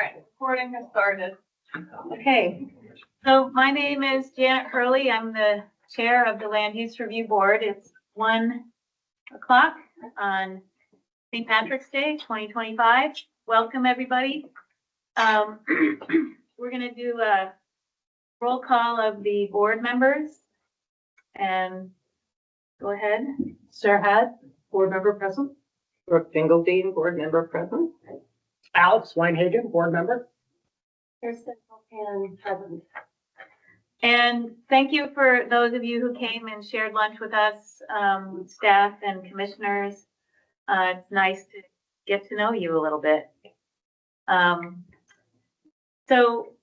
Right, recording has started. Okay, so my name is Janet Hurley. I'm the chair of the Land Use Review Board. It's 1:00 on St. Patrick's Day, 2025. Welcome, everybody. We're gonna do a roll call of the board members. And go ahead. Sarah Had, board member present. Brooke Dingledy, board member present. Alex Weinhagen, board member. Kirsten and present. And thank you for those of you who came and shared lunch with us, staff and commissioners. It's nice to get to know you a little bit. So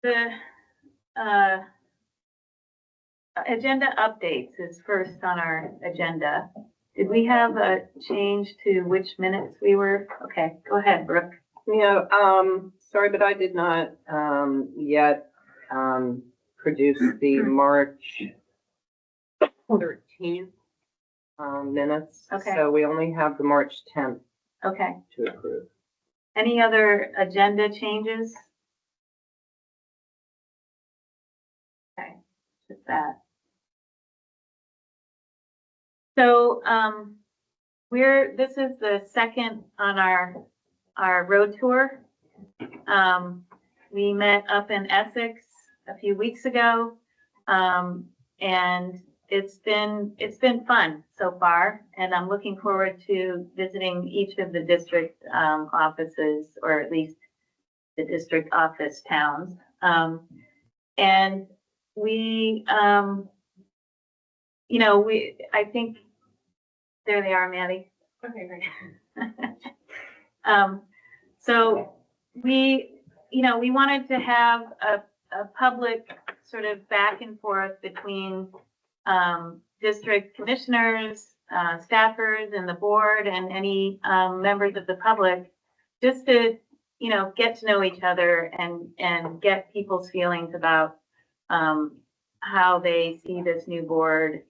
the agenda updates is first on our agenda. Did we have a change to which minutes we were? Okay, go ahead, Brooke. Yeah, sorry, but I did not, yet, produce the March 13th, minutes. Okay. So we only have the March 10th Okay. to approve. Any other agenda changes? Okay, just that. So, this is the second on our road tour. We met up in Essex a few weeks ago. And it's been fun so far, and I'm looking forward to visiting each of the district, offices, or at least the district office towns. And we, I think, there they are, Maddie. Okay, great. So we wanted to have a public sort of back and forth between district commissioners, staffers, and the board, and any members of the public, just to get to know each other and get people's feelings about how they see this new board,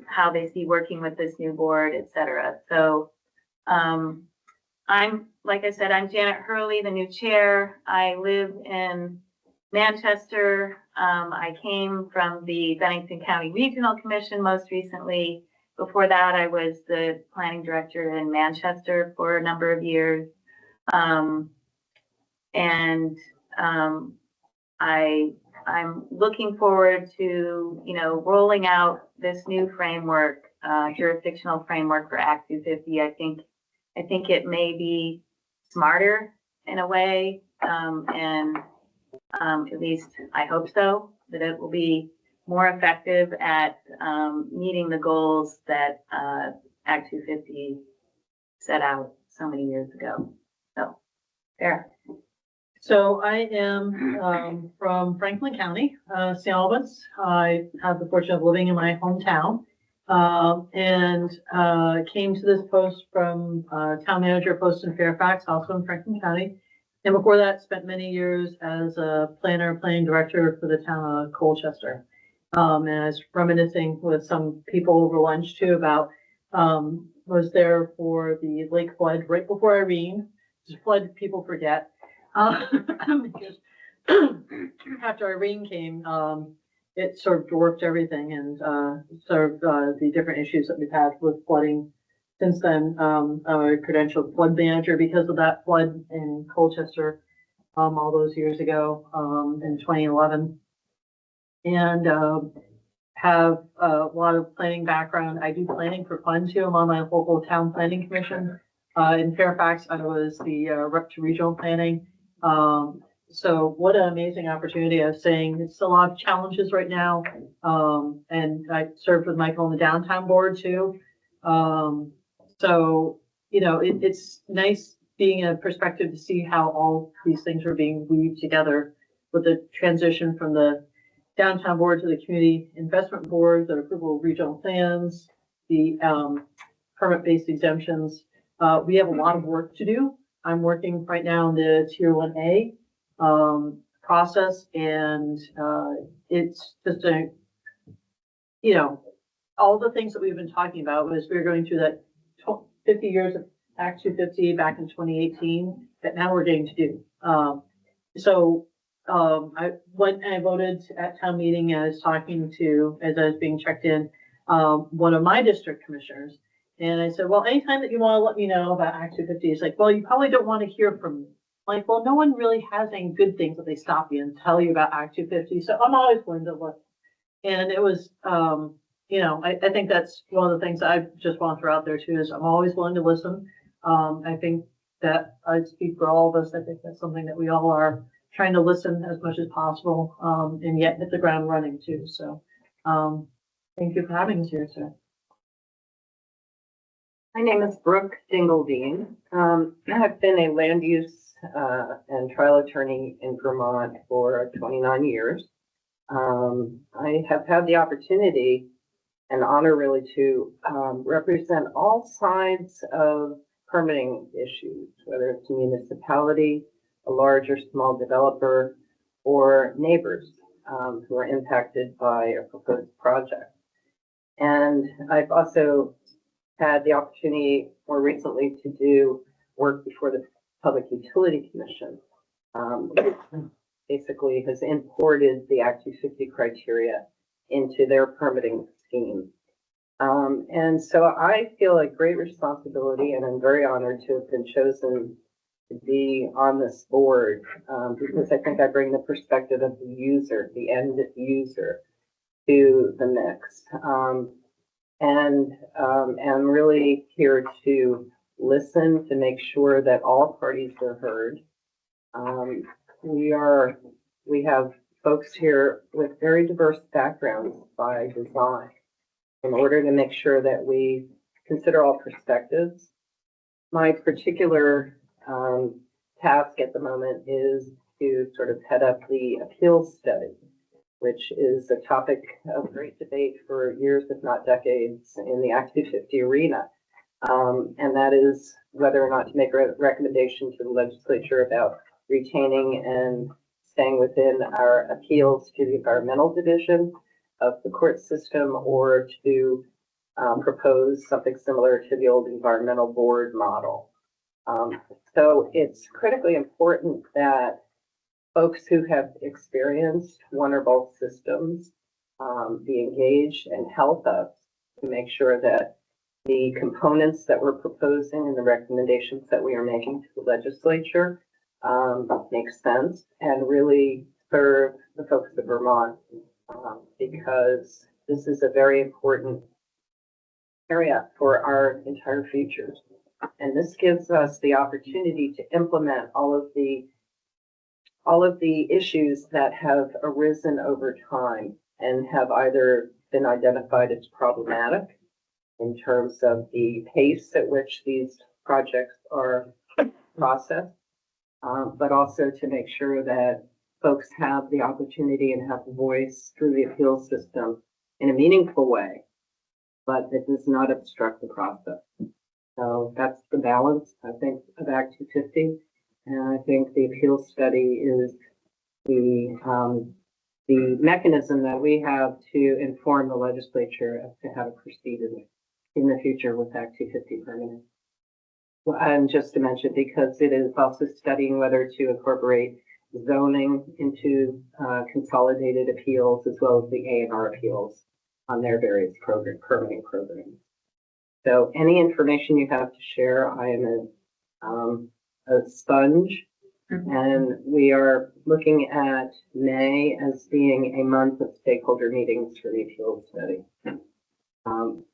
how they see working with this new board, et cetera. So like I said, I'm Janet Hurley, the new chair. I live in Manchester. I came from the Bennington County Regional Commission most recently. Before that, I was the planning director in Manchester for a number of years. I'm looking forward to, rolling out this new framework, jurisdictional framework for Act 250. I think it may be smarter in a way, and at least I hope so, that it will be more effective at meeting the goals that Act 250 set out so many years ago. So, there. So I am from Franklin County, St. Albans. I have the fortune of living in my hometown, and came to this post from town manager post in Fairfax, also in Franklin County. And before that, spent many years as a planning director for the town of Colchester. And I was reminiscing with some people over lunch too about, was there for the lake flood right before Irene. Flood people forget. Because after Irene came, it sort of dwarfed everything, and the different issues that we've had with flooding. Since then, I'm a credentialed flood manager because of that flood in Colchester all those years ago, in 2011. And have a lot of planning background. I do planning for fun too. I'm on my local town planning commission. In Fairfax, I was the rep to regional planning. So what an amazing opportunity. I was saying it's a lot of challenges right now. And I served with Michael on the downtown board too. So, it's nice being a perspective to see how all these things are being weaved together with the transition from the downtown board to the community investment board, the approval of regional plans, the permit-based exemptions. We have a lot of work to do. I'm working right now in the Tier 1A process, and it's just all the things that we've been talking about was we were going through that 50 years of Act 250 back in 2018 that now we're getting to do. I went and I voted at town meeting. I was talking to, as I was being checked in, one of my district commissioners. And I said, well, anytime that you want to let me know about Act 250, he's like, well, you probably don't want to hear from me. Like, well, no one really has any good things that they stop you and tell you about Act 250. So I'm always willing to listen. And it was, I think that's one of the things I just want to throw out there too, is I'm always willing to listen. I think that I speak for all of us. I think that's something that we all are trying to listen as much as possible, and yet hit the ground running too. So, thank you for having us here, sir. My name is Brooke Dingledine. I've been a land use and trial attorney in Vermont for 29 years. I have had the opportunity and honor really to represent all sides of permitting issues, whether it's a municipality, a large or small developer, or neighbors who are impacted by a proposed project. And I've also had the opportunity more recently to do work before the Public Utility Commission, basically has imported the Act 250 criteria into their permitting scheme. And so I feel a great responsibility, and I'm very honored to have been chosen to be on this board, because I think I bring the perspective of the user, the end user, to the mix. And I'm really here to listen, to make sure that all parties are heard. We have folks here with very diverse backgrounds by design in order to make sure that we consider all perspectives. My particular task at the moment is to sort of head up the appeals study, which is a topic of great debate for years, if not decades, in the Act 250 arena. And that is whether or not to make a recommendation to the legislature about retaining and staying within our appeals to the environmental division of the court system, or to propose something similar to the old environmental board model. So it's critically important that folks who have experienced one or both systems be engaged and help us to make sure that the components that we're proposing and the recommendations that we are making to the legislature make sense and really serve the folks of Vermont, because this is a very important area for our entire futures. And this gives us the opportunity to implement all of the issues that have arisen over time and have either been identified as problematic in terms of the pace at which these projects are processed, but also to make sure that folks have the opportunity and have a voice through the appeal system in a meaningful way, but that does not obstruct the process. So that's the balance, I think, of Act 250. And I think the appeal study is the mechanism that we have to inform the legislature as to how to proceed in the future with Act 250 permanent. And just to mention, because it is also studying whether to incorporate zoning into consolidated appeals, as well as the A&R appeals on their various permitting programs. So any information you have to share, I am a sponge. And we are looking at May as being a month of stakeholder meetings for the appeals study.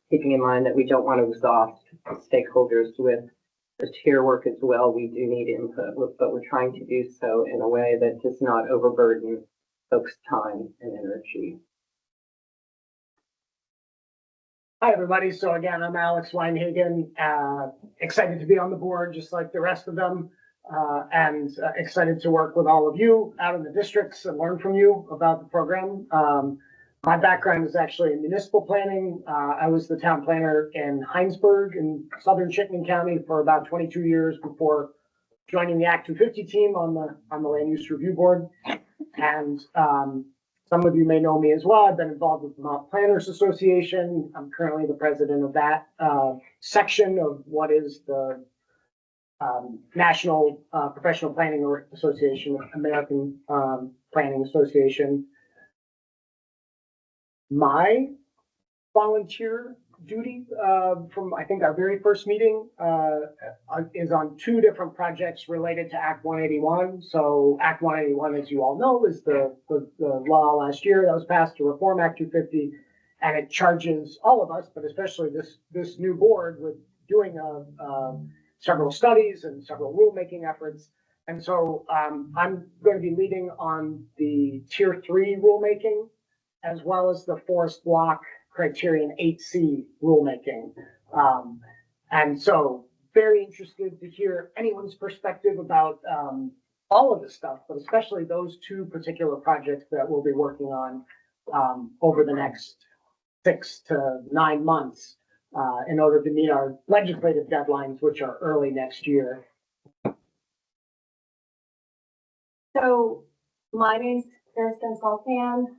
Keeping in mind that we don't want to exhaust stakeholders with the tier work as well. We do need input, but we're trying to do so in a way that does not overburden folks' time and energy. Hi, everybody. So again, I'm Alex Weinhagen, excited to be on the board, just like the rest of them, and excited to work with all of you out in the districts and learn from you about the program. My background is actually in municipal planning. I was the town planner in Heinsberg in southern Chittenden County for about 22 years before joining the Act 250 team on the Land Use Review Board. And some of you may know me as well. I've been involved with the Vermont Planners Association. I'm currently the president of that section of what is the National Professional Planning Association, American Planning Association. My volunteer duty from, I think, our very first meeting is on two different projects related to Act 181. So Act 181, as you all know, is the law last year that was passed to reform Act 250, and it charges all of us, but especially this new board, with doing several studies and several rulemaking efforts. And so I'm going to be leading on the Tier 3 rulemaking, as well as the Forest Block Criterion 8C rulemaking. And so very interested to hear anyone's perspective about all of this stuff, but especially those two particular projects that we'll be working on over the next 6 to 9 months in order to meet our legislative deadlines, which are early next year. So my name's Kirsten Sultan.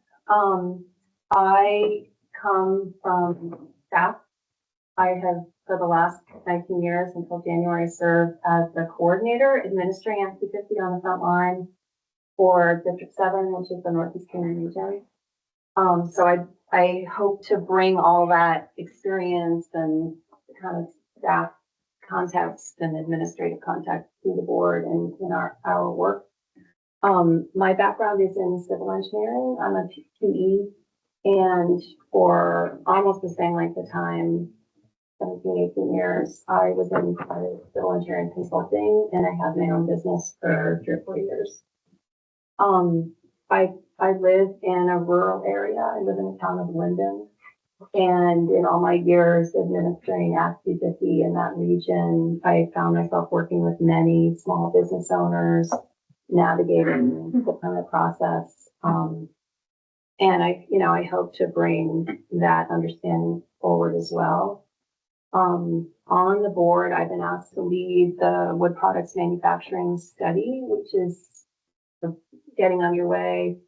I come from staff. I have, for the last 19 years until January, served as the coordinator administering Act 250 on the front line for District 7, which is the Northeastern region. So I hope to bring all that experience and kind of staff context and administrative context to the board and in our work. My background is in civil engineering. I'm a 2E, and for almost the same length of time, 17, 18 years, I was in civil engineering consulting, and I had my own business for 3 or 4 years. I live in a rural area. I live in the town of Linden, and in all my years administering Act 250 in that region, I found myself working with many small business owners, navigating the permit process. And I hope to bring that understanding forward as well. On the board, I've been asked to lead the wood products manufacturing study, which is getting underway.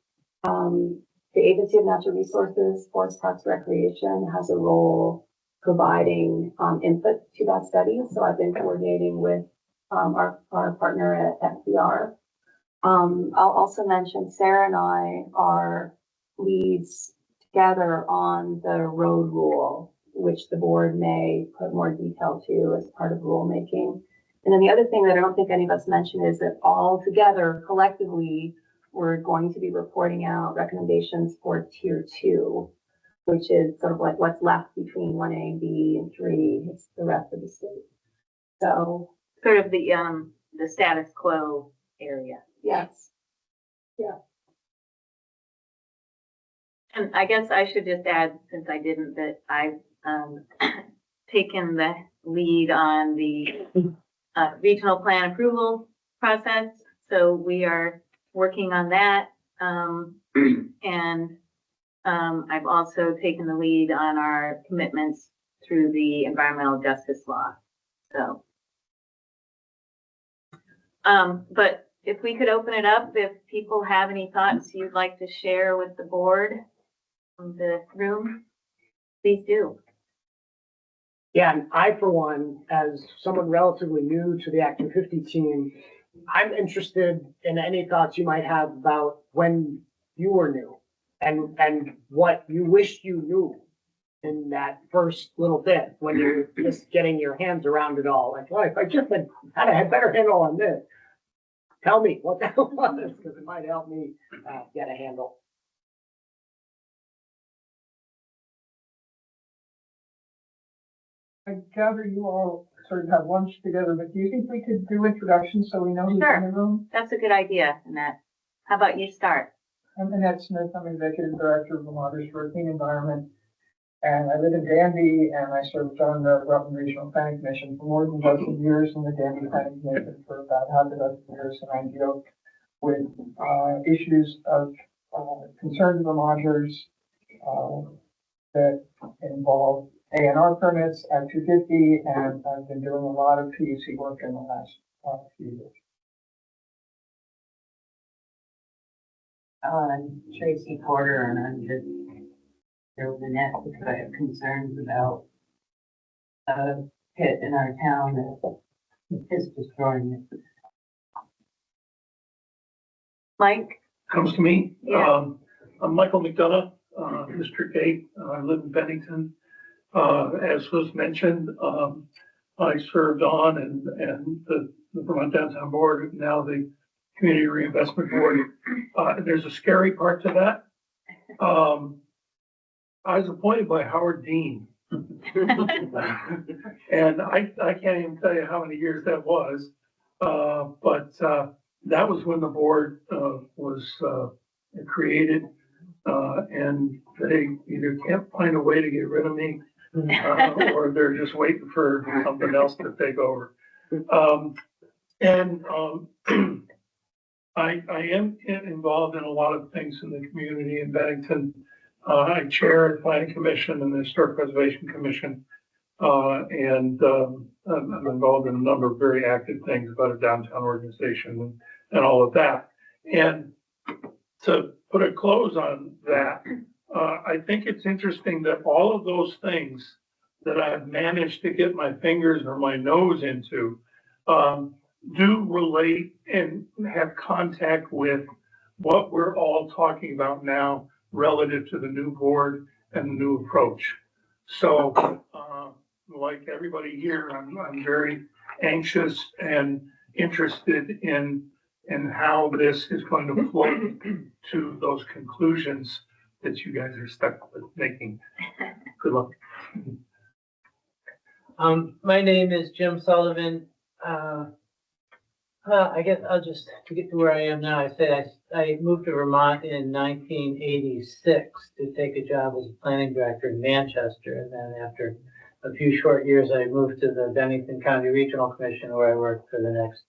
The Agency of Natural Resources, Forest Parks Recreation has a role providing input to that study. So I've been coordinating with our partner at FDR. I'll also mention Sarah and I are leads together on the road rule, which the board may put more detail to as part of rulemaking. And then the other thing that I don't think any of us mentioned is that all together, collectively, we're going to be reporting out recommendations for Tier 2, which is sort of like what's left between 1A, B, and 3. It's the rest of the state. So Sort of the status quo area. yes. And I guess I should just add, since I didn't, that I've taken the lead on the regional plan approval process. So we are working on that. And I've also taken the lead on our commitments through the environmental justice law. So, but if we could open it up, if people have any thoughts you'd like to share with the board from the room, please do. Yeah, and I, for one, as someone relatively new to the Act 250 team, I'm interested in any thoughts you might have about when you were new and what you wished you knew in that first little bit when you're just getting your hands around it all. Like, well, if I just had a better handle on this, tell me what the hell was, because it might help me get a handle. I gather you all sort of have lunch together, but do you think we could do introductions so we know who's Sure. in the room? That's a good idea, Annette. How about you start? I'm Annette Smith. I'm Executive Director of Vermonters for a Clean Environment. And I live in Danby, and I served on the Rutland Regional Planning Commission for more than a dozen years, and the Danby Planning Commission for about half a dozen years. And I deal with issues of concern to Vermonters that involve A&R permits at 250, and I've been doing a lot of PUC work in the last few years. Tracy Porter, and I'm just here with Annette because I have concerns about a pit in our town that It's destroying it. Mike? Comes to me. Yeah. I'm Michael McDonough, District 8. I live in Bennington. As was mentioned, I served on and the Vermont Downtown Board, now the Community Reinvestment Board. There's a scary part to that. I was appointed by Howard Dean. And I can't even tell you how many years that was. But that was when the board was created. And they either can't find a way to get rid of me, or they're just waiting for something else to take over. I am involved in a lot of things in the community in Bennington. I chair the Planning Commission and the Historic Preservation Commission. I'm involved in a number of very active things about a downtown organization and all of that. And to put a close on that, I think it's interesting that all of those things that I've managed to get my fingers or my nose into do relate and have contact with what we're all talking about now relative to the new board and the new approach. So, like everybody here, I'm very anxious and interested in how this is going to flow to those conclusions that you guys are stuck with making. Good luck. My name is Jim Sullivan. I guess I'll just, to get to where I am now, I moved to Vermont in 1986 to take a job as a planning director in Manchester. And then after a few short years, I moved to the Bennington County Regional Commission, where I worked for the next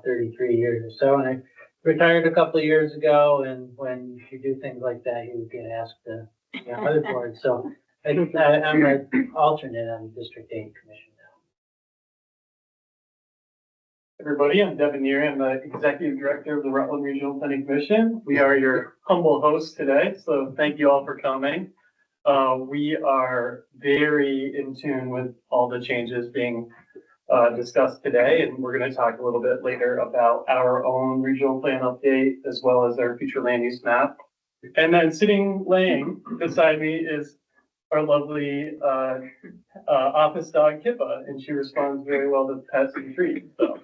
33 years or so. And I retired a couple of years ago. And when you do things like that, you get asked to be on other boards. So I'm an alternate on the District 8 Commission now. Everybody, I'm Devin Neary. I'm the Executive Director of the Rutland Regional Planning Commission. We are your humble hosts today, so thank you all for coming. We are very in tune with all the changes being discussed today, and we're going to talk a little bit later about our own regional plan update as well as our future land use map. And then laying beside me is our lovely office dog Kippa, and she responds very well to pets and treats. So.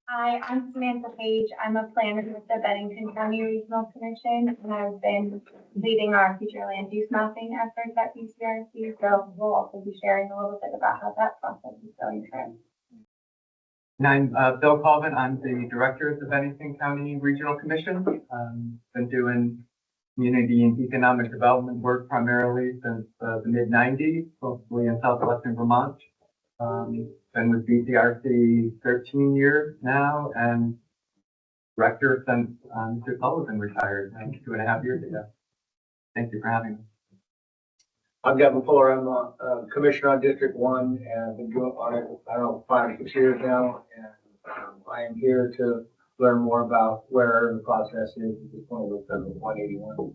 Hi, I'm Samantha Page. I'm a planner with the Bennington County Regional Commission, and I've been leading our future land use mapping efforts at BCRC. So we'll also be sharing a little bit about how that process is going for us. And I'm Bill Colvin. I'm the director of the Bennington County Regional Commission. Been doing community and economic development work primarily since the mid-90s, mostly in southwestern Vermont. Been with BCRC 13 years now, and director since Mr. Sullivan retired 2.5 years ago. Thank you for having me. I'm Devin Fuller. I'm a commissioner on District 1, and I've been doing on it, 5 or 6 years now. And I am here to learn more about where the process is at this point with the 181.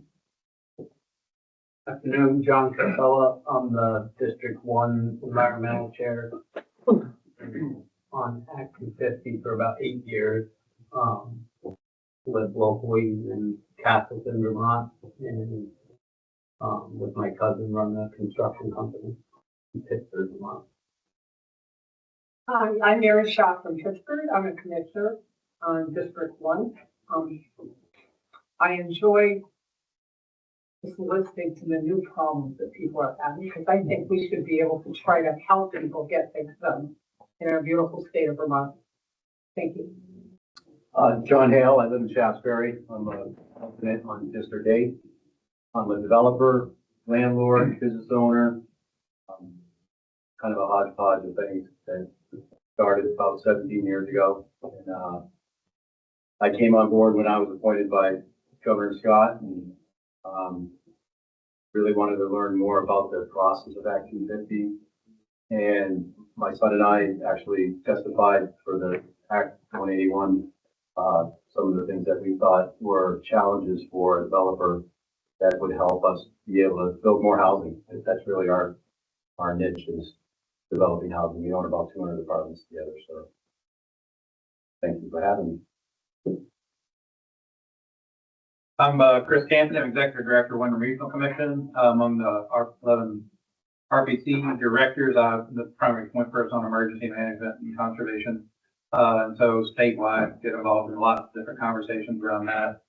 Afternoon, John Casella. I'm the District 1 Environmental Chair on Act 250 for about 8 years. Live locally in Castleton, Vermont, and with my cousin run a construction company in Pittsburgh, Vermont. Hi, I'm Mary Shaw from Pittsburgh. I'm a commissioner on District 1. I enjoy just listening to the new problems that people are having, because I think we should be able to try to help people get things done in our beautiful state of Vermont. Thank you. John Hale. I live in Shaftesbury. I'm a alternate on District 8. I'm a developer, landlord, business owner, kind of a hodgepodge of things that started about 17 years ago. And I came on board when I was appointed by Governor Scott, and really wanted to learn more about the process of Act 250. And my son and I actually testified for the Act 181, some of the things that we thought were challenges for a developer that would help us be able to build more housing. That's really our niche, is developing housing. We own about 200 apartments together, so thank you for having me. I'm Chris Canton, I'm Executive Director of Wyndham Regional Commission. Among the 11 RPC directors, I'm the primary point person on emergency management and conservation. And so statewide, get involved in lots of different conversations around that.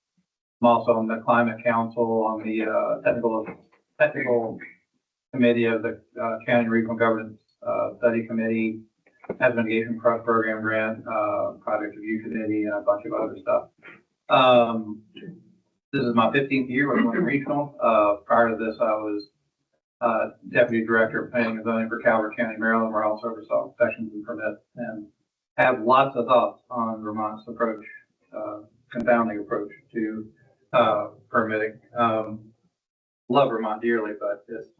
I'm also on the Climate Council, on the technical committee of the County Regional Governance Study Committee, Hazard Mitigation Program Grant, Project Review Committee, and a bunch of other stuff. This is my 15th year with Wyndham Regional. Prior to this, I was Deputy Director of Planning and Zoning for Calvert County, Maryland, where I also oversaw inspections and permits, and have lots of thoughts on Vermont's approach, confounding approach to permitting. Love Vermont dearly, but just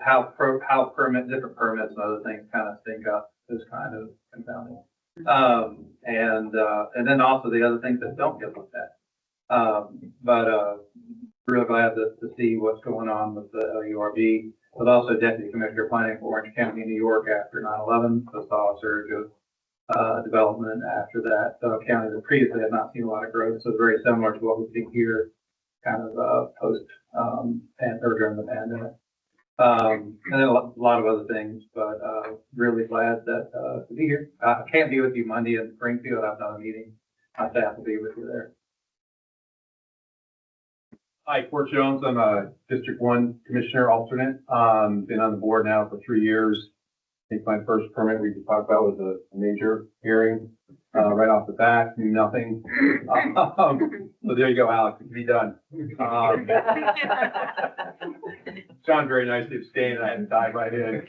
how different permits and other things kind of sync up is kind of confounding. And then also the other things that don't get looked at. But really glad to see what's going on with the LURB. I was also Deputy Commissioner Planning for Orange County, New York after 9/11, so saw a surge of development after that. So a county that previously had not seen a lot of growth, so very similar to what we see here, kind of post or during the pandemic. And then a lot of other things, but really glad that to be here. I can't be with you Monday in Springfield. I've done a meeting. My staff will be with you there. Hi, Court Jones. I'm a District 1 Commissioner alternate. Been on the board now for 3 years. I think my first permit we could talk about was a major hearing right off the bat, knew nothing. So there you go, Alex, it can be done. John very nicely abstained, and I had to dive right in.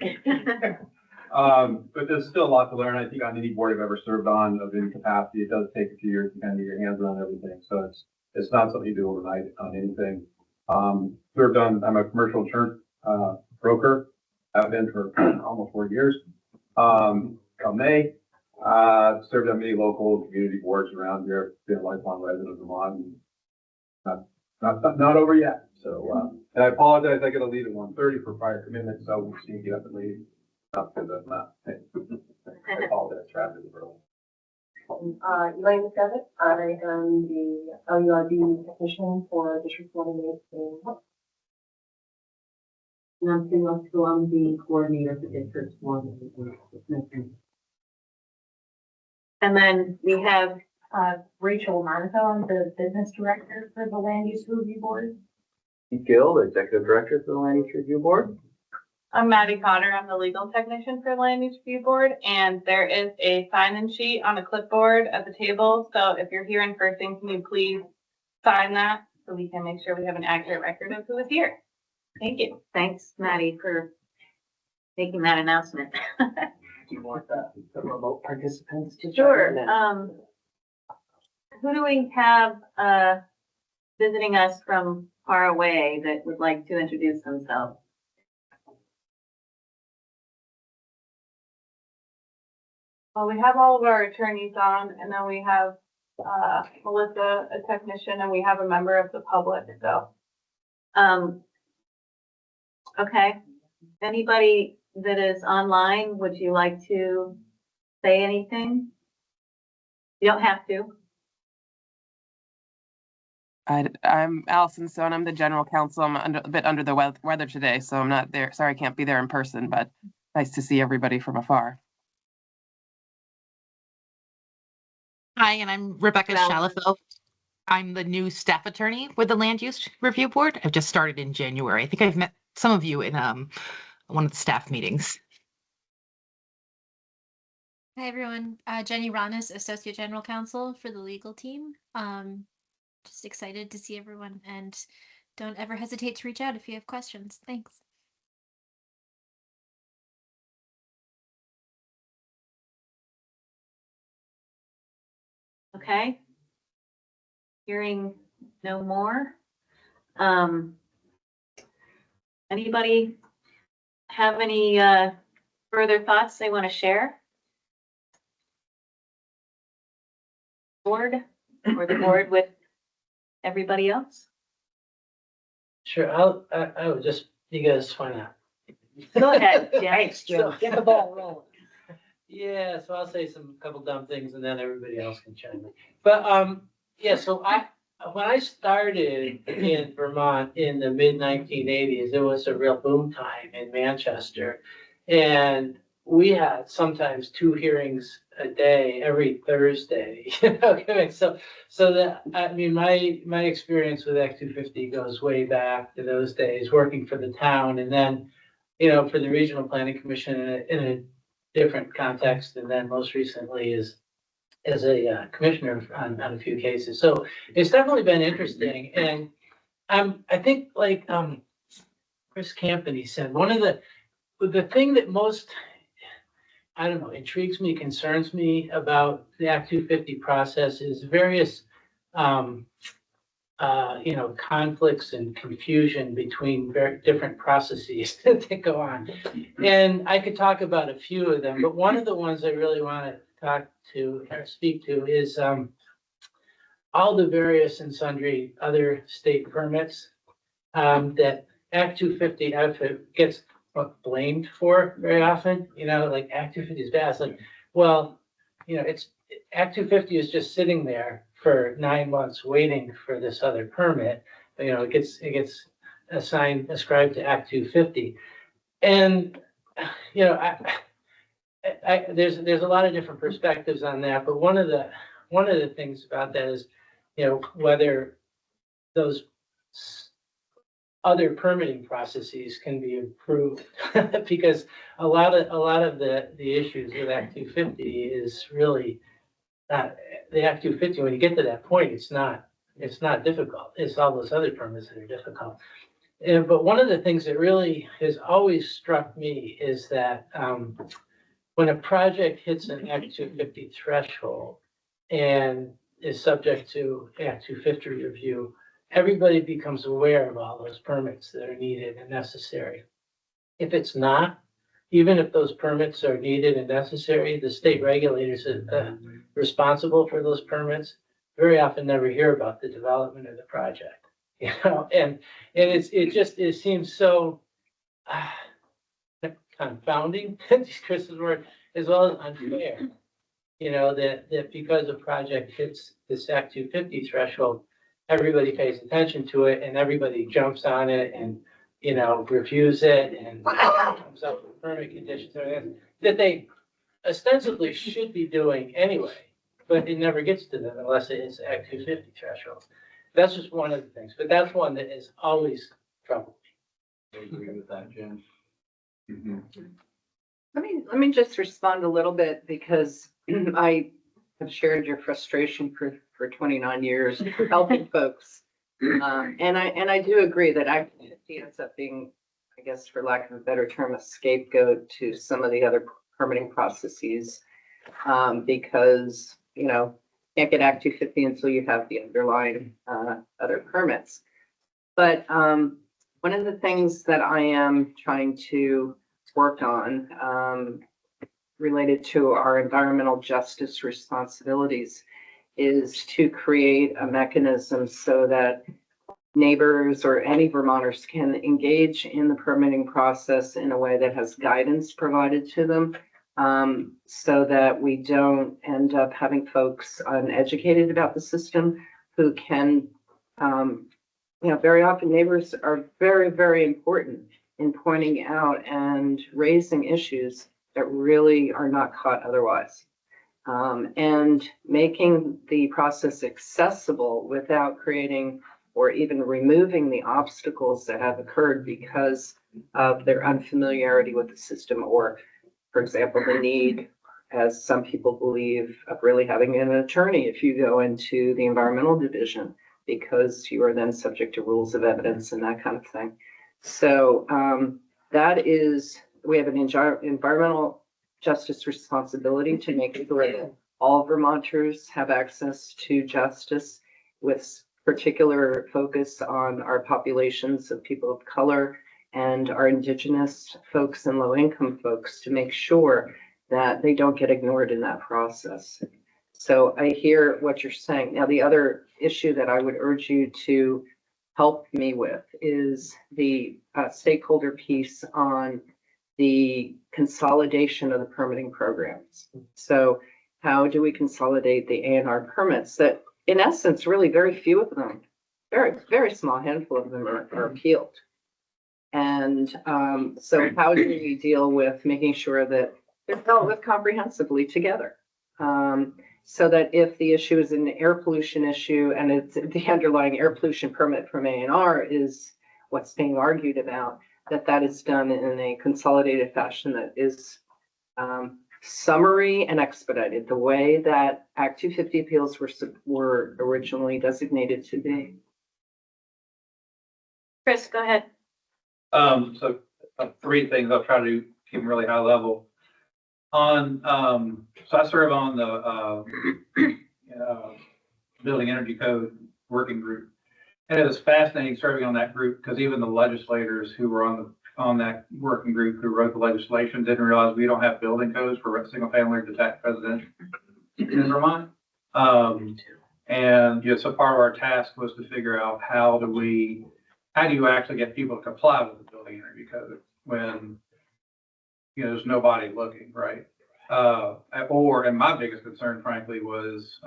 But there's still a lot to learn. I think on any board I've ever served on of any capacity, it does take a few years to kind of get your hands around everything. So it's not something you do overnight on anything. I'm a commercial insurance broker. I've been for almost 4 years. Come May, served on many local community boards around here. Been a lifelong resident of Vermont. And not over yet. So, and I apologize. I got to leave at 1:30 for prior commitment, so we'll see you get up and leave. Not because I'm not. I apologize. Traffic is early. Elaine McDevitt. I am the LURB technician for District 1 and 8. And I'm Sue Lesko. I'm the coordinator for District 1 and 8. And then we have Rachel Monaco, I'm the business director for the Land Use Review Board. Pete Gill, the Executive Director for the Land Use Review Board. I'm Maddie Cotter. I'm the legal technician for Land Use Review Board, and there is a sign-in sheet on a clipboard at the table. So if you're here in person, can you please sign that so we can make sure we have an accurate record of who is here? Thank you. Thanks, Maddie, for making that announcement. Do you want the remote participants to? Sure. chime in? Who do we have visiting us from far away that would like to introduce themselves? Well, we have all of our attorneys on, and then we have Melissa, a technician, and we have a member of the public. So, okay. Anybody that is online, would you like to say anything? You don't have to. I'm Allison Stone. I'm the general counsel. I'm a bit under the weather today, so I'm not there. Sorry, I can't be there in person, but nice to see everybody from afar. Hi, and I'm Rebecca Shalafeld. I'm the new staff attorney with the Land Use Review Board. I've just started in January. I think I've met some of you in one of the staff meetings. Hi, everyone. Jenny Ranas, Associate General Counsel for the legal team. Just excited to see everyone, and don't ever hesitate to reach out if you have questions. Thanks. Okay. Hearing no more. Anybody have any further thoughts they want to share? Board or the board with everybody else? Sure, I would just, because why not? Go ahead, Jim. Thanks, Jim. Get the ball rolling. Yeah, so I'll say couple dumb things and then everybody else can chime in. But, yeah, so when I started in Vermont in the mid 1980s, it was a real boom time in Manchester. And we had sometimes 2 hearings a day, every Thursday, so that, I mean, my experience with Act 250 goes way back to those days, working for the town, and then, for the Regional Planning Commission in a different context, and then most recently as a commissioner on a few cases. So it's definitely been interesting, and I think like Chris Campany said, one of the thing that most, I don't know, intrigues me, concerns me about the Act 250 process is various conflicts and confusion between very different processes that go on. And I could talk about a few of them, but one of the ones I really want to talk to or speak to is all the various and sundry other state permits that Act 250 gets blamed for very often. Like Act 250 is bad. It's like, well, it's Act 250 is just sitting there for 9 months waiting for this other permit. It gets ascribed to Act 250, and there's a lot of different perspectives on that. But one of the things about that is, whether those other permitting processes can be improved, because a lot of the issues with Act 250 is really the Act 250. When you get to that point, it's not difficult. It's all those other permits that are difficult. But one of the things that really has always struck me is that when a project hits an Act 250 threshold and is subject to Act 250 review, everybody becomes aware of all those permits that are needed and necessary. If it's not, even if those permits are needed and necessary, the state regulators responsible for those permits very often never hear about the development of the project. And it seems so confounding, Chris's word, as well as unfair. That because a project hits this Act 250 threshold, everybody pays attention to it and everybody jumps on it and reviews it and comes up with permit conditions that they ostensibly should be doing anyway, but it never gets to them unless it is Act 250 threshold. That's just one of the things, but that's one that has always troubled me. I agree with that, Jim. Let me just respond a little bit, because I have shared your frustration for 29 years helping folks. And I do agree that Act 250 ends up being, I guess, for lack of a better term, a scapegoat to some of the other permitting processes, because, can't get Act 250 until you have the underlying other permits. But one of the things that I am trying to work on related to our environmental justice responsibilities is to create a mechanism so that neighbors or any Vermonters can engage in the permitting process in a way that has guidance provided to them, so that we don't end up having folks uneducated about the system who can, very often neighbors are very, very important in pointing out and raising issues that really are not caught otherwise. And making the process accessible without creating or even removing the obstacles that have occurred because of their unfamiliarity with the system, or, for example, the need, as some people believe, of really having an attorney if you go into the environmental division, because you are then subject to rules of evidence and that kind of thing. So we have an environmental justice responsibility to make sure that all Vermonters have access to justice, with particular focus on our populations of people of color and our Indigenous folks and low-income folks, to make sure that they don't get ignored in that process. So I hear what you're saying. Now, the other issue that I would urge you to help me with is the stakeholder piece on the consolidation of the permitting programs. So how do we consolidate the A&R permits that, in essence, really very few of them, very small handful of them are appealed. And so how do we deal with making sure that they're dealt with comprehensively together? So that if the issue is an air pollution issue and it's the underlying air pollution permit from A&R is what's being argued about, that is done in a consolidated fashion that is summary and expedited, the way that Act 250 appeals were originally designated to be. Chris, go ahead. So three things. I'll try to keep them really high level. On, so I serve on the Building Energy Code Working Group. And it was fascinating serving on that group because even the legislators who were on that working group who wrote the legislation didn't realize we don't have building codes for single family or detached residential in Vermont. And so part of our task was to figure out how do you actually get people to comply with the Building Energy Code when there's nobody looking, right? And my biggest concern, frankly, was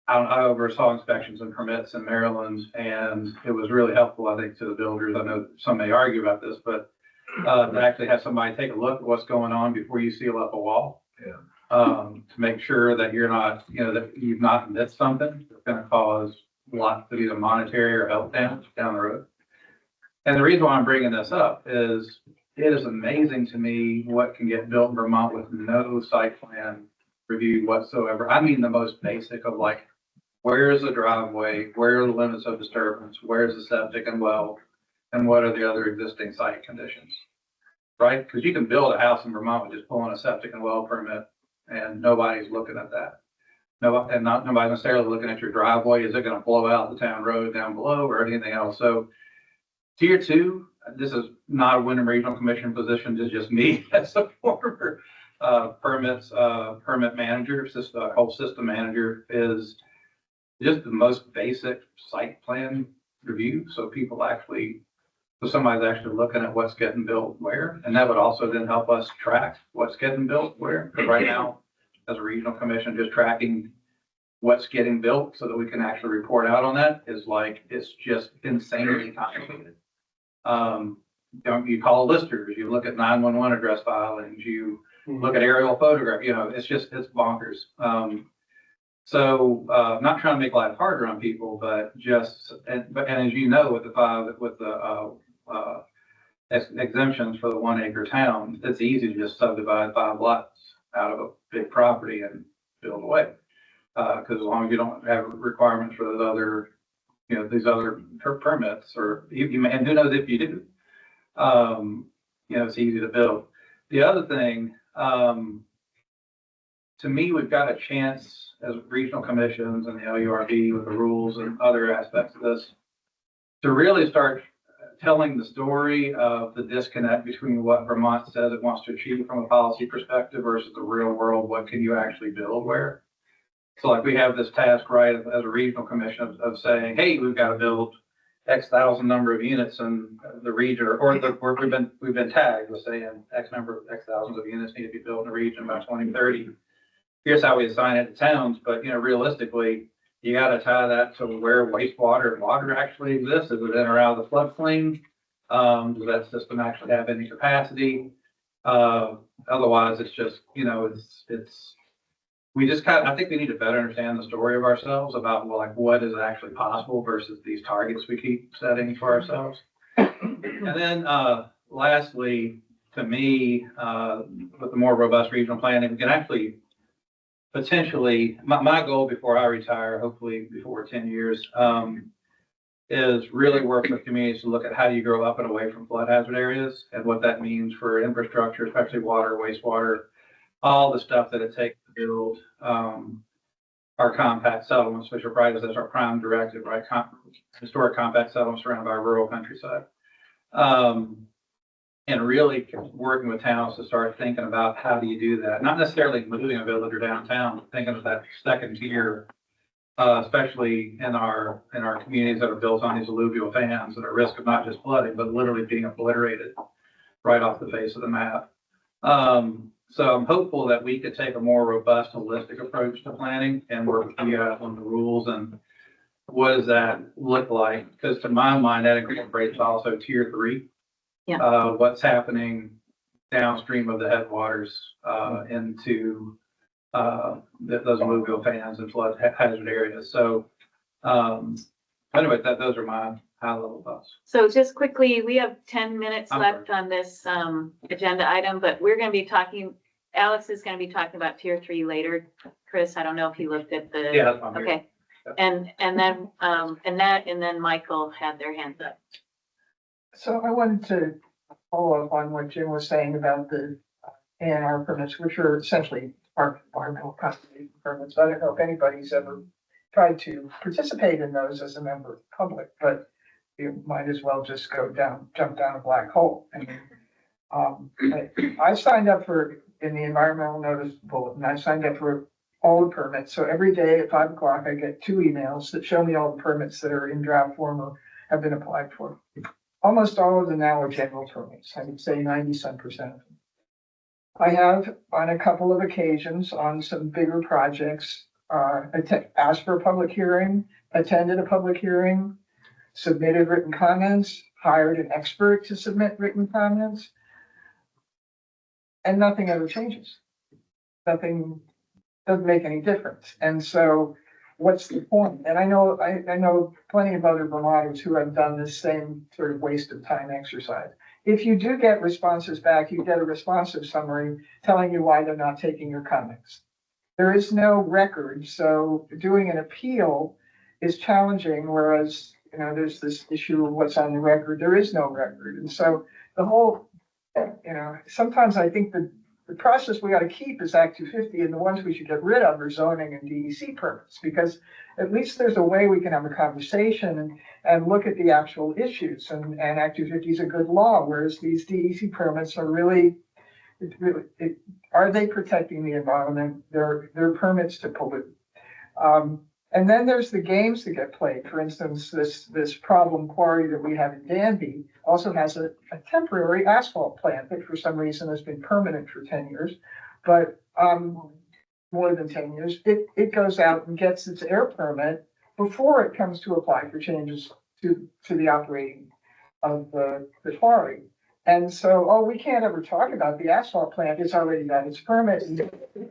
I oversaw inspections and permits in Maryland, and it was really helpful, I think, to the builders. I know some may argue about this, but to actually have somebody take a look at what's going on before you seal up a wall. To make sure that you're not, that you've not missed something that's going to cause lots of either monetary or health damage down the road. And the reason why I'm bringing this up is it is amazing to me what can get built in Vermont with no site plan review whatsoever. I mean, the most basic of like, where's the driveway? Where are the limits of disturbance? Where's the septic and well? And what are the other existing site conditions? Right? Because you can build a house in Vermont with just pulling a septic and well permit and nobody's looking at that. Nobody's necessarily looking at your driveway. Is it going to blow out the town road down below or anything else? So tier 2, this is not a Wyndham Regional Commission position, it's just me as a former permit manager, whole system manager, is just the most basic site plan review. So somebody's actually looking at what's getting built where, and that would also then help us track what's getting built where. Because right now, as a regional commission, just tracking what's getting built so that we can actually report out on that is it's just insanely complicated. You call listers, you look at 911 address filings, you look at aerial photograph, it's bonkers. So not trying to make life harder on people, but as you know, with the exemptions for the 1 acre town, it's easy to just subdivide 5 lots out of a big property and build away. Because as long as you don't have requirements for those other, these other permits, or and who knows if you do, it's easy to build. The other thing, to me, we've got a chance as regional commissions and the LURB with the rules and other aspects of this to really start telling the story of the disconnect between what Vermont says it wants to achieve from a policy perspective versus the real world. What can you actually build where? So like we have this task, right, as a regional commission of saying, hey, we've got to build X thousand number of units in the region, or we've been tagged with saying X thousands of units need to be built in the region by 2030. Here's how we assign it to towns, but realistically, you got to tie that to where wastewater and water actually exists. Is it in or out of the floodplain? Does that system actually have any capacity? Otherwise, it's just, I think we need to better understand the story of ourselves about what is actually possible versus these targets we keep setting for ourselves. And then lastly, to me, with the more robust regional planning, we can actually potentially, my goal before I retire, hopefully before 10 years, is really work with communities to look at how do you grow up and away from flood hazard areas and what that means for infrastructure, especially water, wastewater, all the stuff that it takes to build our compact settlements, which are probably as our prime directive, right? Historic compact settlements surrounded by rural countryside. And really working with towns to start thinking about how do you do that? Not necessarily moving a village or downtown, but thinking of that second tier especially in our communities that are built on these alluvial fans that are at risk of not just flooding, but literally being obliterated right off the face of the map. So I'm hopeful that we could take a more robust, holistic approach to planning and work together on the rules and what does that look like? Because to my mind, that incorporates also tier 3. Yeah. What's happening downstream of the headwaters into those alluvial fans and flood hazard areas. So anyway, those are my high-level thoughts. So just quickly, we have 10 minutes I'm left on this agenda item, but we're going to be talking, Alex is going to be talking about tier 3 later. Chris, I don't know if you looked at the. Yeah, that's fine. Okay. And then Michael had their hands up. So I wanted to follow up on what Jim was saying about the A&R permits, which are essentially environmental conservation permits. I don't know if anybody's ever tried to participate in those as a member of the public, but you might as well just jump down a black hole. I signed up in the environmental notice bulletin, I signed up for all the permits. So every day at 5 o'clock, I get 2 emails that show me all the permits that are in draft form or have been applied for. Almost all of them now are general permits. I would say 90-some% of them. I have, on a couple of occasions, on some bigger projects, asked for a public hearing, attended a public hearing, submitted written comments, hired an expert to submit written comments, and nothing ever changes. Nothing doesn't make any difference. And so what's the point? And I know plenty of other Vermonters who have done this same sort of waste of time exercise. If you do get responses back, you get a responsive summary telling you why they're not taking your comments. There is no record, so doing an appeal is challenging, whereas, there's this issue of what's on the record. There is no record. And so the whole, sometimes I think the process we got to keep is Act 250, and the ones we should get rid of are zoning and DEC permits, because at least there's a way we can have a conversation and look at the actual issues. And Act 250 is a good law, whereas these DEC permits are are they protecting the environment? They're permits to pollute. And then there's the games that get played. For instance, this problem quarry that we have in Danby also has a temporary asphalt plant that for some reason has been permanent for 10 years, but more than 10 years. It goes out and gets its air permit before it comes to apply for changes to the operating of the quarry. And so, we can't ever talk about the asphalt plant. It's already got its permit.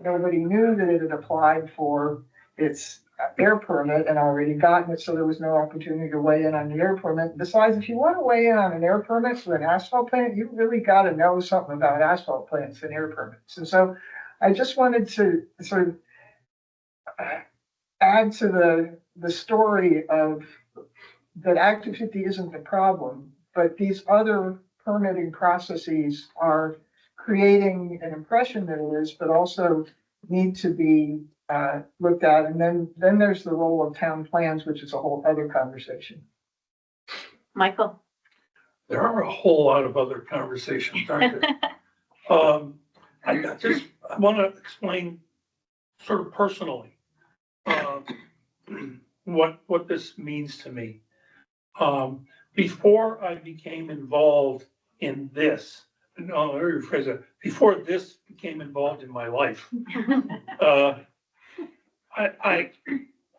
Nobody knew that it had applied for its air permit and already gotten it, so there was no opportunity to weigh in on the air permit. Besides, if you want to weigh in on an air permit for an asphalt plant, you really got to know something about asphalt plants and air permits. And so I just wanted to sort of add to the story of that Act 250 isn't the problem, but these other permitting processes are creating an impression that it is, but also need to be looked at. And then there's the role of town plans, which is a whole other conversation. Michael? There are a whole lot of other conversations, aren't there? I want to explain sort of personally what this means to me. Before I became involved in this, no, let me rephrase it. Before this became involved in my life, I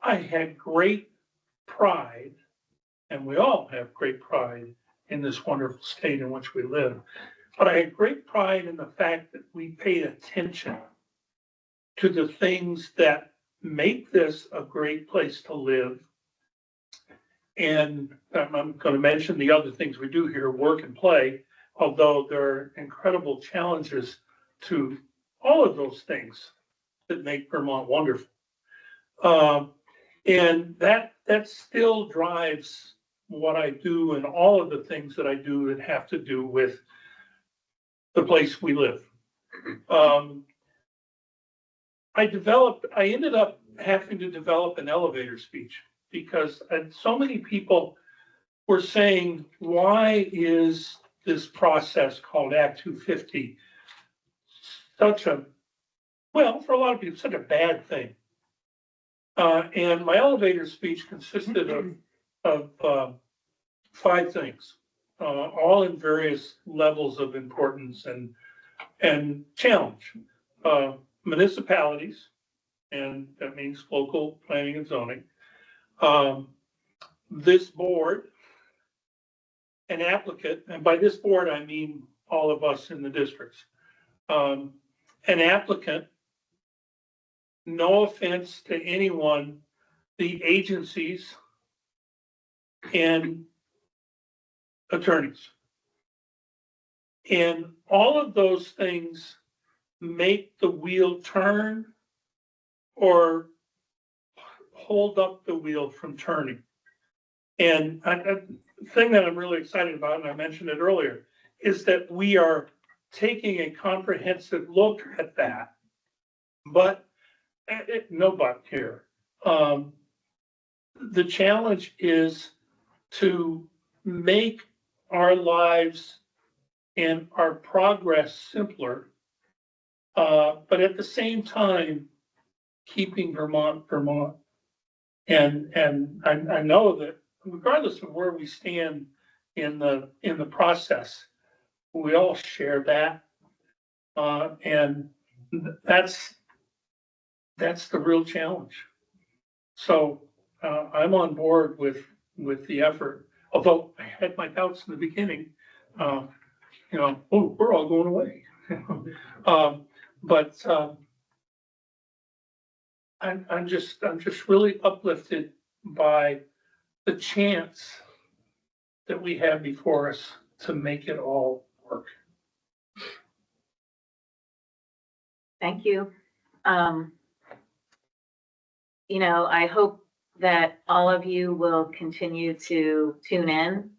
had great pride, and we all have great pride in this wonderful state in which we live. But I had great pride in the fact that we paid attention to the things that make this a great place to live. And I'm going to mention the other things we do here, work and play, although there are incredible challenges to all of those things that make Vermont wonderful. And that still drives what I do and all of the things that I do that have to do with the place we live. I ended up having to develop an elevator speech because so many people were saying, why is this process called Act 250 for a lot of people, such a bad thing? And my elevator speech consisted of 5 things, all in various levels of importance and challenge. Municipalities, and that means local planning and zoning. This board, an applicant, and by this board, I mean all of us in the districts. An applicant, no offense to anyone, the agencies and attorneys. And all of those things make the wheel turn or hold up the wheel from turning. And the thing that I'm really excited about, and I mentioned it earlier, is that we are taking a comprehensive look at that. But no but here. The challenge is to make our lives and our progress simpler, but at the same time, keeping Vermont, Vermont. And I know that regardless of where we stand in the process, we all share that. And that's the real challenge. So I'm on board with the effort, although I had my doubts in the beginning. We're all going away. But I'm just really uplifted by the chance that we have before us to make it all work. Thank you. I hope that all of you will continue to tune in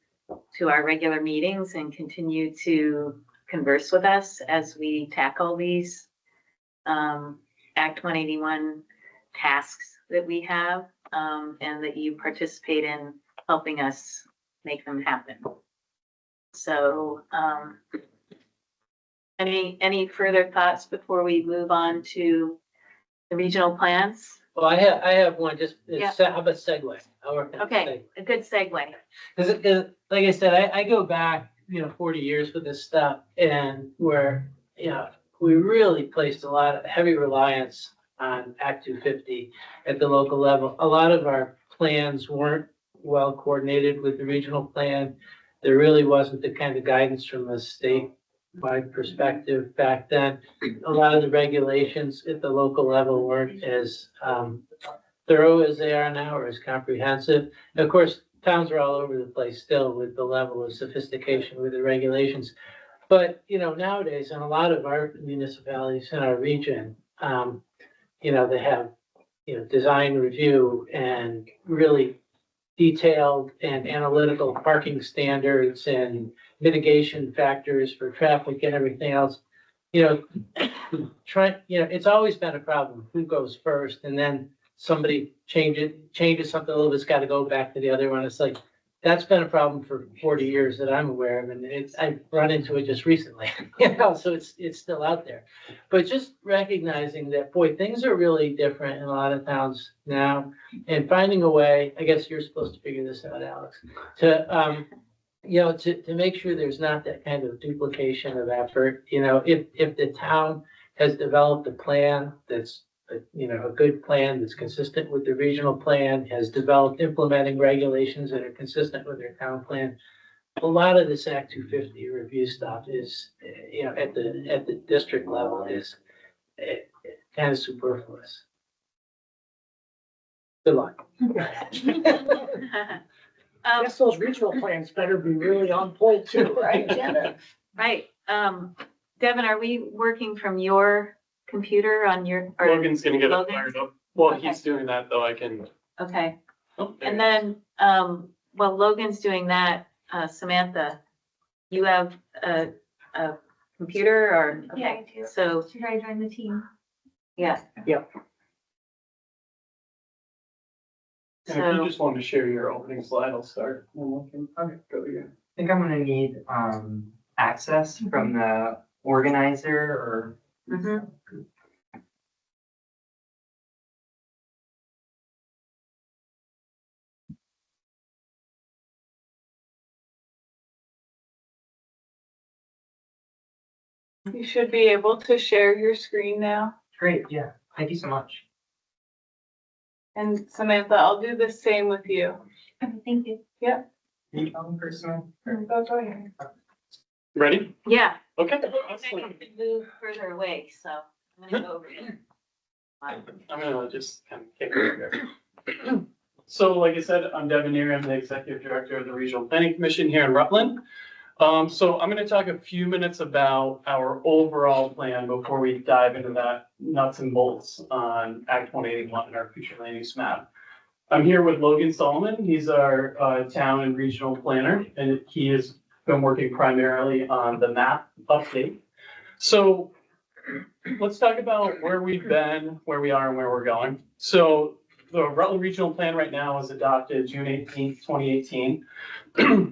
to our regular meetings and continue to converse with us as we tackle these Act 181 tasks that we have, and that you participate in helping us make them happen. So any further thoughts before we move on to the regional plans? Well, I have one, just, Yeah. how about segue? I'll work on the Okay, segue. a good segue. Because, like I said, I go back, 40 years with this stuff, and where, we really placed a lot of heavy reliance on Act 250 at the local level. A lot of our plans weren't well coordinated with the regional plan. There really wasn't the kind of guidance from a statewide perspective back then. A lot of the regulations at the local level weren't as thorough as they are now, or as comprehensive. And of course, towns are all over the place still with the level of sophistication with the regulations. But, nowadays, in a lot of our municipalities in our region, they have, design review and really detailed and analytical parking standards and mitigation factors for traffic and everything else. It's always been a problem, who goes first, and then somebody changes something a little bit's got to go back to the other one. It's like, that's been a problem for 40 years that I'm aware of, and I've run into it just recently, so it's still out there. But just recognizing that, boy, things are really different in a lot of towns now, and finding a way, I guess you're supposed to figure this out, Alex, to make sure there's not that kind of duplication of effort. If the town has developed a plan that's a good plan that's consistent with the regional plan, has developed implementing regulations that are consistent with their town plan. A lot of this Act 250 review stuff is, at the district level is kind of superfluous. Good luck. Guess those regional plans better be really on point too, right, Janet? Right. Devin, are we working from your computer on your? Or Logan's gonna get it Logan? fired up. Well, Okay. he's doing that though, I can. Okay. Oh, there And he is. then, while Logan's doing that, Samantha, you have a computer or? Yeah, Okay, I do. So, Should I join the team? yeah. Yep. And if you So, just want to share your opening slide, I'll start. And we can, okay, go again. I think I'm gonna need, access from the organizer or mhm. You should be able to share your screen now. Great, yeah. Thank you so much. And Samantha, I'll do the same with you. Okay, thank you. Yep. Can you come personally? Go ahead. Ready? Yeah. Okay. I can move further away, so I'm gonna go over here. I'm gonna just kind of kick it over here. So like I said, I'm Devin Neary. I'm the Executive Director of the Regional Planning Commission here in Rutland. So I'm gonna talk a few minutes about our overall plan before we dive into that nuts and bolts on Act 181 and our future land use map. I'm here with Logan Solomon. He's our town and regional planner, and he has been working primarily on the map update. So let's talk about where we've been, where we are, and where we're going. So the Rutland Regional Plan right now was adopted June 18th, 2018.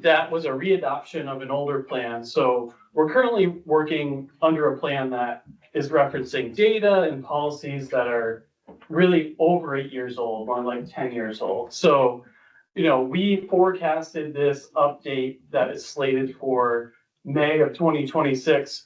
That was a readoption of an older plan. So we're currently working under a plan that is referencing data and policies that are really over 8 years old, more like 10 years old. So, you know, we forecasted this update that is slated for May of 2026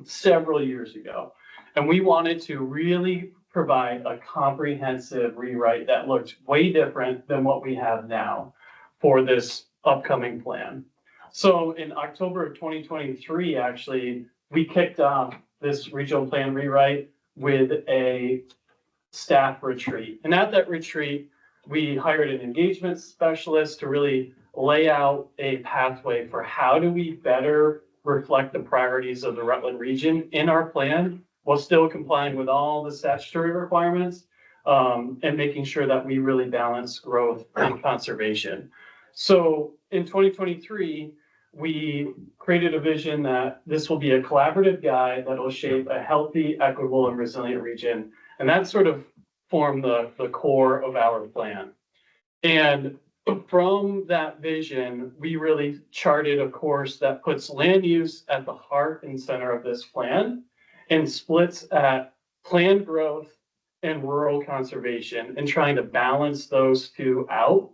several years ago. And we wanted to really provide a comprehensive rewrite that looked way different than what we have now for this upcoming plan. So in October of 2023, actually, we kicked off this regional plan rewrite with a staff retreat. And at that retreat, we hired an engagement specialist to really lay out a pathway for how do we better reflect the priorities of the Rutland region in our plan while still complying with all the statutory requirements, and making sure that we really balance growth and conservation. So in 2023, we created a vision that this will be a collaborative guide that will shape a healthy, equitable, and resilient region. And that sort of formed the core of our plan. And from that vision, we really charted a course that puts land use at the heart and center of this plan and splits at planned growth and rural conservation and trying to balance those two out.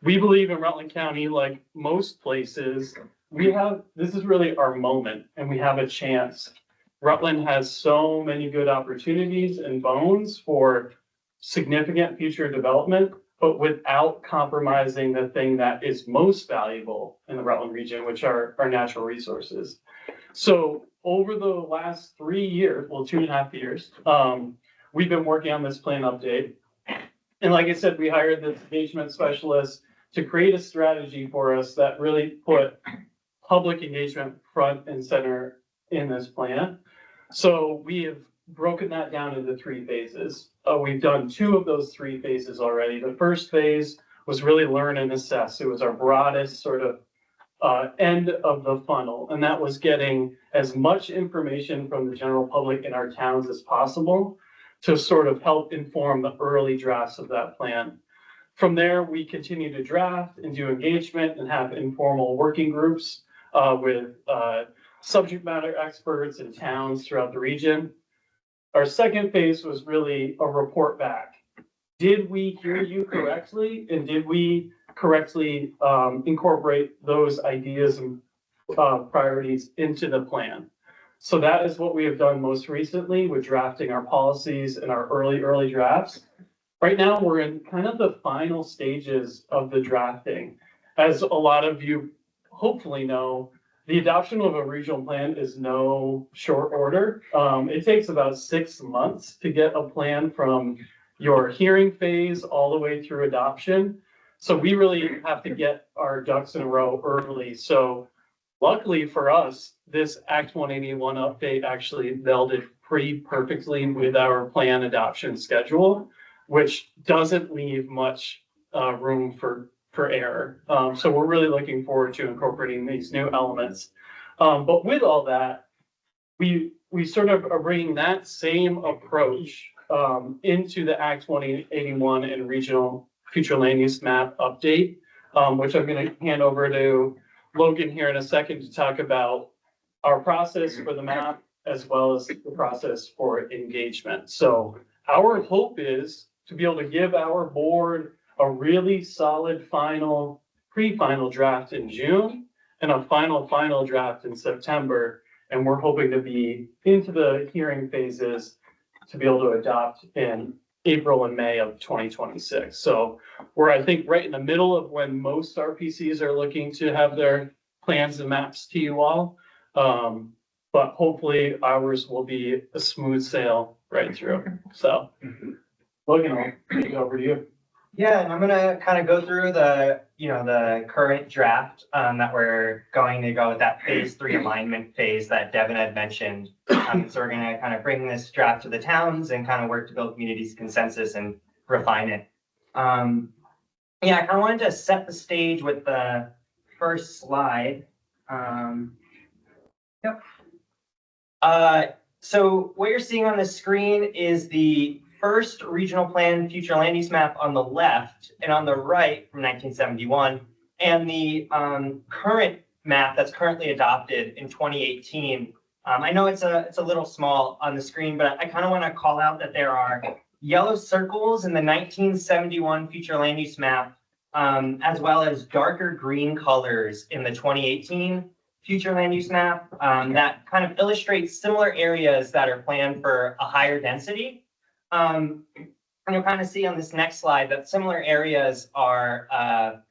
We believe in Rutland County, like most places, this is really our moment and we have a chance. Rutland has so many good opportunities and bones for significant future development, but without compromising the thing that is most valuable in the Rutland region, which are our natural resources. So over the last 3 years, well, 2.5 years, we've been working on this plan update. And like I said, we hired this engagement specialist to create a strategy for us that really put public engagement front and center in this plan. So we have broken that down into 3 phases. We've done 2 of those 3 phases already. The first phase was really learn and assess. It was our broadest sort of end of the funnel. And that was getting as much information from the general public in our towns as possible to sort of help inform the early drafts of that plan. From there, we continue to draft and do engagement and have informal working groups with subject matter experts in towns throughout the region. Our second phase was really a report back. Did we hear you correctly? And did we correctly incorporate those ideas and priorities into the plan? So that is what we have done most recently with drafting our policies and our early drafts. Right now, we're in kind of the final stages of the drafting. As a lot of you hopefully know, the adoption of a regional plan is no short order. It takes about 6 months to get a plan from your hearing phase all the way through adoption. So we really have to get our ducks in a row early. So luckily for us, this Act 181 update actually melded pretty perfectly with our plan adoption schedule, which doesn't leave much room for error. So we're really looking forward to incorporating these new elements. But with all that, we sort of are bringing that same approach into the Act 181 and regional future land use map update, which I'm going to hand over to Logan here in a second to talk about our process for the map as well as the process for engagement. So our hope is to be able to give our board a really solid pre-final draft in June and a final draft in September. And we're hoping to be into the hearing phases to be able to adopt in April and May of 2026. So we're, I think, right in the middle of when most RPCs are looking to have their plans and maps to you all. But hopefully ours will be a smooth sail right through. So Logan, I'll kick it over to you. Yeah, and I'm gonna kind of go through the, the current draft that we're going to go with that phase 3 alignment phase that Devin had mentioned. So we're gonna kind of bring this draft to the towns and kind of work to build communities consensus and refine it. Yeah, I kind of wanted to set the stage with the first slide. So what you're seeing on the screen is the first regional plan future land use map on the left, and on the right from 1971, and the current map that's currently adopted in 2018. I know it's a little small on the screen, but I kind of want to call out that there are yellow circles in the 1971 future land use map, as well as darker green colors in the 2018 future land use map that kind of illustrates similar areas that are planned for a higher density. And you'll kind of see on this next slide that similar areas are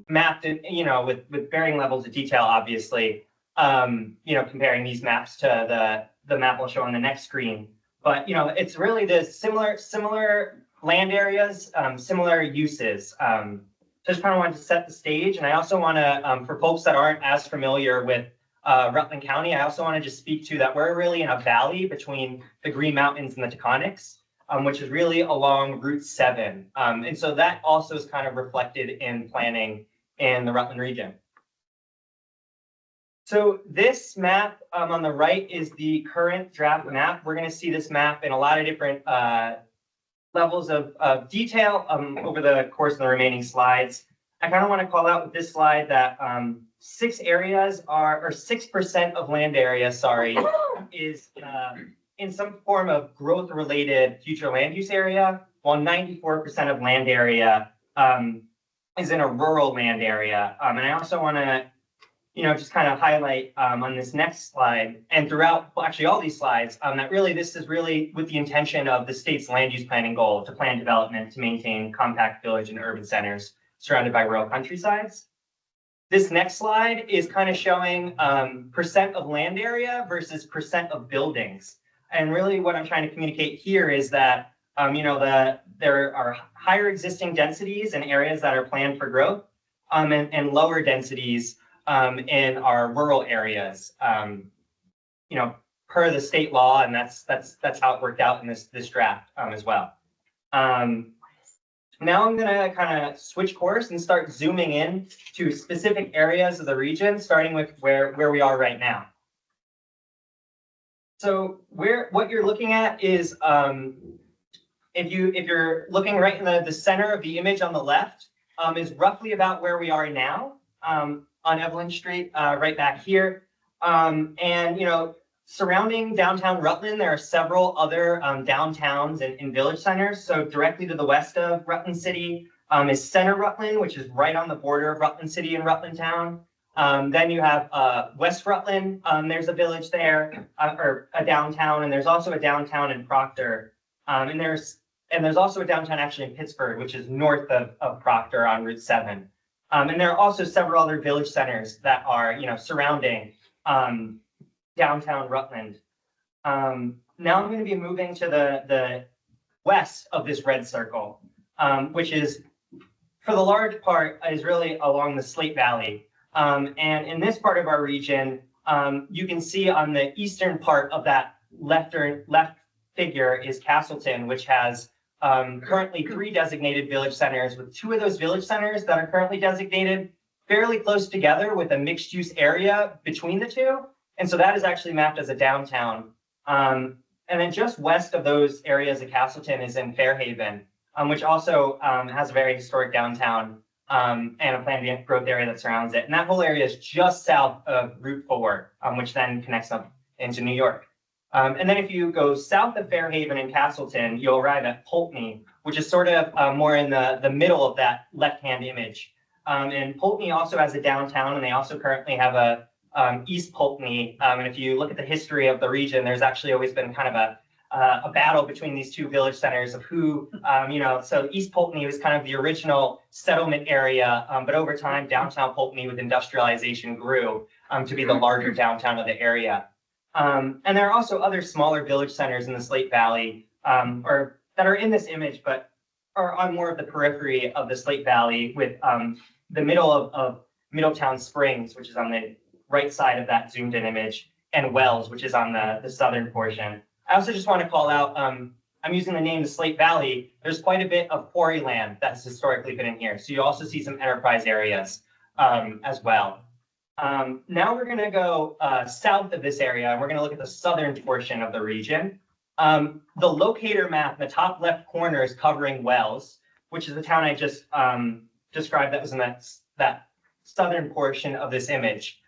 mapped in, with varying levels of detail, obviously, comparing these maps to the map we'll show on the next screen. But, it's really the similar land areas, similar uses. Just kind of wanted to set the stage. And I also want to, for folks that aren't as familiar with Rutland County, I also want to just speak to that we're really in a valley between the Green Mountains and the Taconics, which is really along Route 7. And so that also is kind of reflected in planning in the Rutland region. So this map on the right is the current draft map. We're going to see this map in a lot of different levels of detail over the course of the remaining slides. I kind of want to call out with this slide that 6% of land area, is in some form of growth-related future land use area, while 94% of land area is in a rural land area. And I also want to, just kind of highlight on this next slide and throughout, actually all these slides, that really this is really with the intention of the state's land use planning goal to plan development to maintain compact village and urban centers surrounded by rural countrysides. This next slide is kind of showing percent of land area versus percent of buildings. And really what I'm trying to communicate here is that, there are higher existing densities in areas that are planned for growth and lower densities in our rural areas, per the state law, and that's how it worked out in this draft as well. Now I'm gonna kind of switch course and start zooming in to specific areas of the region, starting with where we are right now. So what you're looking at is, if you're looking right in the center of the image on the left, is roughly about where we are now on Evelyn Street, right back here. And surrounding downtown Rutland, there are several other downtowns and village centers. So directly to the west of Rutland City is Center Rutland, which is right on the border of Rutland City and Rutland Town. Then you have West Rutland. There's a village there, or a downtown, and there's also a downtown in Proctor. And there's also a downtown actually in Pittsburgh, which is north of Proctor on Route 7. And there are also several other village centers that are, surrounding downtown Rutland. Now I'm going to be moving to the west of this red circle, which is, for the large part, is really along the Slate Valley. And in this part of our region, you can see on the eastern part of that left figure is Castleton, which has currently 3 designated village centers, with 2 of those village centers that are currently designated fairly close together with a mixed use area between the 2. And so that is actually mapped as a downtown. And then just west of those areas of Castleton is in Fairhaven, which also has a very historic downtown and a planned growth area that surrounds it. And that whole area is just south of Route 4, which then connects up into New York. And then if you go south of Fairhaven and Castleton, you'll arrive at Poultney, which is sort of more in the middle of that left-hand image. And Poultney also has a downtown, and they also currently have a East Pulteney. And if you look at the history of the region, there's actually always been kind of a battle between these two village centers of who, so East Pulteney was kind of the original settlement area, but over time, downtown Pulteney with industrialization grew to be the larger downtown of the area. And there are also other smaller village centers in the Slate Valley, or that are in this image, but are on more of the periphery of the Slate Valley, with the middle of Middletown Springs, which is on the right side of that zoomed in image, and Wells, which is on the southern portion. I also just want to call out, I'm using the name the Slate Valley. There's quite a bit of quarry land that's historically been in here. So you also see some enterprise areas as well. Now we're going to go south of this area, and we're going to look at the southern portion of the region. The locator map in the top left corner is covering Wells, which is the town I just described that was in that southern portion of this image,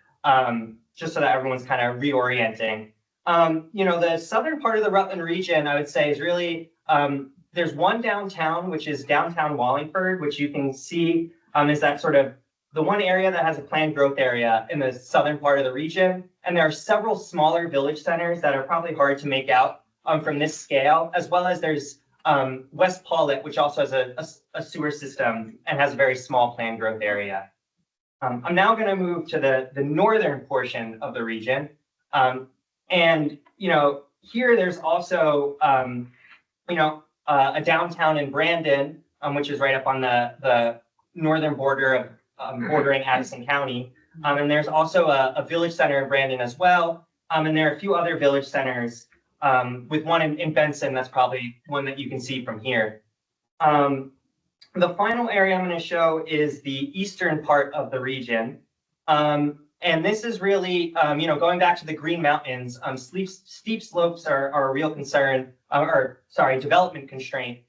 just so that everyone's kind of reorienting. The southern part of the Rutland region, I would say, is really, there's one downtown, which is downtown Wallingford, which you can see is that sort of the one area that has a planned growth area in the southern part of the region. And there are several smaller village centers that are probably hard to make out from this scale, as well as there's West Paulet, which also has a sewer system and has a very small planned growth area. I'm now going to move to the northern portion of the region. And, here there's also, a downtown in Brandon, which is right up on the northern border of bordering Addison County. And there's also a village center in Brandon as well. And there are a few other village centers, with one in Benson. That's probably one that you can see from here. The final area I'm going to show is the eastern part of the region. And this is really, going back to the Green Mountains, steep slopes are a real concern, development constraint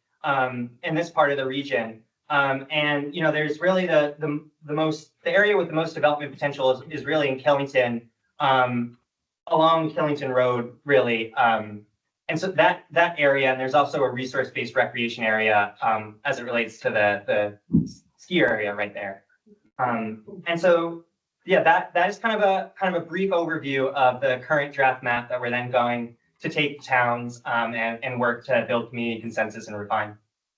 in this part of the region. And there's really the area with the most development potential is really in Killington, along Killington Road, really. And so that area, and there's also a resource-based recreation area as it relates to the ski area right there. And so, yeah, that is kind of a brief overview of the current draft map that we're then going to take to towns and work to build community consensus and refine.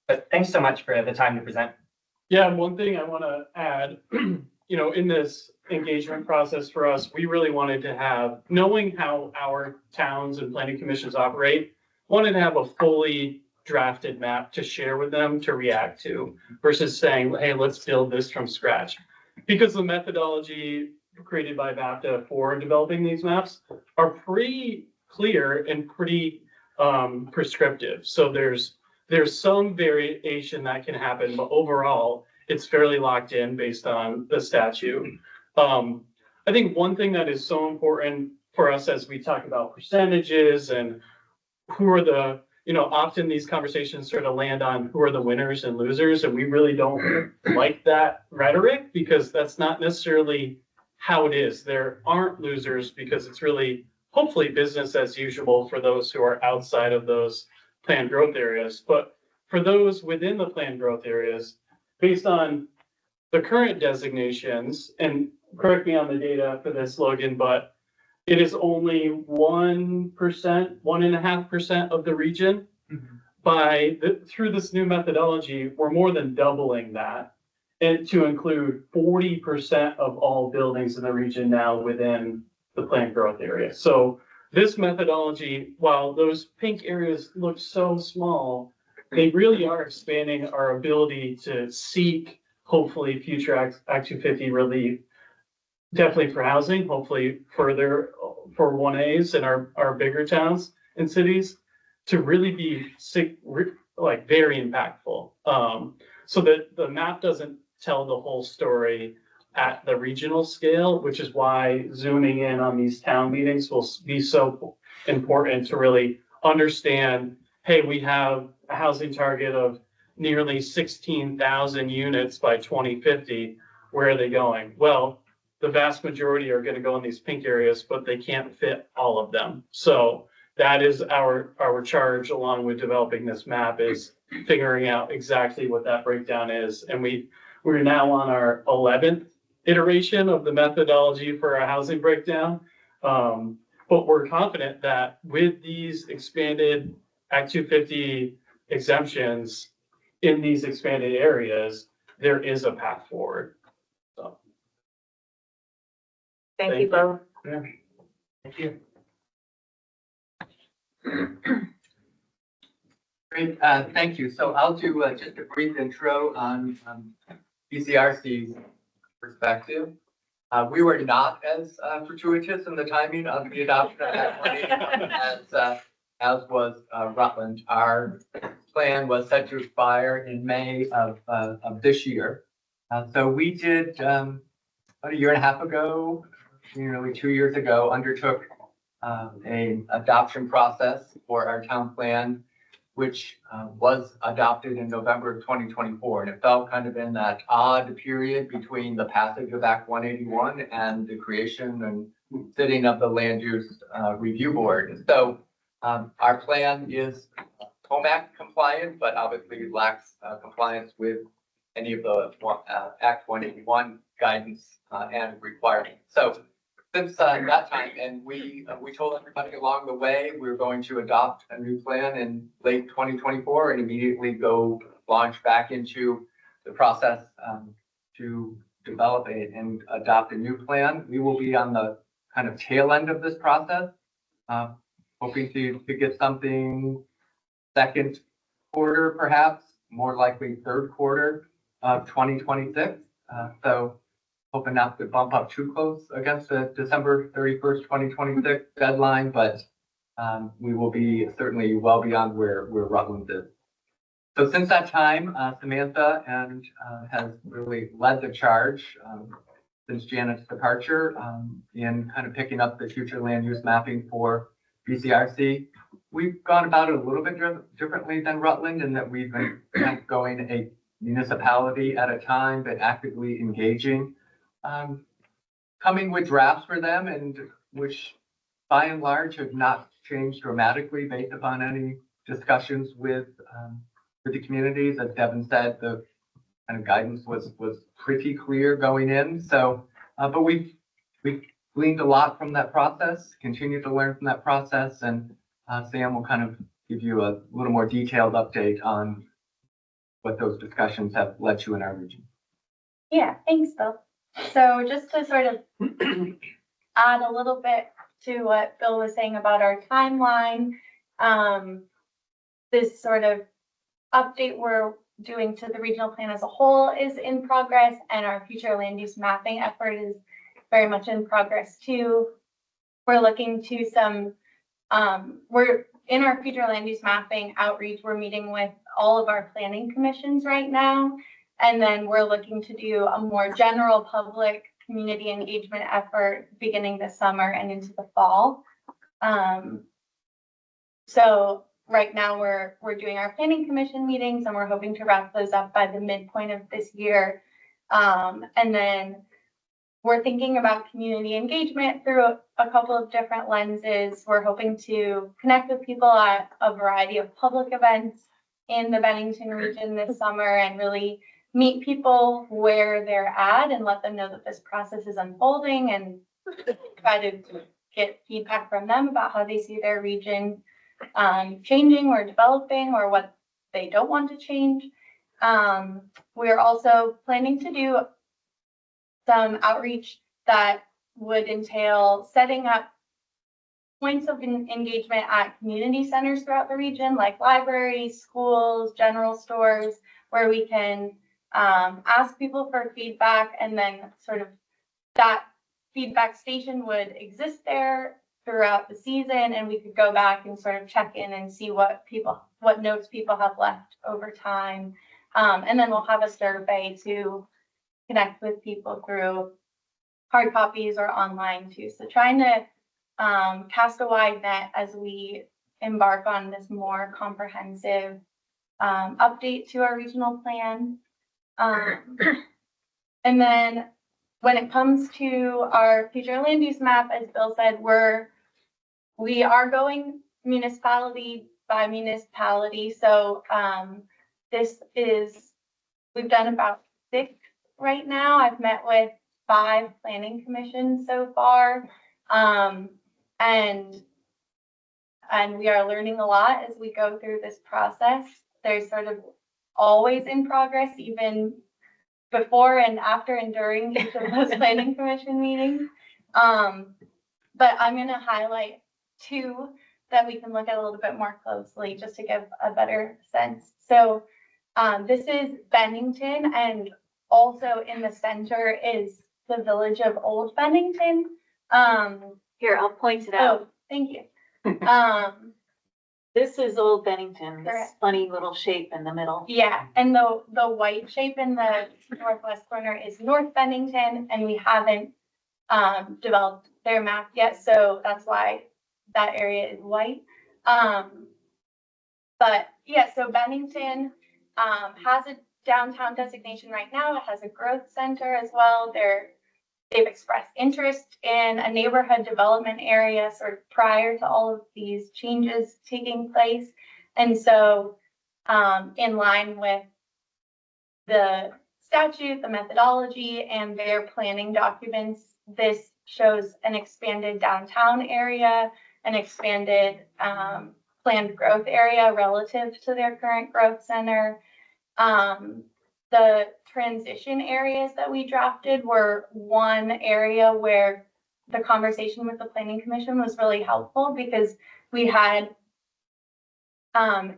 But thanks so much for the time to present. Yeah, and one thing I want to add, in this engagement process for us, we really wanted to have, knowing how our towns and planning commissions operate, wanted to have a fully drafted map to share with them to react to versus saying, hey, let's build this from scratch. Because the methodology created by VAPTA for developing these maps are pretty clear and pretty prescriptive. So there's some variation that can happen, but overall, it's fairly locked in based on the statute. I think one thing that is so important for us as we talk about percentages and who are the, often these conversations sort of land on who are the winners and losers, and we really don't like that rhetoric because that's not necessarily how it is. There aren't losers because it's really hopefully business as usual for those who are outside of those planned growth areas. But for those within the planned growth areas, based on the current designations, and correct me on the data for this, Logan, but it is only 1%, 1.5% of the region. Mm-hmm. Through this new methodology, we're more than doubling that, and to include 40% of all buildings in the region now within the planned growth area. So this methodology, while those pink areas look so small, they really are expanding our ability to seek, hopefully, future Act 250 relief. Definitely for housing, hopefully further for 1As in our bigger towns and cities to really be very impactful. So that the map doesn't tell the whole story at the regional scale, which is why zooming in on these town meetings will be so important to really understand, hey, we have a housing target of nearly 16,000 units by 2050. Where are they going? Well, the vast majority are going to go in these pink areas, but they can't fit all of them. So that is our charge along with developing this map, is figuring out exactly what that breakdown is. And we're now on our 11th iteration of the methodology for our housing breakdown. But we're confident that with these expanded Act 250 exemptions in these expanded areas, there is a path forward. So. Thank you both. Yeah. Thank you. Great, thank you. So I'll do just a brief intro on BCRC's perspective. We were not as fortuitous in the timing of the adoption of Act 181 as was Rutland. Our plan was set to expire in May of this year. So we did about a year and a half ago, nearly 2 years ago, undertook an adoption process for our town plan, which was adopted in November of 2024. And it fell kind of in that odd period between the passage of Act 181 and the creation and sitting of the Land Use Review Board. So our plan is Home Act compliant, but obviously lacks compliance with any of the Act 181 guidance and requirements. So since that time, and we told everybody along the way, we're going to adopt a new plan in late 2024 and immediately go launch back into the process to develop and adopt a new plan. We will be on the kind of tail end of this process, hoping to get something second quarter, perhaps, more likely third quarter of 2026. So hoping not to bump up too close against the December 31st, 2026 deadline, but we will be certainly well beyond where Rutland is. So since that time, Samantha has really led the charge since Janet's departure in kind of picking up the future land use mapping for BCRC. We've gone about it a little bit differently than Rutland in that we've been kind of going a municipality at a time, but actively engaging. Coming with drafts for them, and which by and large have not changed dramatically based upon any discussions with the communities. As Devin said, the kind of guidance was pretty clear going in. So, but we've gleaned a lot from that process, continue to learn from that process, and Sam will kind of give you a little more detailed update on what those discussions have led to in our region. Yeah, thanks, Bill. So just to sort of add a little bit to what Bill was saying about our timeline, this sort of update we're doing to the regional plan as a whole is in progress, and our future land use mapping effort is very much in progress too. We're looking to some, we're in our future land use mapping outreach, we're meeting with all of our planning commissions right now. And then we're looking to do a more general public community engagement effort beginning this summer and into the fall. So right now we're doing our planning commission meetings, and we're hoping to wrap those up by the midpoint of this year. And then we're thinking about community engagement through a couple of different lenses. We're hoping to connect with people at a variety of public events in the Bennington region this summer and really meet people where they're at and let them know that this process is unfolding, and try to get feedback from them about how they see their region changing or developing, or what they don't want to change. We're also planning to do some outreach that would entail setting up points of engagement at community centers throughout the region, like libraries, schools, general stores, where we can ask people for feedback, and then sort of that feedback station would exist there throughout the season, and we could go back and sort of check in and see what notes people have left over time. And then we'll have a survey to connect with people through hard copies or online too. So trying to cast a wide net as we embark on this more comprehensive update to our regional plan. And then when it comes to our future land use map, as Bill said, we are going municipality by municipality. So we've done about 6 right now. I've met with 5 planning commissions so far. And we are learning a lot as we go through this process. There's sort of always in progress, even before and after and during each of those planning commission meetings. But I'm going to highlight 2 that we can look at a little bit more closely just to give a better sense. So this is Bennington, and also in the center is the village of Old Bennington. Here, I'll point it out. Oh, thank you. This is Old Bennington, this Correct. funny little shape in the middle. Yeah, and the white shape in the northwest corner is North Bennington, and we haven't developed their map yet, so that's why that area is white. But yeah, so Bennington has a downtown designation right now. It has a growth center as well. They've expressed interest in a neighborhood development area sort of prior to all of these changes taking place. And so in line with the statute, the methodology, and their planning documents, this shows an expanded downtown area, an expanded planned growth area relative to their current growth center. The transition areas that we drafted were one area where the conversation with the planning commission was really helpful, because we had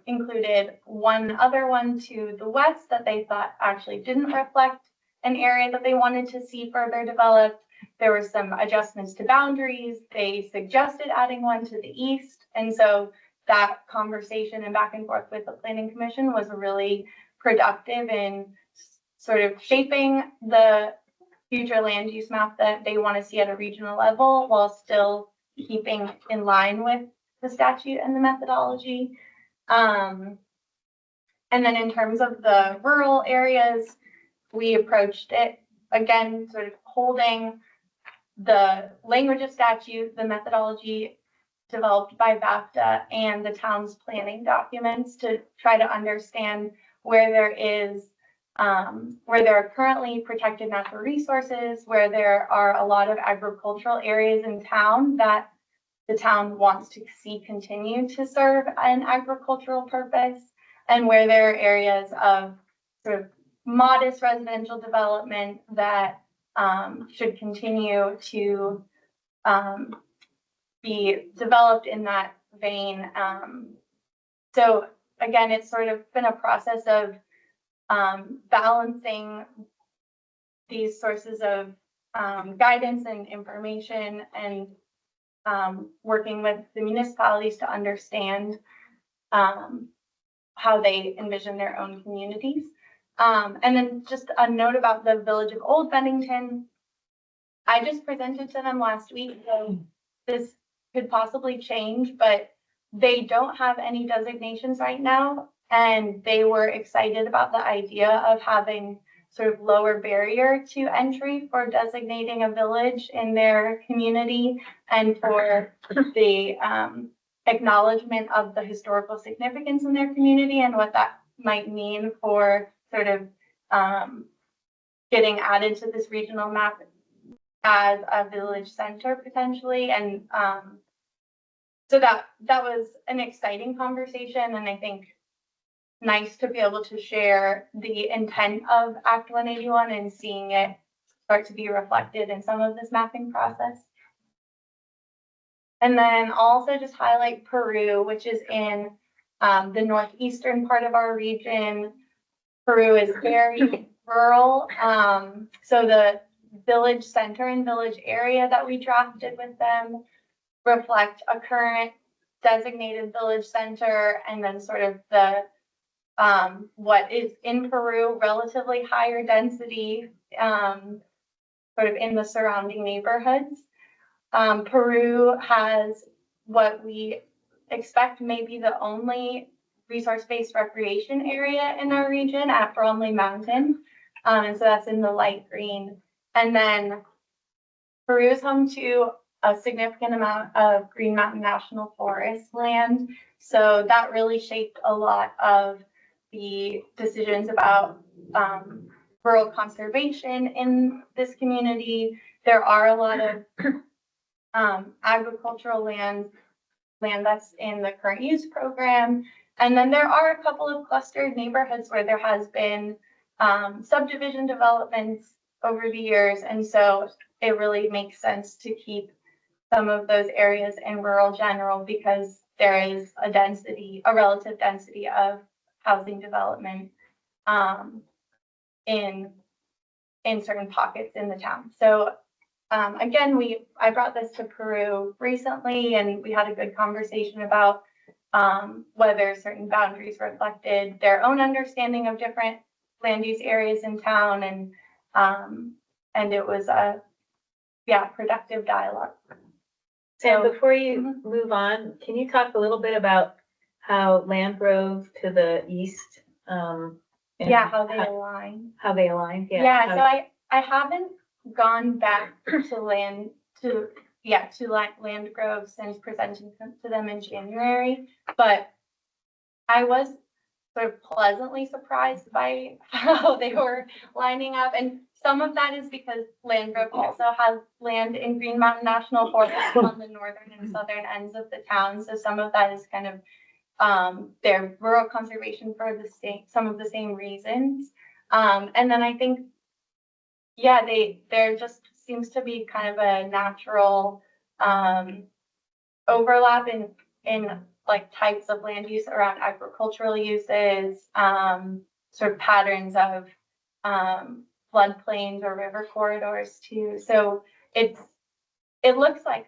included one other one to the west that they thought actually didn't reflect an area that they wanted to see further developed. There were some adjustments to boundaries. They suggested adding one to the east. And so that conversation and back and forth with the planning commission was really productive in sort of shaping the future land use map that they want to see at a regional level, while still keeping in line with the statute and the methodology. And then in terms of the rural areas, we approached it again, sort of holding the language of statute, the methodology developed by VAFTA, and the town's planning documents to try to understand where there are currently protected natural resources, where there are a lot of agricultural areas in town that the town wants to see continue to serve an agricultural purpose, and where there are areas of sort of modest residential development that should continue to be developed in that vein. So again, it's sort of been a process of balancing these sources of guidance and information, and working with the municipalities to understand how they envision their own communities. And then just a note about the village of Old Bennington. I just presented to them last week, so this could possibly change, but they don't have any designations right now. And they were excited about the idea of having sort of lower barrier to entry for designating a village in their community, and for the acknowledgement of the historical significance in their community and what that might mean for sort of getting added to this regional map as a village center potentially. And so that was an exciting conversation, and I think nice to be able to share the intent of Act 181 and seeing it start to be reflected in some of this mapping process. And then also just highlight Peru, which is in the northeastern part of our region. Peru is very rural. So the village center and village area that we drafted with them reflect a current designated village center, and then sort of the what is in Peru, relatively higher density, sort of in the surrounding neighborhoods. Peru has what we expect may be the only resource-based recreation area in our region at Bromley Mountain. And so that's in the light green. And then Peru is home to a significant amount of Green Mountain National Forest land. So that really shaped a lot of the decisions about rural conservation in this community. There are a lot of agricultural land that's in the current use program. And then there are a couple of clustered neighborhoods where there has been subdivision developments over the years. And so it really makes sense to keep some of those areas in rural general because there is a relative density of housing development in certain pockets in the town. So again, I brought this to Peru recently and we had a good conversation about whether certain boundaries reflected their own understanding of different land use areas in town, and it was a productive dialogue. Sam, before you move on, can you talk a little bit about how Landgrove to the east? How they align. How they align, So I haven't gone back to Landgrove since presenting to them in January, but I was sort of pleasantly surprised by how they were lining up. And some of that is because Landgrove also has land in Green Mountain National Forest on the northern and southern ends of the town. So some of that is kind of their rural conservation for some of the same reasons. And then I think, there just seems to be kind of a natural overlap in like types of land use around agricultural uses, sort of patterns of floodplains or river corridors too. So it looks like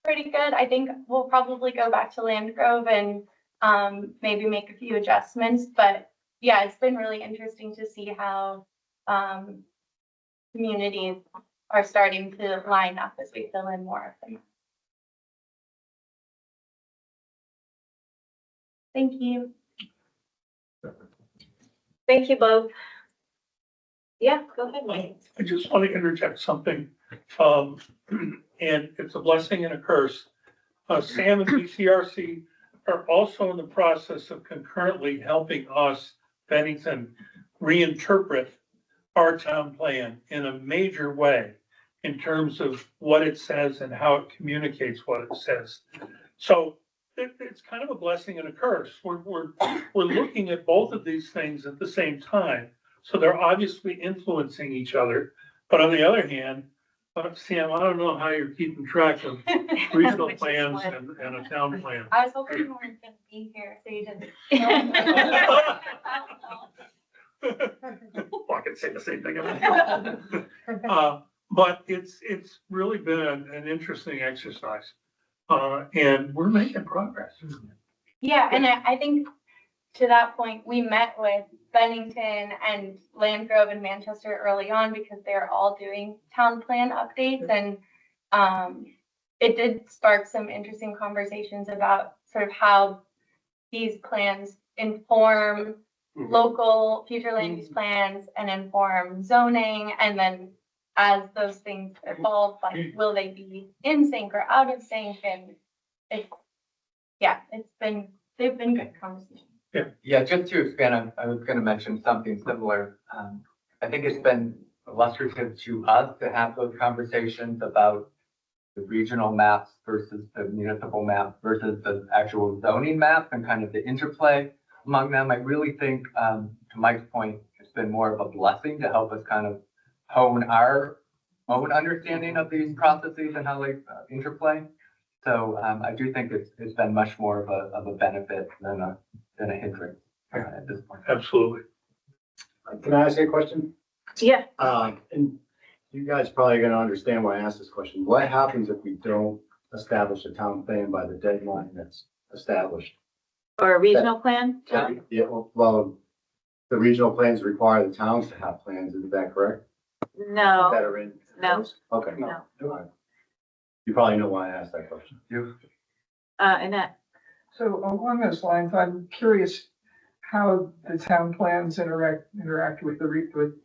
pretty good. I think we'll probably go back to Landgrove and maybe make a few adjustments. But yeah, it's been really interesting to see how communities are starting to line up as we fill in more of them. Thank you. Thank you both. Yeah, go ahead, Mike. I just want to interject something, and it's a blessing and a curse. Sam and BCRC are also in the process of concurrently helping us, Bennington, reinterpret our town plan in a major way in terms of what it says and how it communicates what it says. So it's kind of a blessing and a curse. We're looking at both of these things at the same time. So they're obviously influencing each other. But on the other hand, Sam, I don't know how you're keeping track of regional plans and a town plan. I was hoping you weren't going to be here, so you didn't. Well, I can say the same thing about but it's really been an interesting exercise. And we're making progress. Yeah, and I think to that point, we met with Bennington and Landgrove and Manchester early on because they're all doing town plan updates. And it did spark some interesting conversations about sort of how these plans inform local future land use plans and inform zoning. And then as those things evolve, like, will they be in sync or out of sync? And they've been good conversations. Yeah, just to expand, I was going to mention something similar. I think it's been illustrative to us to have those conversations about the regional maps versus the municipal map versus the actual zoning map and kind of the interplay among them. I really think, to Mike's point, it's been more of a blessing to help us kind of hone our own understanding of these processes and how they interplay. So I do think it's been much more of a benefit than a hindrance at this point. Absolutely. Can I ask you a question? Yeah. And you guys probably are gonna understand why I asked this question. What happens if we don't establish a town plan by the deadline that's established? Or a regional plan? Yeah, well, the regional plans require the towns to have plans, is that correct? No. That are in? No. Okay. No. All right. You probably know why I asked that question. Annette. So along those lines, I'm curious how the town plans interact with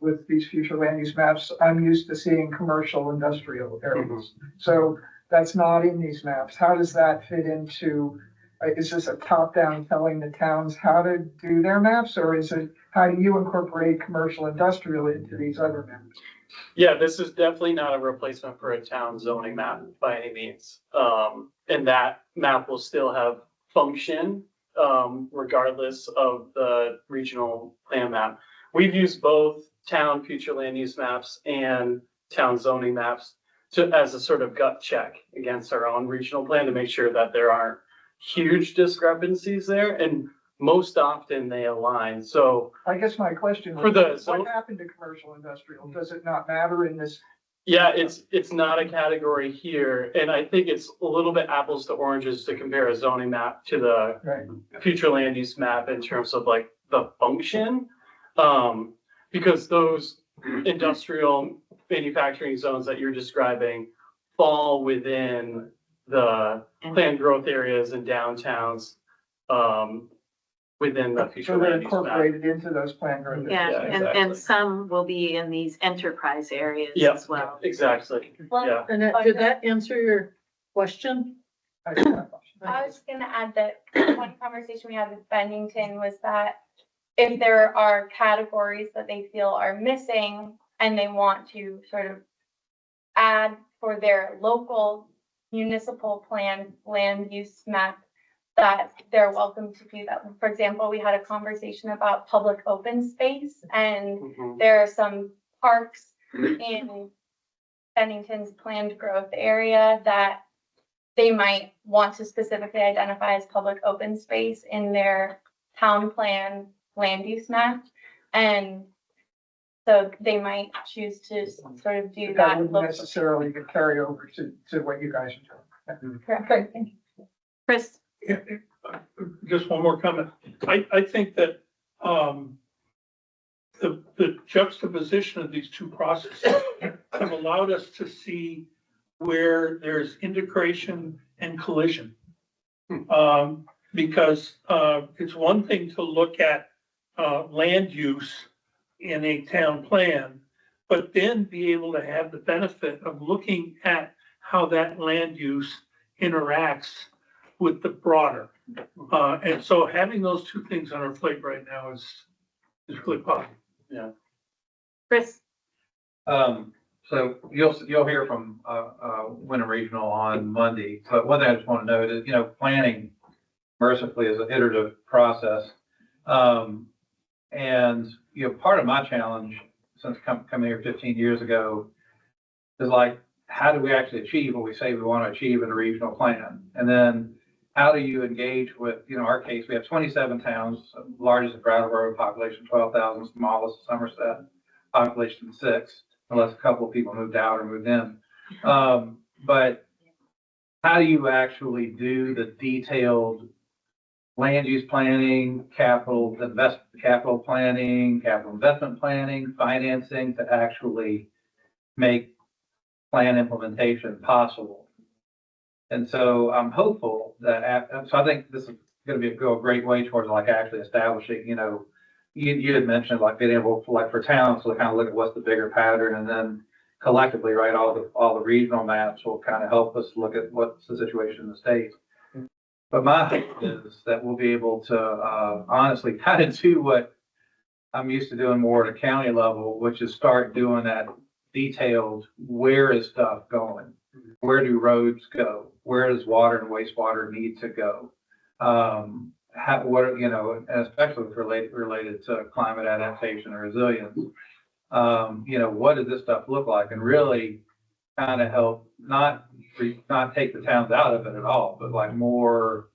with these future land use maps. I'm used to seeing commercial industrial areas. So that's not in these maps. How does that fit into Is this a top-down telling the towns how to do their maps, or is it, how do you incorporate commercial industrial into these other maps? Yeah, this is definitely not a replacement for a town zoning map by any means. And that map will still have function, regardless of the regional plan map. We've used both town future land use maps and town zoning maps as a sort of gut check against our own regional plan to make sure that there aren't huge discrepancies there. And most often they align. So I guess my question For was, the what zone- happened to commercial industrial? Does it not matter in this? yeah, it's not a category here. And I think it's a little bit apples to oranges to compare a zoning map to the Right. future land use map in terms of like the function. Because those industrial manufacturing zones that you're describing fall within the planned growth areas and downtowns, within the future So they're land use map. incorporated into those planned growth. Yeah, Yeah, and exactly. some will be in these enterprise areas Yep, as well. exactly. Yeah. And did that answer your question? I was gonna add that one conversation we had with Bennington was that if there are categories that they feel are missing and they want to sort of add for their local municipal plan land use map, that they're welcome to do that. For example, we had a conversation about public open space, and there are some parks in Bennington's planned growth area that they might want to specifically identify as public open space in their town plan land use map. And so they might choose to sort of do That that. wouldn't locally. necessarily get carried over to what you guys are doing. Correct. Thank you. Chris? Just one more comment. I think that, the juxtaposition of these two processes have allowed us to see where there's integration and collision. Because, it's one thing to look at, land use in a town plan, but then be able to have the benefit of looking at how that land use interacts with the broader. And so having those two things on our plate right now is really positive. Yeah. Chris? So you'll hear from, Winter Regional on Monday, but one thing I just want to note is, planning mercifully is an iterative process. And, part of my challenge since coming here 15 years ago is like, how do we actually achieve what we say we want to achieve in a regional plan? And then how do you engage with, our case, we have 27 towns, largest in Brattleboro, population 12,000, smallest Somerset, population 6, unless a couple of people moved out or moved in. But how do you actually do the detailed land use planning, capital planning, capital investment planning, financing to actually make plan implementation possible? And so I'm hopeful that, so I think this is going to go a great way towards like actually establishing, you had mentioned like being able to, like for towns, to kind of look at what's the bigger pattern, and then collectively, right, all the regional maps will kind of help us look at what's the situation in the state. But my hope is that we'll be able to honestly kind of do what I'm used to doing more at a county level, which is start doing that detailed, where is stuff going? Where do roads go? Where does water and wastewater need to go? And especially related to climate adaptation or resilience. What does this stuff look like? And really kind of help not take the towns out of it at all, but like more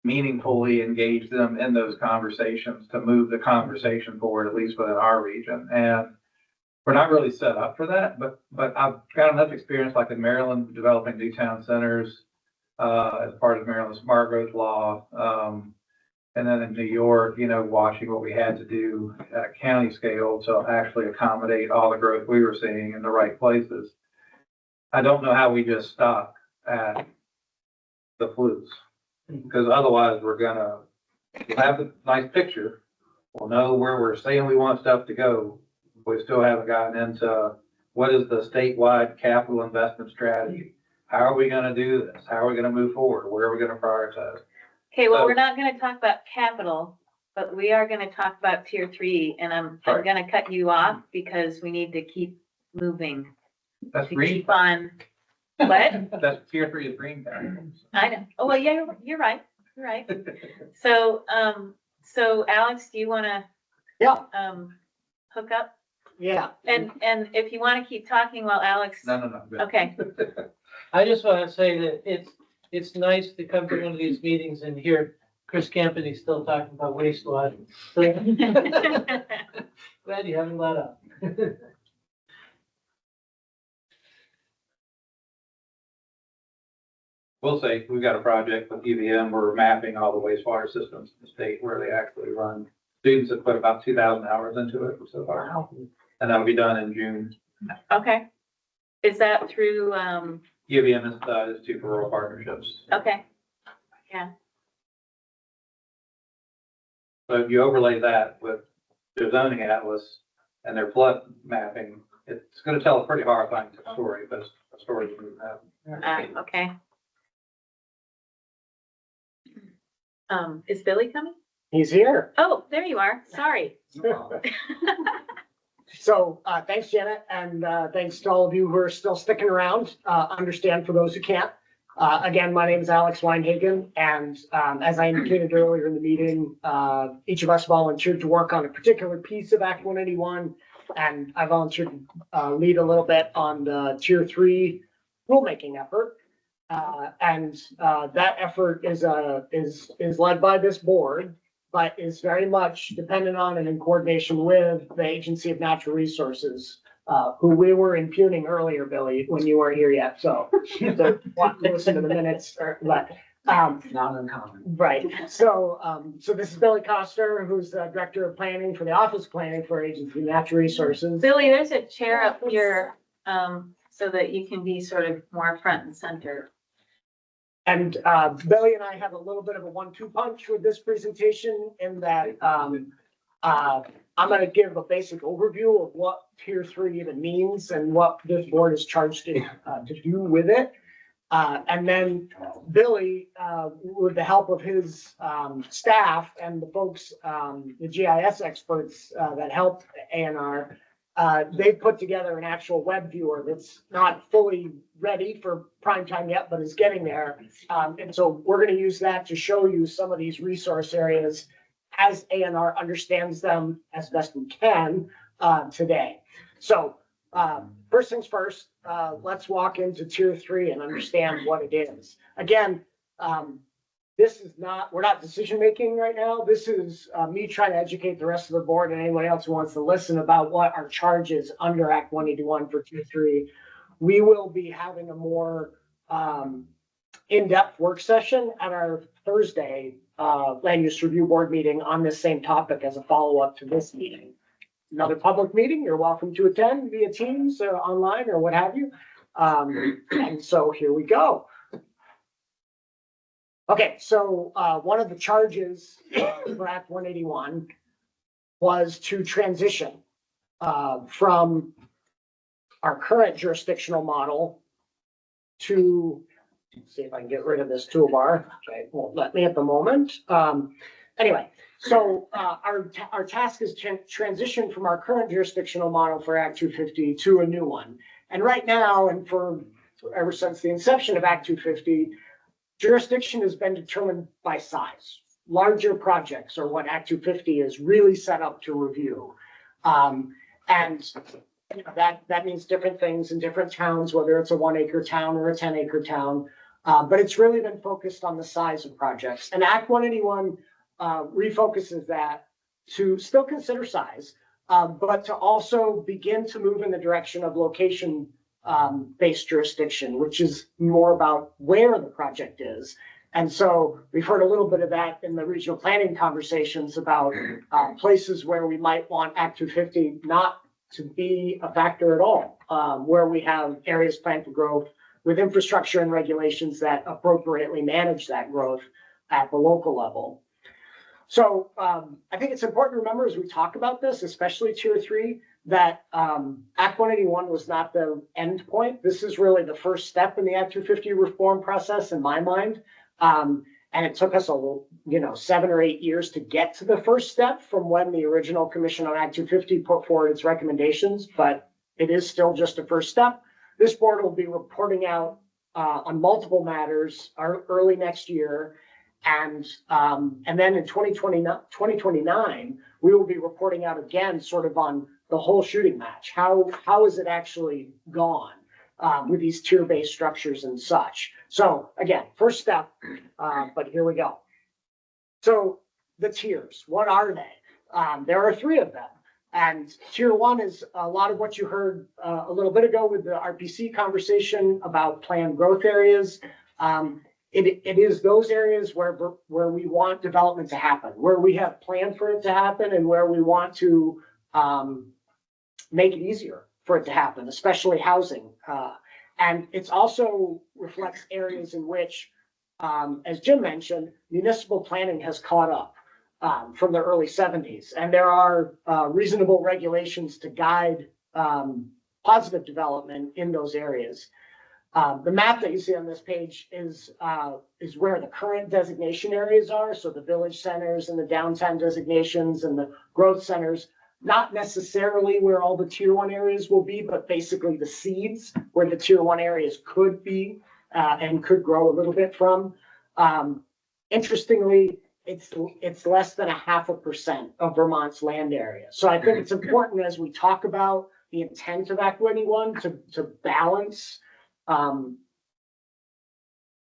meaningfully engage them in those conversations to move the conversation forward, at least within our region. And we're not really set up for that, but I've got enough experience, like in Maryland, developing new town centers as part of Maryland's smart growth law. And then in New York, watching what we had to do at a county scale to actually accommodate all the growth we were seeing in the right places. I don't know how we just stop at the flus, because otherwise we'll have a nice picture. We'll know where we're saying we want stuff to go. We still haven't gotten into what is the statewide capital investment strategy? How are we going to do this? How are we going to move forward? Where are we going to prioritize? Okay, well, So- we're not gonna talk about capital, but we are gonna talk about tier 3, and I'm Sorry. gonna cut you off because we need to keep moving. That's To green. keep on, what? That's tier 3 is green tag. I know, oh, well, yeah, you're right, you're right. So, so Alex, do you wanna, Yeah, hook up? yeah. And if you wanna keep talking while Alex, No. good. okay. I just want to say that it's nice to come to one of these meetings and hear Chris Campany still talking about wastewater. So, glad you haven't let up. We'll say, we've got a project with UVM, we're mapping all the wastewater systems in the state where they actually run. Students have put about 2,000 hours into it so far. And that'll be done in June. Okay. Is that through, UVM is Institute for Rural Partnerships. okay, yeah, So if you overlay that with their zoning atlas and their flood mapping, it's gonna tell a pretty horrifying story, but it's a story that we have. okay. Is Billy coming? He's here. Oh, there you are, sorry. So, thanks, Janet, and, thanks to all of you who are still sticking around. Understand for those who can't. Again, my name is Alex Weinhagen, and, as I indicated earlier in the meeting, each of us volunteered to work on a particular piece of Act 181, and I volunteered to, lead a little bit on the Tier 3 rulemaking effort. And that effort is led by this board, but is very much dependent on and in coordination with the Agency of Natural Resources, who we were impugning earlier, Billy, when you weren't here yet. So listen to the minutes, but Not uncommon. right. So so this is Billy Coster, who's the Director of Planning for the Office of Planning for Agency of Natural Resources. Billy, there's a chair up here, so that you can be sort of more front and center. And Billy and I have a little bit of a 1-2 punch with this presentation in that I'm going to give a basic overview of what Tier 3 even means and what this board is charged to do with it. And then Billy, with the help of his staff and the folks, the GIS experts that helped ANR, they put together an actual web viewer that's not fully ready for prime time yet, but is getting there. And so we're going to use that to show you some of these resource areas as ANR understands them as best we can today. So first things first, let's walk into Tier 3 and understand what it is. Again, this is not, we're not decision making right now. This is me trying to educate the rest of the board and anyone else who wants to listen about what our charge is under Act 181 for Tier 3. We will be having a more in-depth work session at our Thursday Land Use Review Board meeting on this same topic as a follow-up to this meeting. Another public meeting, you're welcome to attend via Teams or online or what have you. And so here we go. Okay, so one of the charges for Act 181 was to transition from our current jurisdictional model to, let's see if I can get rid of this toolbar. Okay, won't let me at the moment. Anyway, so our task is to transition from our current jurisdictional model for Act 250 to a new one. And right now, and for ever since the inception of Act 250, jurisdiction has been determined by size. Larger projects are what Act 250 is really set up to review. And you know, that means different things in different towns, whether it's a 1-acre town or a 10-acre town. But it's really been focused on the size of projects. And Act 181 refocuses that to still consider size, but to also begin to move in the direction of location based jurisdiction, which is more about where the project is. And so we've heard a little bit of that in the regional planning conversations about places where we might want Act 250 not to be a factor at all, where we have areas planned for growth with infrastructure and regulations that appropriately manage that growth at the local level. So I think it's important to remember as we talk about this, especially Tier 3, that Act 181 was not the end point. This is really the first step in the Act 250 reform process in my mind. And it took us 7 or 8 years to get to the first step from when the original Commission on Act 250 put forward its recommendations, but it is still just a first step. This board will be reporting out on multiple matters early next year. And then in 2029, we will be reporting out again sort of on the whole shooting match. How is it actually gone with these tier-based structures and such? So again, first step, but here we go. So the tiers, what are they? There are 3 of them. And tier 1 is a lot of what you heard a little bit ago with the RPC conversation about planned growth areas. It is those areas where we want development to happen, where we have planned for it to happen, and where we want to make it easier for it to happen, especially housing. And it also reflects areas in which, as Jim mentioned, municipal planning has caught up from the early 70s. And there are reasonable regulations to guide positive development in those areas. The map that you see on this page is where the current designation areas are. So the village centers and the downtown designations and the growth centers, not necessarily where all the tier 1 areas will be, but basically the seeds where the tier 1 areas could be and could grow a little bit from. Interestingly, it's less than 0.5% of Vermont's land area. So I think it's important as we talk about the intent of Act 21 to balance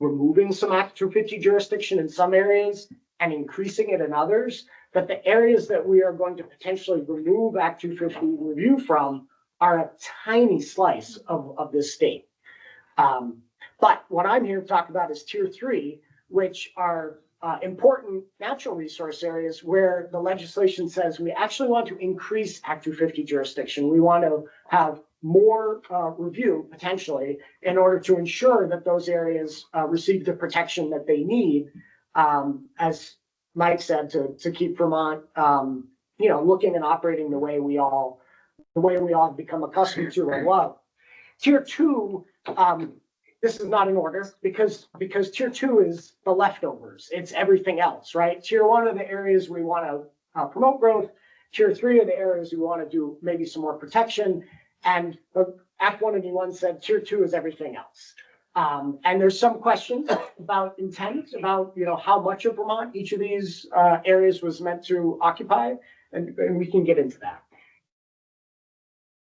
removing some Act 250 jurisdiction in some areas and increasing it in others, that the areas that we are going to potentially remove Act 250 review from are a tiny slice of this state. But what I'm here to talk about is tier 3, which are important natural resource areas where the legislation says we actually want to increase Act 250 jurisdiction. We want to have more review potentially in order to ensure that those areas receive the protection that they need, as Mike said, to keep Vermont, looking and operating the way we all become accustomed to and love. Tier 2, this is not in order because tier 2 is the leftovers. It's everything else, right? Tier 1 are the areas we want to promote growth. Tier 3 are the areas we want to do maybe some more protection. And Act 181 said tier 2 is everything else. And there's some questions about intent, about how much of Vermont each of these areas was meant to occupy, and we can get into that.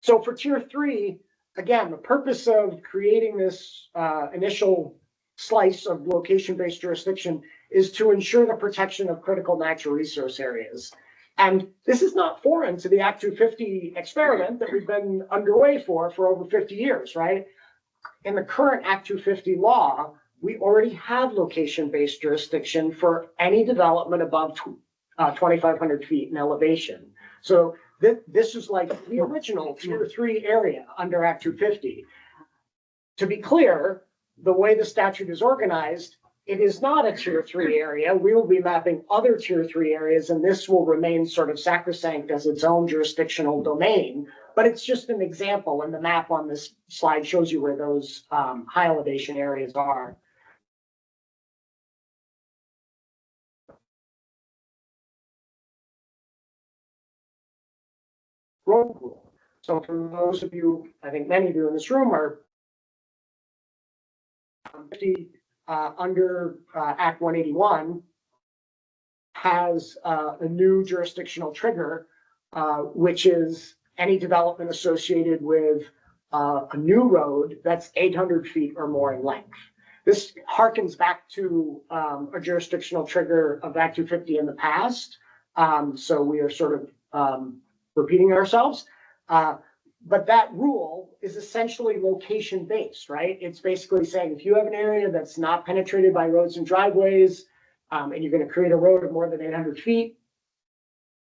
So for tier 3, again, the purpose of creating this initial slice of location-based jurisdiction is to ensure the protection of critical natural resource areas. And this is not foreign to the Act 250 experiment that we've been underway for over 50 years, right? In the current Act 250 law, we already have location-based jurisdiction for any development above 2,500 feet in elevation. So this is like the original tier 3 area under Act 250. To be clear, the way the statute is organized, it is not a tier 3 area. We will be mapping other tier 3 areas, and this will remain sort of sacrosanct as its own jurisdictional domain. But it's just an example, and the map on this slide shows you where those high elevation areas are. Road rule. So for those of you, I think many of you in this room are 50 under Act 181 has a new jurisdictional trigger, which is any development associated with a new road that's 800 feet or more in length. This harkens back to a jurisdictional trigger of Act 250 in the past. So we are sort of repeating ourselves. But that rule is essentially location-based, right? It's basically saying if you have an area that's not penetrated by roads and driveways, and you're going to create a road of more than 800 feet,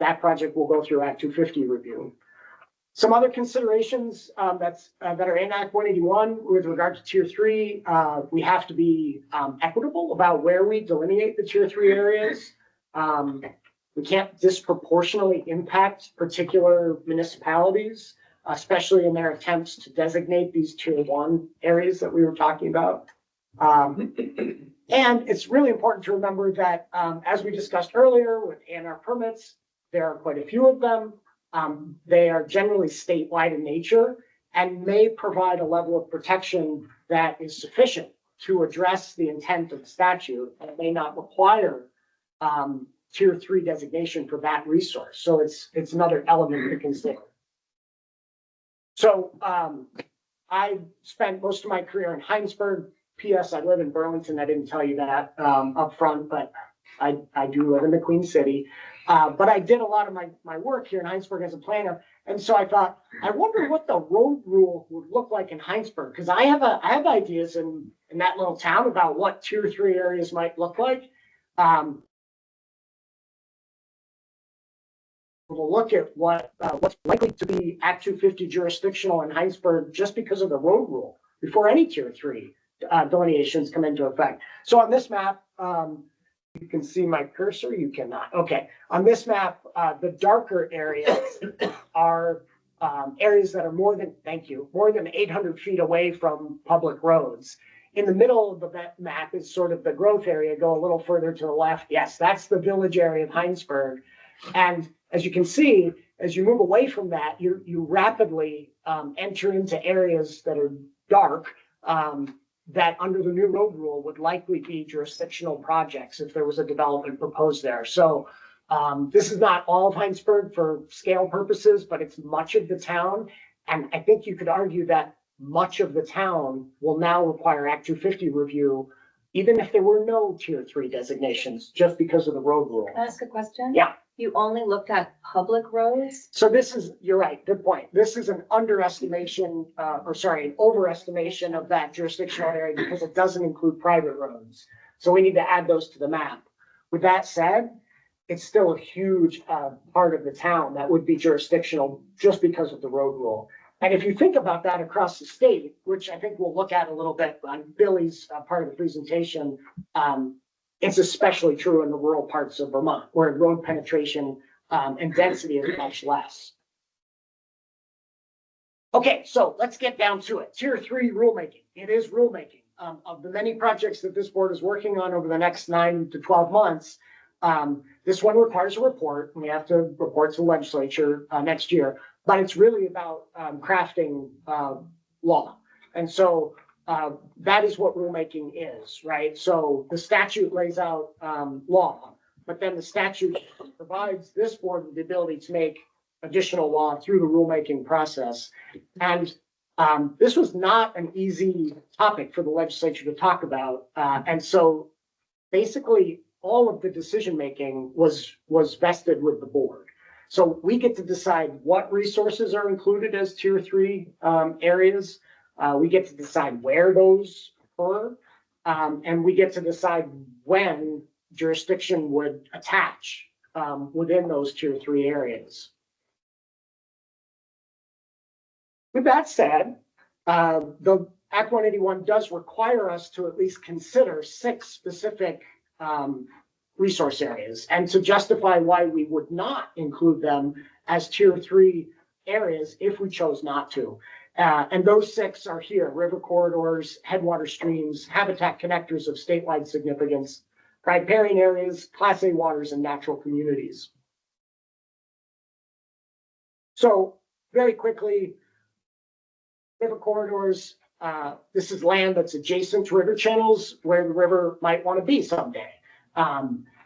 that project will go through Act 250 review. Some other considerations that are in Act 181 with regard to Tier 3, we have to be equitable about where we delineate the Tier 3 areas. We can't disproportionately impact particular municipalities, especially in their attempts to designate these Tier 1 areas that we were talking about. And it's really important to remember that, as we discussed earlier with ANR permits, there are quite a few of them. They are generally statewide in nature and may provide a level of protection that is sufficient to address the intent of the statute and may not require tier 3 designation for that resource. So it's another element to consider. So I spent most of my career in Heinsberg. P.S. I live in Burlington. I didn't tell you that up front, but I do live in the Queen City. But I did a lot of my work here in Heinsberg as a planner. And so I thought, I wonder what the road rule would look like in Heinsberg, because I have ideas in that little town about what tier 3 areas might look like. We'll look at what's likely to be Act 250 jurisdictional in Heinsberg just because of the road rule before any tier 3 delineations come into effect. So on this map, you can see my cursor, you cannot. Okay, on this map, the darker areas are areas that are more than 800 feet away from public roads. In the middle of the map is sort of the growth area. Go a little further to the left. Yes, that's the village area of Heinsberg. And as you can see, as you move away from that, you rapidly enter into areas that are dark, that under the new road rule would likely be jurisdictional projects if there was a development proposed there. So this is not all of Heinsberg for scale purposes, but it's much of the town. And I think you could argue that much of the town will now require Act 250 review, even if there were no tier 3 designations, just because of the road rule. Can I ask a question? Yeah. You only looked at public roads? So this is, you're right, good point. This is an underestimation, an overestimation of that jurisdictional area because it doesn't include private roads. So we need to add those to the map. With that said, it's still a huge part of the town that would be jurisdictional just because of the road rule. And if you think about that across the state, which I think we'll look at a little bit on Billy's part of the presentation, it's especially true in the rural parts of Vermont, where road penetration and density is much less. Okay, so let's get down to it. Tier 3 rulemaking. It is rulemaking. Of the many projects that this board is working on over the next 9 to 12 months, this one requires a report. And we have to report to the legislature next year, but it's really about crafting law. And so that is what rulemaking is, right? So the statute lays out law, but then the statute provides this board with the ability to make additional law through the rulemaking process. And this was not an easy topic for the legislature to talk about. And so basically all of the decision-making was vested with the board. So we get to decide what resources are included as tier 3 areas. We get to decide where those occur, and we get to decide when jurisdiction would attach within those tier 3 areas. With that said, the Act 181 does require us to at least consider 6 specific resource areas, and to justify why we would not include them as tier 3 areas if we chose not to. And those 6 are here: river corridors, headwater streams, habitat connectors of statewide significance, riparian areas, Class A waters, and natural communities. So very quickly, river corridors, this is land that's adjacent to river channels where the river might want to be someday.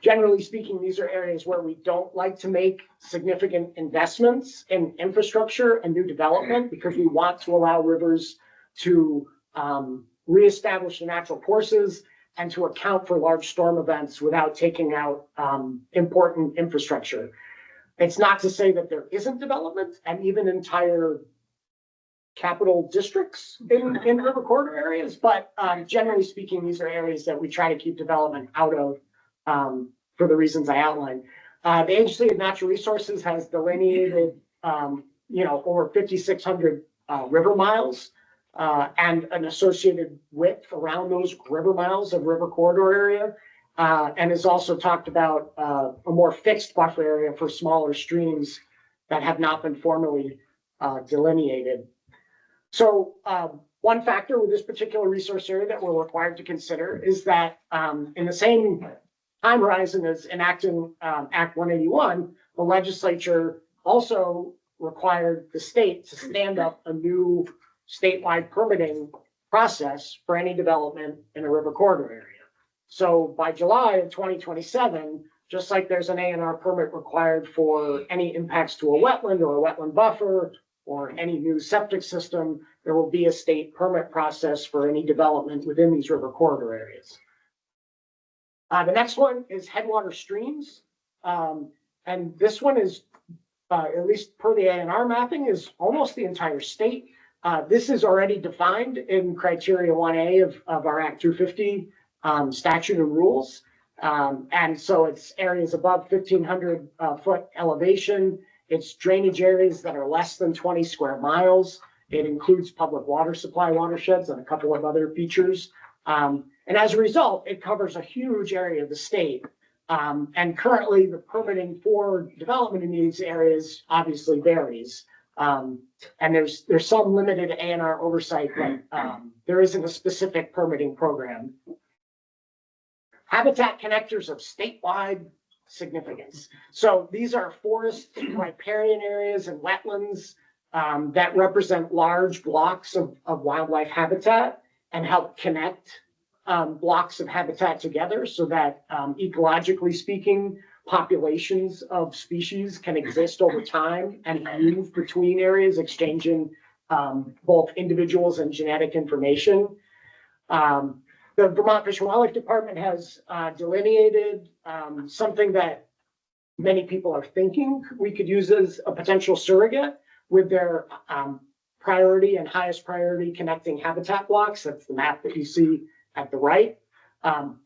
Generally speaking, these are areas where we don't like to make significant investments in infrastructure and new development because we want to allow rivers to reestablish the natural courses and to account for large storm events without taking out important infrastructure. It's not to say that there isn't development and even entire capital districts in river corridor areas, but generally speaking, these are areas that we try to keep development out of for the reasons I outlined. The Agency of Natural Resources has delineated, over 5,600 river miles and an associated width around those river miles of river corridor area, and has also talked about a more fixed buffer area for smaller streams that have not been formally delineated. So One factor with this particular resource area that we're required to consider is that in the same time horizon as enacting Act 181, the legislature also required the state to stand up a new statewide permitting process for any development in a river corridor area. So by July of 2027, just like there's an A&R permit required for any impacts to a wetland or a wetland buffer or any new septic system, there will be a state permit process for any development within these river corridor areas. The next one is headwater streams. And this one is, at least per the A&R mapping, is almost the entire state. This is already defined in criteria 1A of our Act 250 statute and rules. And so it's areas above 1,500 foot elevation. It's drainage areas that are less than 20 square miles. It includes public water supply watersheds and a couple of other features. And as a result, it covers a huge area of the state. And currently the permitting for development in these areas obviously varies. And there's some limited A&R oversight, but there isn't a specific permitting program. Habitat connectors of statewide significance. So these are forest, riparian areas and wetlands that represent large blocks of wildlife habitat and help connect blocks of habitat together so that ecologically speaking, populations of species can exist over time and move between areas, exchanging both individuals and genetic information. The Vermont Fish and Wildlife Department has delineated something that many people are thinking we could use as a potential surrogate with their priority and highest priority connecting habitat blocks. That's the map that you see at the right.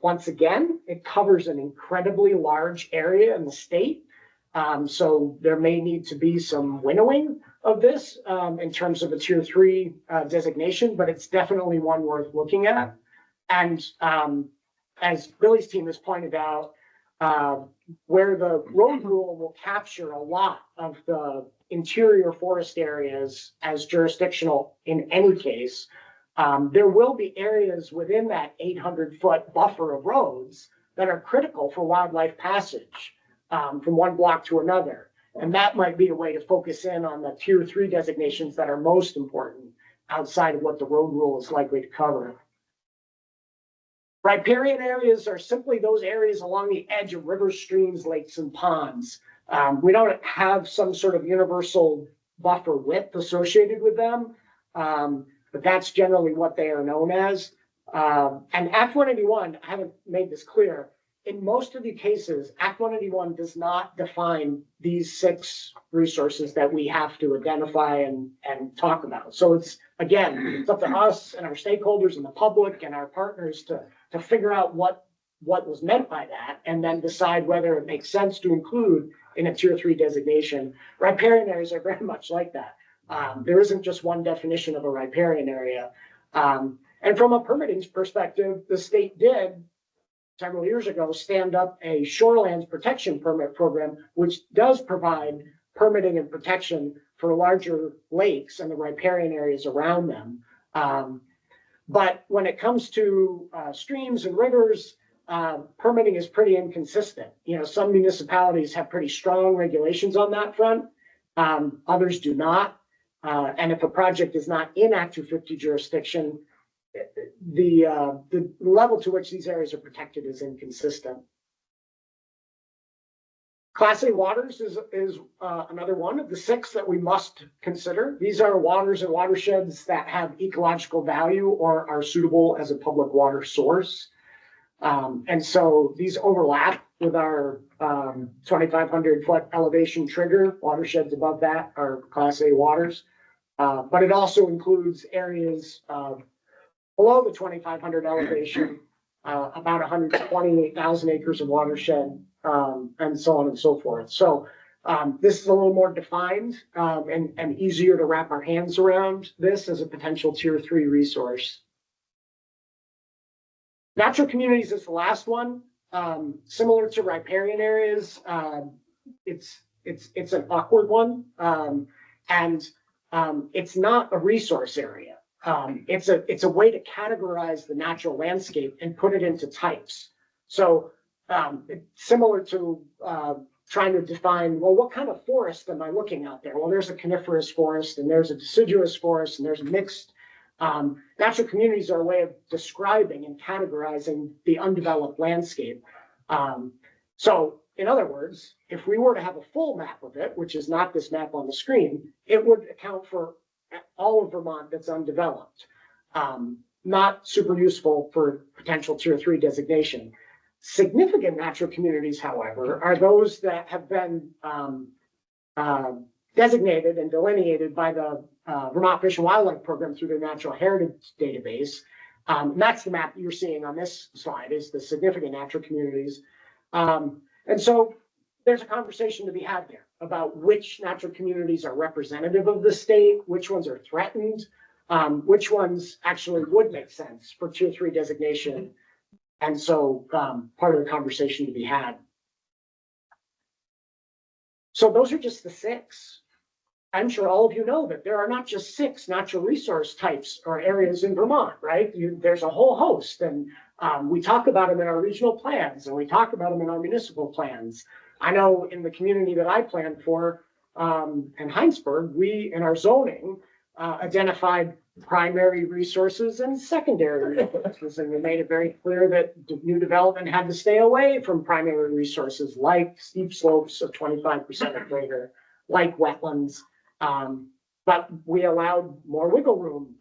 Once again, it covers an incredibly large area in the state. So there may need to be some winnowing of this in terms of a tier 3 designation, but it's definitely one worth looking at. And as Billy's team has pointed out, where the road rule will capture a lot of the interior forest areas as jurisdictional in any case, there will be areas within that 800-foot buffer of roads that are critical for wildlife passage from one block to another. And that might be a way to focus in on the tier 3 designations that are most important outside of what the road rule is likely to cover. Riparian areas are simply those areas along the edge of rivers, streams, lakes, and ponds. We don't have some sort of universal buffer width associated with them, but that's generally what they are known as. And Act 181, I haven't made this clear, in most of the cases, Act 181 does not define these 6 resources that we have to identify and talk about. So it's, again, it's up to us and our stakeholders and the public and our partners to figure out what was meant by that and then decide whether it makes sense to include in a tier 3 designation. Riparian areas are very much like that. There isn't just one definition of a riparian area. And from a permitting perspective, the state did several years ago stand up a shorelands protection permit program, which does provide permitting and protection for larger lakes and the riparian areas around them. But when it comes to streams and rivers, permitting is pretty inconsistent. You know, some municipalities have pretty strong regulations on that front. Others do not. And if a project is not in Act 250 jurisdiction, the level to which these areas are protected is inconsistent. Class A waters is another one of the 6 that we must consider. These are waters and watersheds that have ecological value or are suitable as a public water source. And so these overlap with our 2,500 foot elevation trigger. Watersheds above that are Class A waters. But it also includes areas below the 2,500 elevation, about 128,000 acres of watershed, and so on and so forth. So this is a little more defined and easier to wrap our hands around this as a potential tier 3 resource. Natural communities is the last one. Similar to riparian areas, it's an awkward one, and it's not a resource area. it's a way to categorize the natural landscape and put it into types. So similar to trying to define, well, what kind of forest am I looking out there? Well, there's a coniferous forest and there's a deciduous forest and there's mixed. Natural communities are a way of describing and categorizing the undeveloped landscape. So in other words, if we were to have a full map of it, which is not this map on the screen, it would account for all of Vermont that's undeveloped. Not super useful for potential Tier 3 designation. Significant natural communities, however, are those that have been designated and delineated by the Vermont Fish and Wildlife Program through their Natural Heritage Database. And that's the map you're seeing on this slide, is the significant natural communities. And so there's a conversation to be had there about which natural communities are representative of the state, which ones are threatened, which ones actually would make sense for Tier 3 designation. And so part of the conversation to be had. So those are just the 6. I'm sure all of you know that there are not just 6 natural resource types or areas in Vermont, right? There's a whole host, and we talk about them in our regional plans, and we talk about them in our municipal plans. I know in the community that I planned for, in Heinsberg, we, in our zoning, identified primary resources and secondary resources, and we made it very clear that new development had to stay away from primary resources like steep slopes of 25% or greater, like wetlands. But we allowed more wiggle room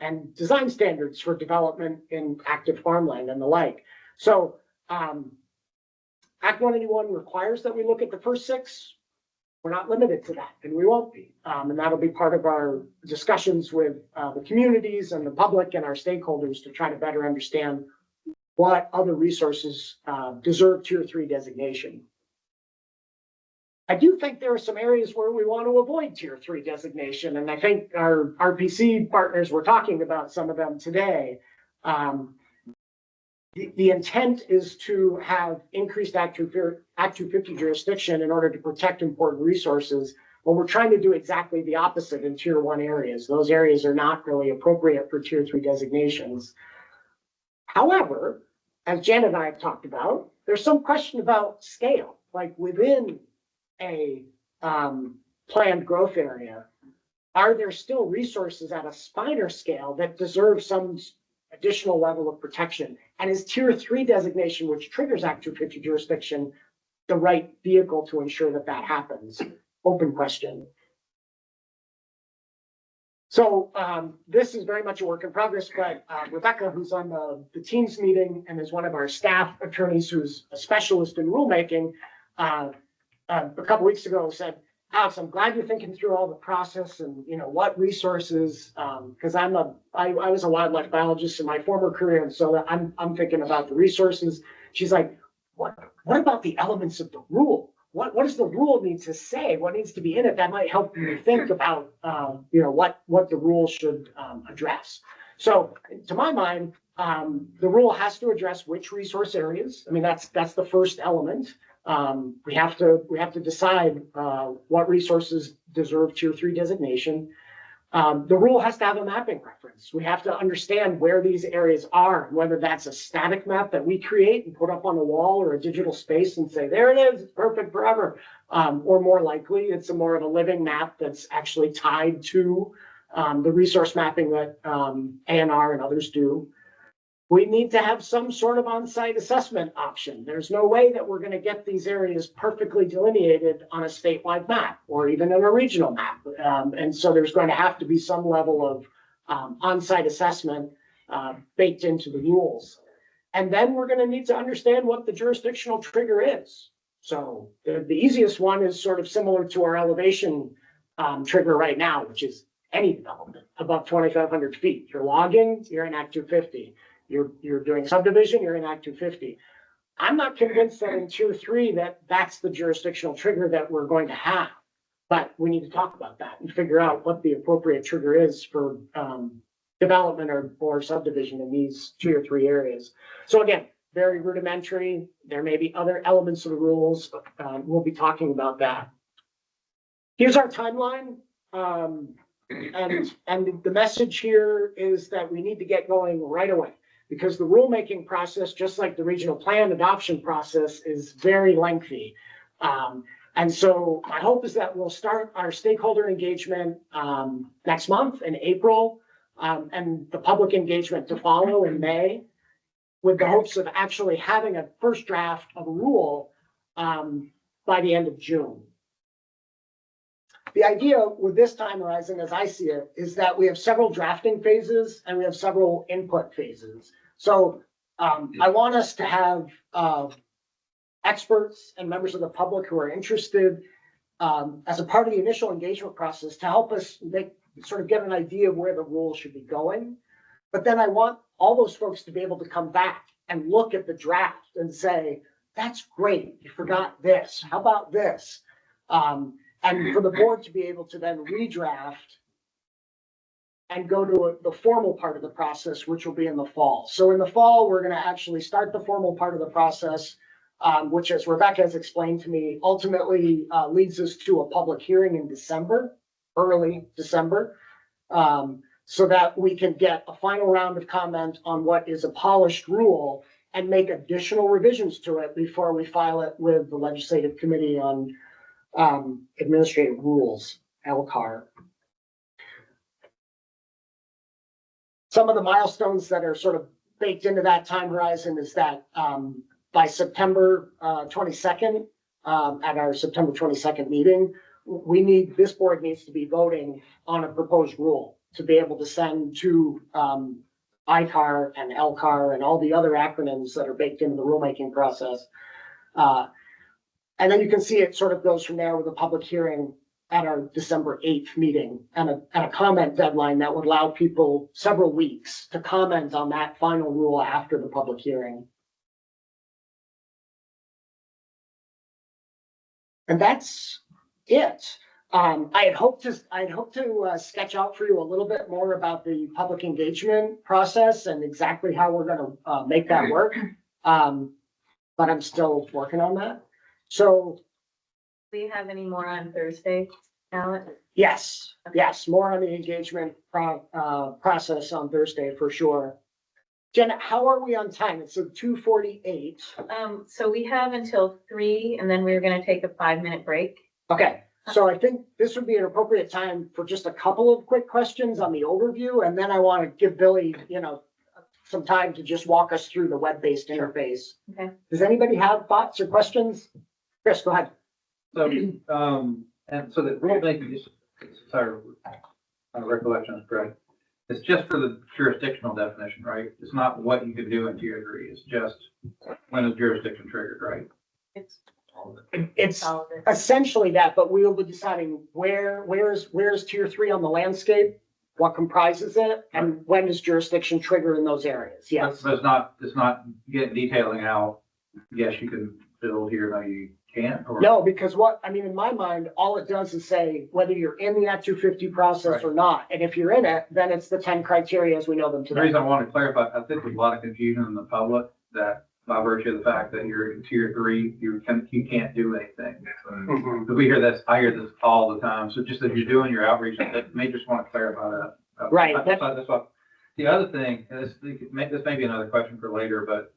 and design standards for development in active farmland and the like. So Act 181 requires that we look at the first 6. We're not limited to that, and we won't be. And that'll be part of our discussions with the communities and the public and our stakeholders to try to better understand what other resources deserve Tier 3 designation. I do think there are some areas where we want to avoid Tier 3 designation, and I think our RPC partners were talking about some of them today. The intent is to have increased Act 250 jurisdiction in order to protect important resources. Well, we're trying to do exactly the opposite in Tier 1 areas. Those areas are not really appropriate for Tier 3 designations. However, as Janet and I have talked about, there's some question about scale, like within a planned growth area, are there still resources at a finer scale that deserve some additional level of protection? And is Tier 3 designation, which triggers Act 250 jurisdiction, the right vehicle to ensure that that happens? Open question. So this is very much a work in progress, but Rebecca, who's on the Teams meeting and is one of our staff attorneys who's a specialist in rulemaking, a couple weeks ago said, Alex, I'm glad you're thinking through all the process and what resources, because I was a wildlife biologist in my former career, and so I'm thinking about the resources. She's like, what about the elements of the rule? What does the rule need to say? What needs to be in it that might help you think about what the rule should address? So to my mind, the rule has to address which resource areas. I mean, that's the first element. We have to decide what resources deserve Tier 3 designation. The rule has to have a mapping reference. We have to understand where these areas are, whether that's a static map that we create and put up on a wall or a digital space and say, there it is, it's perfect forever. Or more likely, it's more of a living map that's actually tied to the resource mapping that ANR and others do. We need to have some sort of on-site assessment option. There's no way that we're going to get these areas perfectly delineated on a statewide map or even in a regional map. And so there's going to have to be some level of on-site assessment baked into the rules. And then we're going to need to understand what the jurisdictional trigger is. So the easiest one is sort of similar to our elevation trigger right now, which is any development above 2,500 feet. You're logging, you're in Act 250. You're doing subdivision, you're in Act 250. I'm not convinced that in Tier 3 that's the jurisdictional trigger that we're going to have, but we need to talk about that and figure out what the appropriate trigger is for development or subdivision in these Tier 3 areas. So again, very rudimentary. There may be other elements of the rules. We'll be talking about that. Here's our timeline. And the message here is that we need to get going right away. Because the rulemaking process, just like the regional plan adoption process, is very lengthy. And so my hope is that we'll start our stakeholder engagement next month in April, and the public engagement to follow in May, with the hopes of actually having a first draft of a rule by the end of June. The idea with this time horizon, as I see it, is that we have several drafting phases and we have several input phases. So I want us to have experts and members of the public who are interested as a part of the initial engagement process to help us sort of get an idea of where the rule should be going. But then I want all those folks to be able to come back and look at the draft and say, that's great, you forgot this, how about this? And for the board to be able to then redraft and go to the formal part of the process, which will be in the fall. So in the fall, we're going to actually start the formal part of the process, which, as Rebecca has explained to me, ultimately leads us to a public hearing in December, early December, so that we can get a final round of comment on what is a polished rule and make additional revisions to it before we file it with the Legislative Committee on Administrative Rules, LCAR. Some of the milestones that are sort of baked into that time horizon is that by September 22nd, at our September 22nd meeting, this board needs to be voting on a proposed rule to be able to send to ICAR and LCAR and all the other acronyms that are baked into the rulemaking process. And then you can see it sort of goes from there with a public hearing at our December 8th meeting and a comment deadline that would allow people several weeks to comment on that final rule after the public hearing. And that's it. I'd hoped to sketch out for you a little bit more about the public engagement process and exactly how we're going to make that work. But I'm still working on that. So, Do we have any more on Thursday, Alex? yes, more on the engagement process on Thursday for sure. Jen, how are we on time? It's 2:48. So we have until 3, and then we're gonna take a 5-minute break. Okay, so I think this would be an appropriate time for just a couple of quick questions on the overview, and then I want to give Billy, some time to just walk us through the web-based interface. Okay. Does anybody have thoughts or questions? Chris, go ahead. So, and so the rulemaking, just, sorry, my recollection is correct. It's just for the jurisdictional definition, right? It's not what you can do in tier 3. It's just when is jurisdiction triggered, right? It's essentially that, but we will be deciding where's tier 3 on the landscape, what comprises it, and when does jurisdiction trigger in those areas. Yes. But it's not detailing out, yes, you can build here, no, you can't, or? No, because in my mind, all it does is say whether you're in the Act 250 process or not. And if you're in it, then it's the 10 criteria as we know them The today. reason I want to clarify, I think there's a lot of confusion in the public that by virtue of the fact that you're in tier 3, you can't do anything. Because I hear this all the time. So just as you're doing your outreach, I may just want to clarify that. Right. That's what. The other thing, and this may be another question for later, but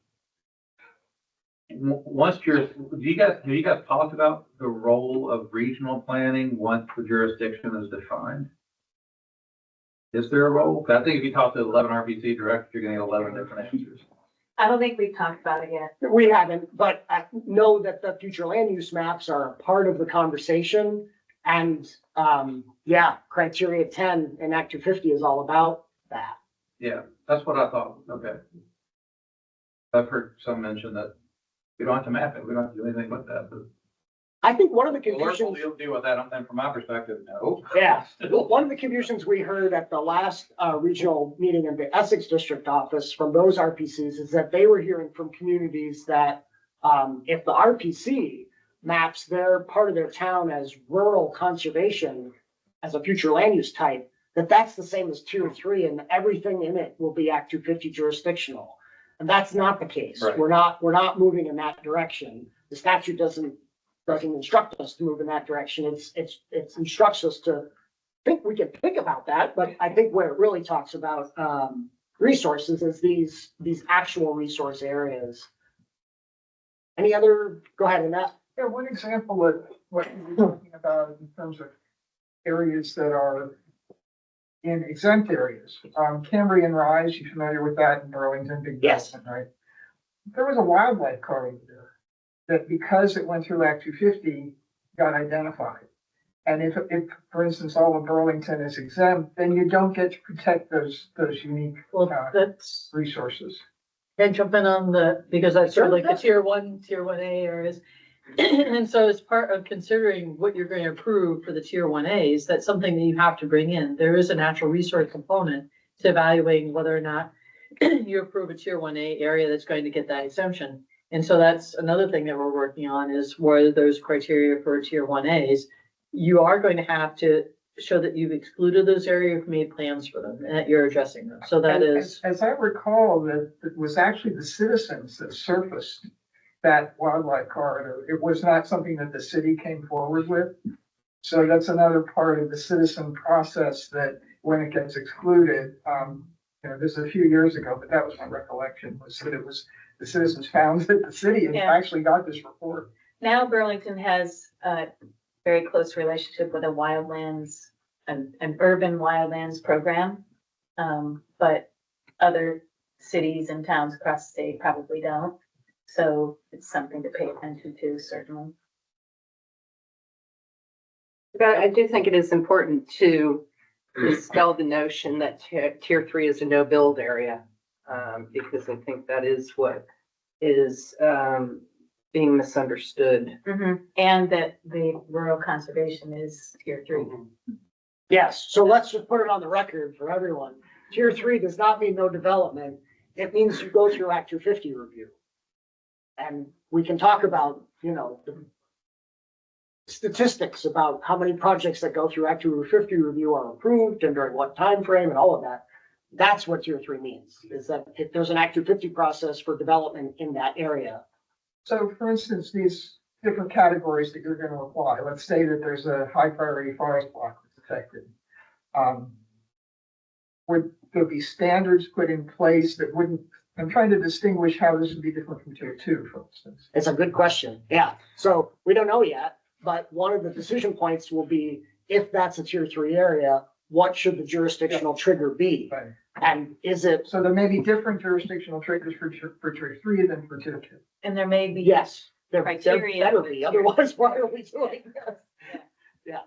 have you guys talked about the role of regional planning once the jurisdiction is defined? Is there a role? I think if you talk to 11 RPC directors, you're going to get 11 different answers. I don't think we've talked about it yet. We haven't, but I know that the future land use maps are a part of the conversation. And criteria 10 in Act 250 is all about that. Yeah, that's what I thought. Okay. I've heard some mention that we don't have to map it. We don't have to do anything with that. But I think one of the we'll confusions. deal with that. And from my perspective, no. Yeah, one of the confusions we heard at the last regional meeting in the Essex District office from those RPCs is that they were hearing from communities that if the RPC maps their part of their town as rural conservation as a future land use type, that's the same as tier 3 and everything in it will be Act 250 jurisdictional. And that's not the case. Right. We're not moving in that direction. The statute doesn't instruct us to move in that direction. It instructs us to think we can think about that, but I think where it really talks about, resources is these actual resource areas. Any other, go ahead, Annette. Yeah, one example of what you were talking about in terms of areas that are in exempt areas. Cambrian Rise, you familiar with that in Burlington? Big Yes. development, right? There was a wildlife corridor there that because it went through Act 250, got identified. And if, for instance, all of Burlington is exempt, then you don't get to protect those unique That's, resources. can I jump in on because I sort of like the tier 1A areas. And so as part of considering what you're going to approve for the tier 1As, that's something that you have to bring in. There is a natural resource component to evaluating whether or not you approve a tier 1A area that's going to get that exemption. And so that's another thing that we're working on is whether those criteria for tier 1As, you are going to have to show that you've excluded those areas, you've made plans for them, and that you're addressing them. So that is. As I recall, that it was actually the citizens that surfaced that wildlife corridor. It was not something that the city came forward with. So that's another part of the citizen process that when it gets excluded, this is a few years ago, but that was my recollection, was that it was the citizens found that the city had actually got this report. Now Burlington has a very close relationship with a wildlands, an urban wildlands program. But other cities and towns across the state probably don't. So it's something to pay attention to, certainly. But I do think it is important to dispel the notion that tier 3 is a no-build area, because I think that is what is being misunderstood. And that the rural conservation is tier 3. Yes, so let's just put it on the record for everyone. Tier 3 does not mean no development. It means you go through Act 250 review. And we can talk about, the statistics about how many projects that go through Act 250 review are approved and during what time frame and all of that. That's what tier 3 means, is that if there's an Act 250 process for development in that area. So for instance, these different categories that you're going to apply, let's say that there's a high priority forest block that's affected. Would there be standards put in place that wouldn't, I'm trying to distinguish how this would be different from tier 2, for instance. It's a good question. Yeah. So we don't know yet, but one of the decision points will be, if that's a tier 3 area, what should the jurisdictional trigger be? Right. And is it? So there may be different jurisdictional triggers for tier 3 than for tier 2. And there may be. Yes. There Criteria better for be, tier otherwise why are we doing this? Yeah.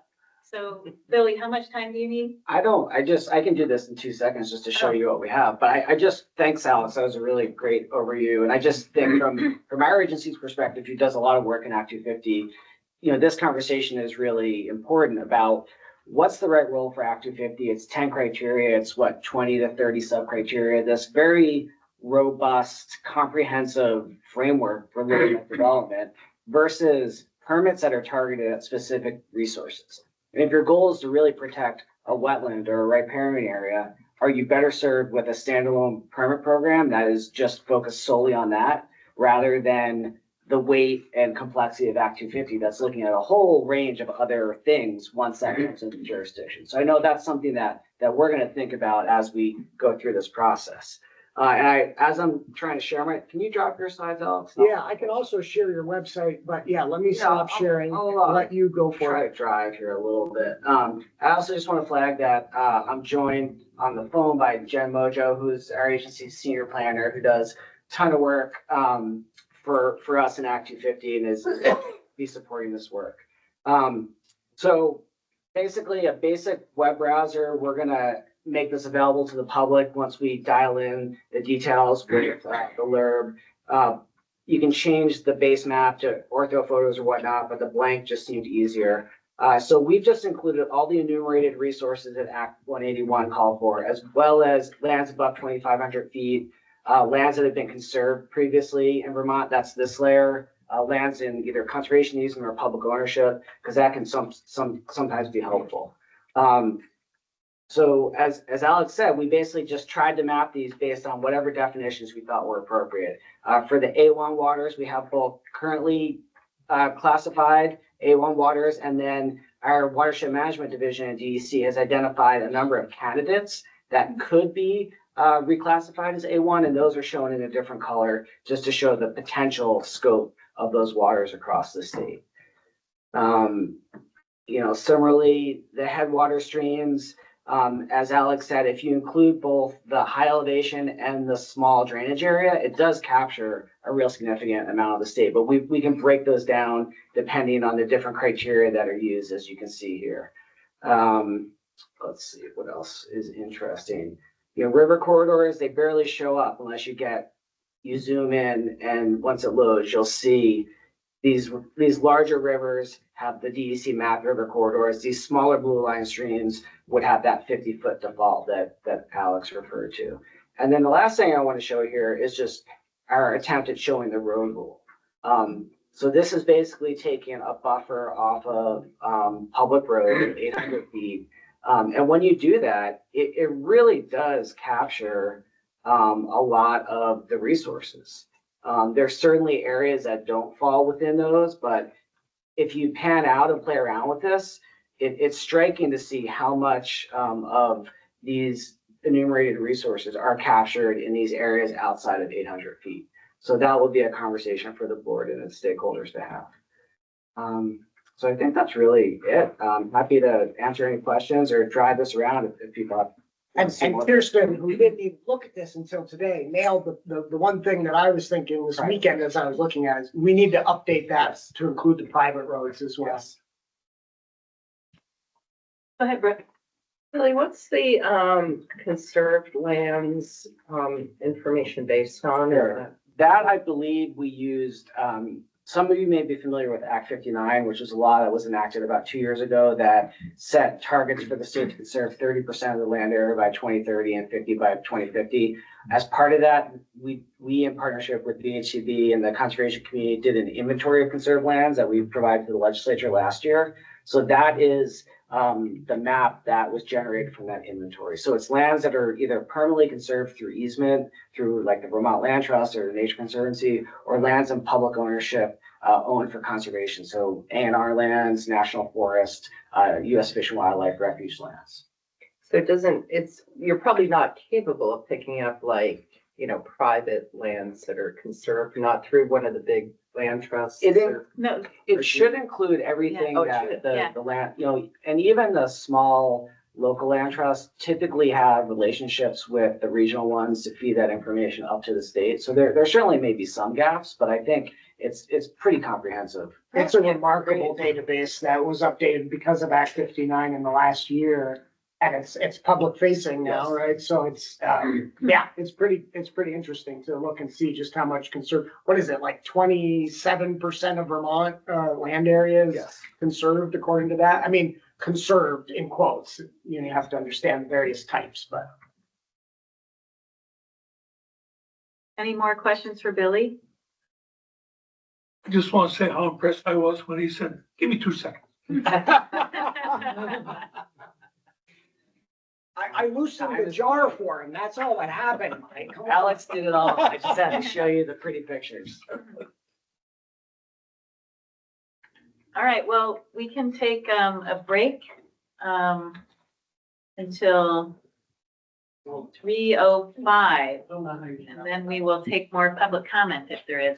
So Billy, how much time do you need? I can do this in 2 seconds just to show you what we have, but I just, thanks Alex, that was a really great overview. And I just think from our agency's perspective, who does a lot of work in Act 250, this conversation is really important about what's the right role for Act 250. It's 10 criteria, it's 20 to 30 sub-criteria, this very robust, comprehensive framework for looking at development versus permits that are targeted at specific resources. And if your goal is to really protect a wetland or a riparian area, are you better served with a standalone permit program that is just focused solely on that rather than the weight and complexity of Act 250 that's looking at a whole range of other things once that comes into jurisdiction. So I know that's something that we're going to think about as we go through this process. As I'm trying to share can you drop your slides, Alex? Yeah, I can also share your website, but yeah, let me stop sharing. I'll let you go for try it. to drive here a little bit. I also just want to flag that I'm joined on the phone by Jen Mojo, who's our agency's senior planner, who does a ton of work for us in Act 250 and is be supporting this work. So basically a basic web browser, we're gonna make this available to the public once we dial in the details with the blurb. You can change the base map to ortho photos or whatnot, but the blank just seemed easier. So we've just included all the enumerated resources that Act 181 called for, as well as lands above 2,500 feet, lands that have been conserved previously in Vermont, that's this layer, lands in either conservation easement or public ownership, because that can sometimes be helpful. So as Alex said, we basically just tried to map these based on whatever definitions we thought were appropriate. For the A1 waters, we have both currently classified A1 waters. And then our watershed management division at DEC has identified a number of candidates that could be reclassified as A1, and those are shown in a different color just to show the potential scope of those waters across the state. Similarly, the headwater streams, as Alex said, if you include both the high elevation and the small drainage area, it does capture a real significant amount of the state, but we can break those down depending on the different criteria that are used, as you can see here. Let's see what else is interesting. River corridors, they barely show up unless you zoom in, and once it loads, you'll see these larger rivers have the DEC mapped river corridors. These smaller blue line streams would have that 50-foot default that Alex referred to. And then the last thing I want to show here is just our attempt at showing the road rule. So this is basically taking a buffer off of public road, 800 feet. And when you do that, it really does capture a lot of the resources. There's certainly areas that don't fall within those, but if you pan out and play around with this, it's striking to see how much of these enumerated resources are captured in these areas outside of 800 feet. So that will be a conversation for the board and its stakeholders to have. So I think that's really it. I'm happy to answer any questions or drive this around if people have. And Kirsten, who didn't even look at this until today, nailed the one thing that I was thinking this weekend as I was looking at is we need to update that to include the private roads as well. Go ahead, Brooke. Billy, what's the conserved lands information based on? That I believe we used, some of you may be familiar with Act 59, which is a law that was enacted about 2 years ago that set targets for the state to conserve 30% of the land area by 2030 and 50 by 2050. As part of that, we in partnership with BHCB and the conservation community did an inventory of conserved lands that we provided to the legislature last year. So that is the map that was generated from that inventory. So it's lands that are either permanently conserved through easement, through like the Vermont Land Trust or the Nature Conservancy, or lands in public ownership owned for conservation. So A&R lands, national forest, U.S. Fish and Wildlife refuge lands. So you're probably not capable of picking up private lands that are conserved, not through one of the big land trusts. It should include everything that the land, and even the small local land trusts typically have relationships with the regional ones to feed that information up to the state. So there certainly may be some gaps, but I think it's pretty comprehensive. It's a remarkable database that was updated because of Act 59 in the last year. And it's public facing now, right? So it's it's pretty interesting to look and see just how much conserved. What is it, like 27% of Vermont land area is conserved according to that? I mean, conserved in quotes. You have to understand the various types, but. Any more questions for Billy? I just want to say how impressed I was when he said, "Give me 2 seconds." I loosened the jar for him. That's all that happened, Mike. Alex did it all. I just had to show you the pretty pictures. All right, well, we can take a break until 3:05, and then we will take more public comment if there is.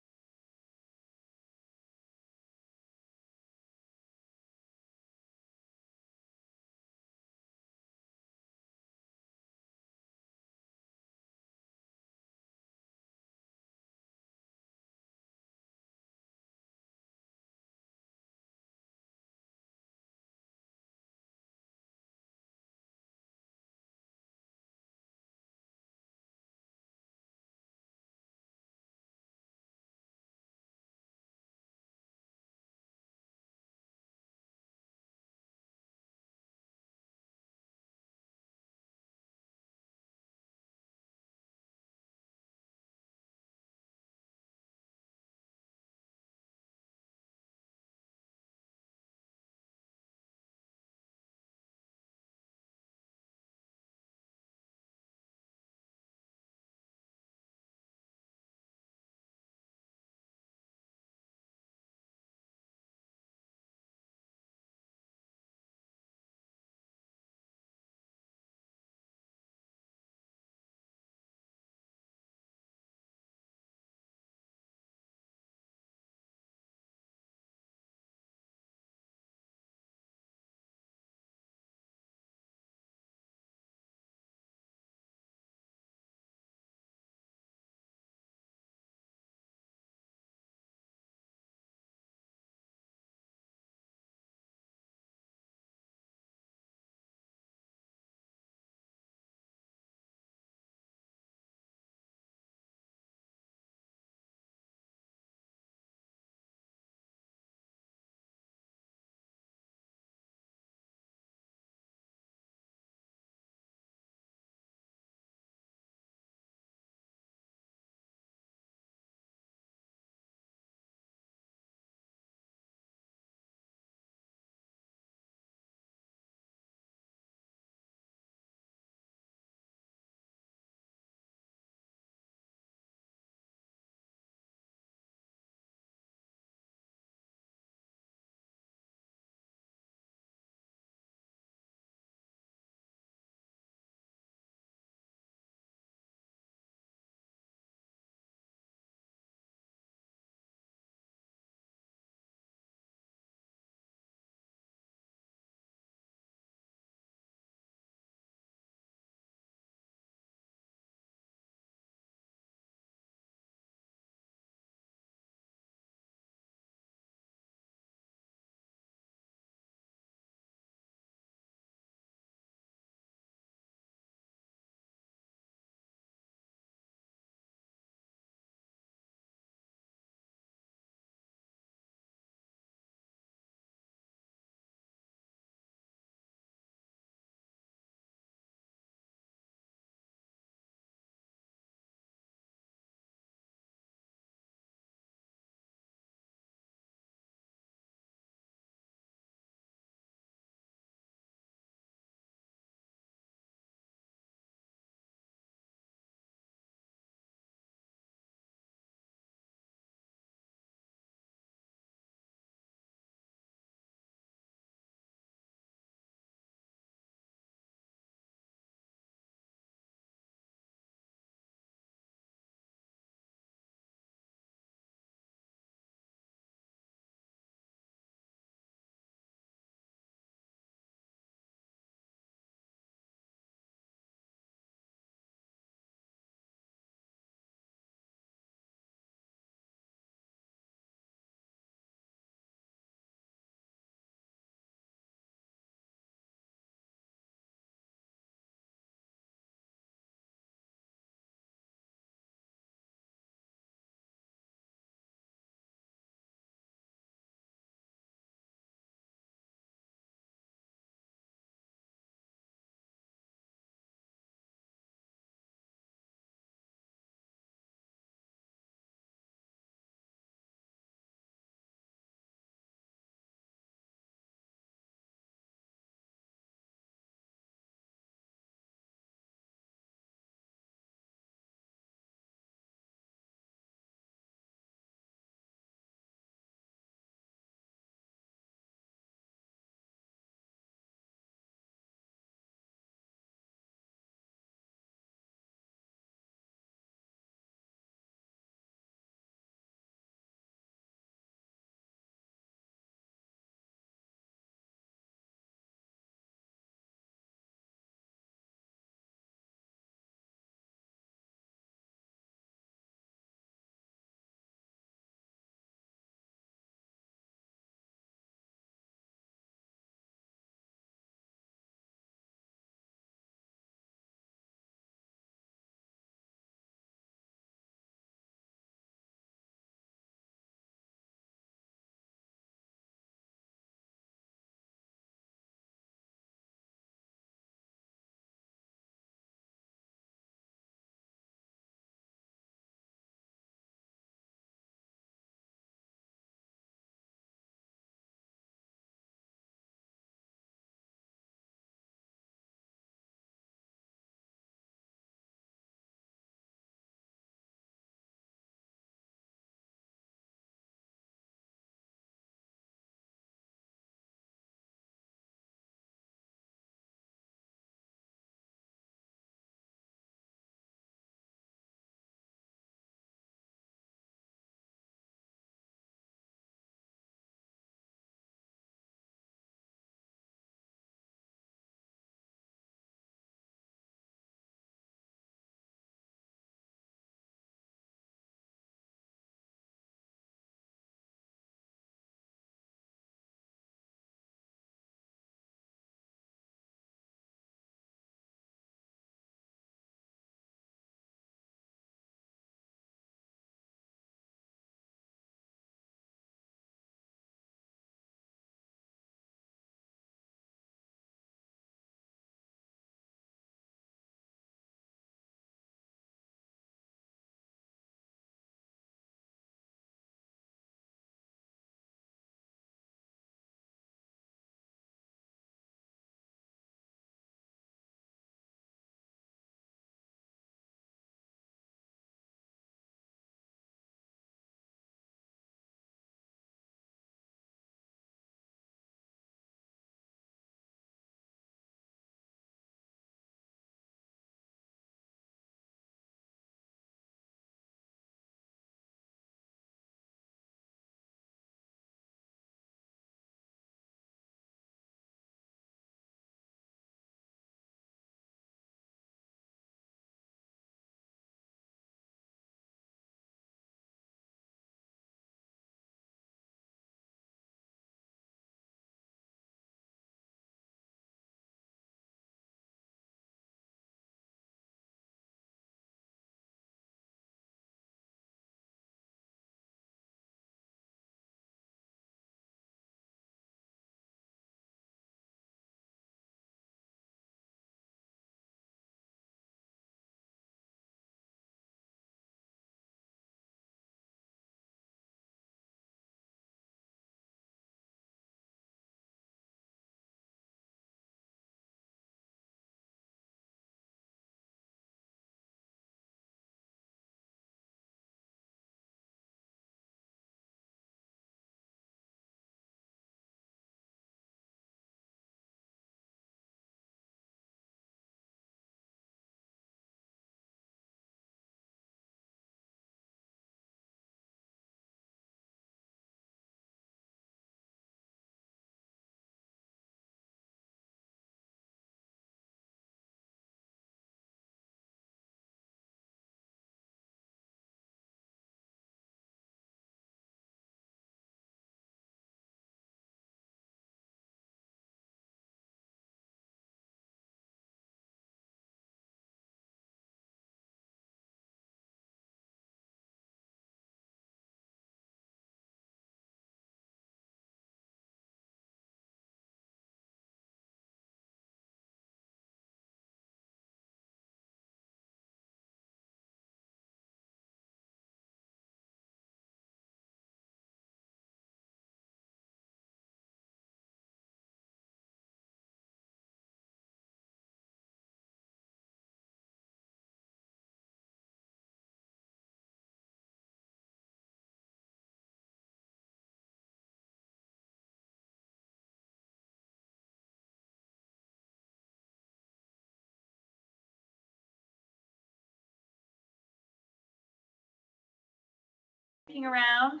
Looking around,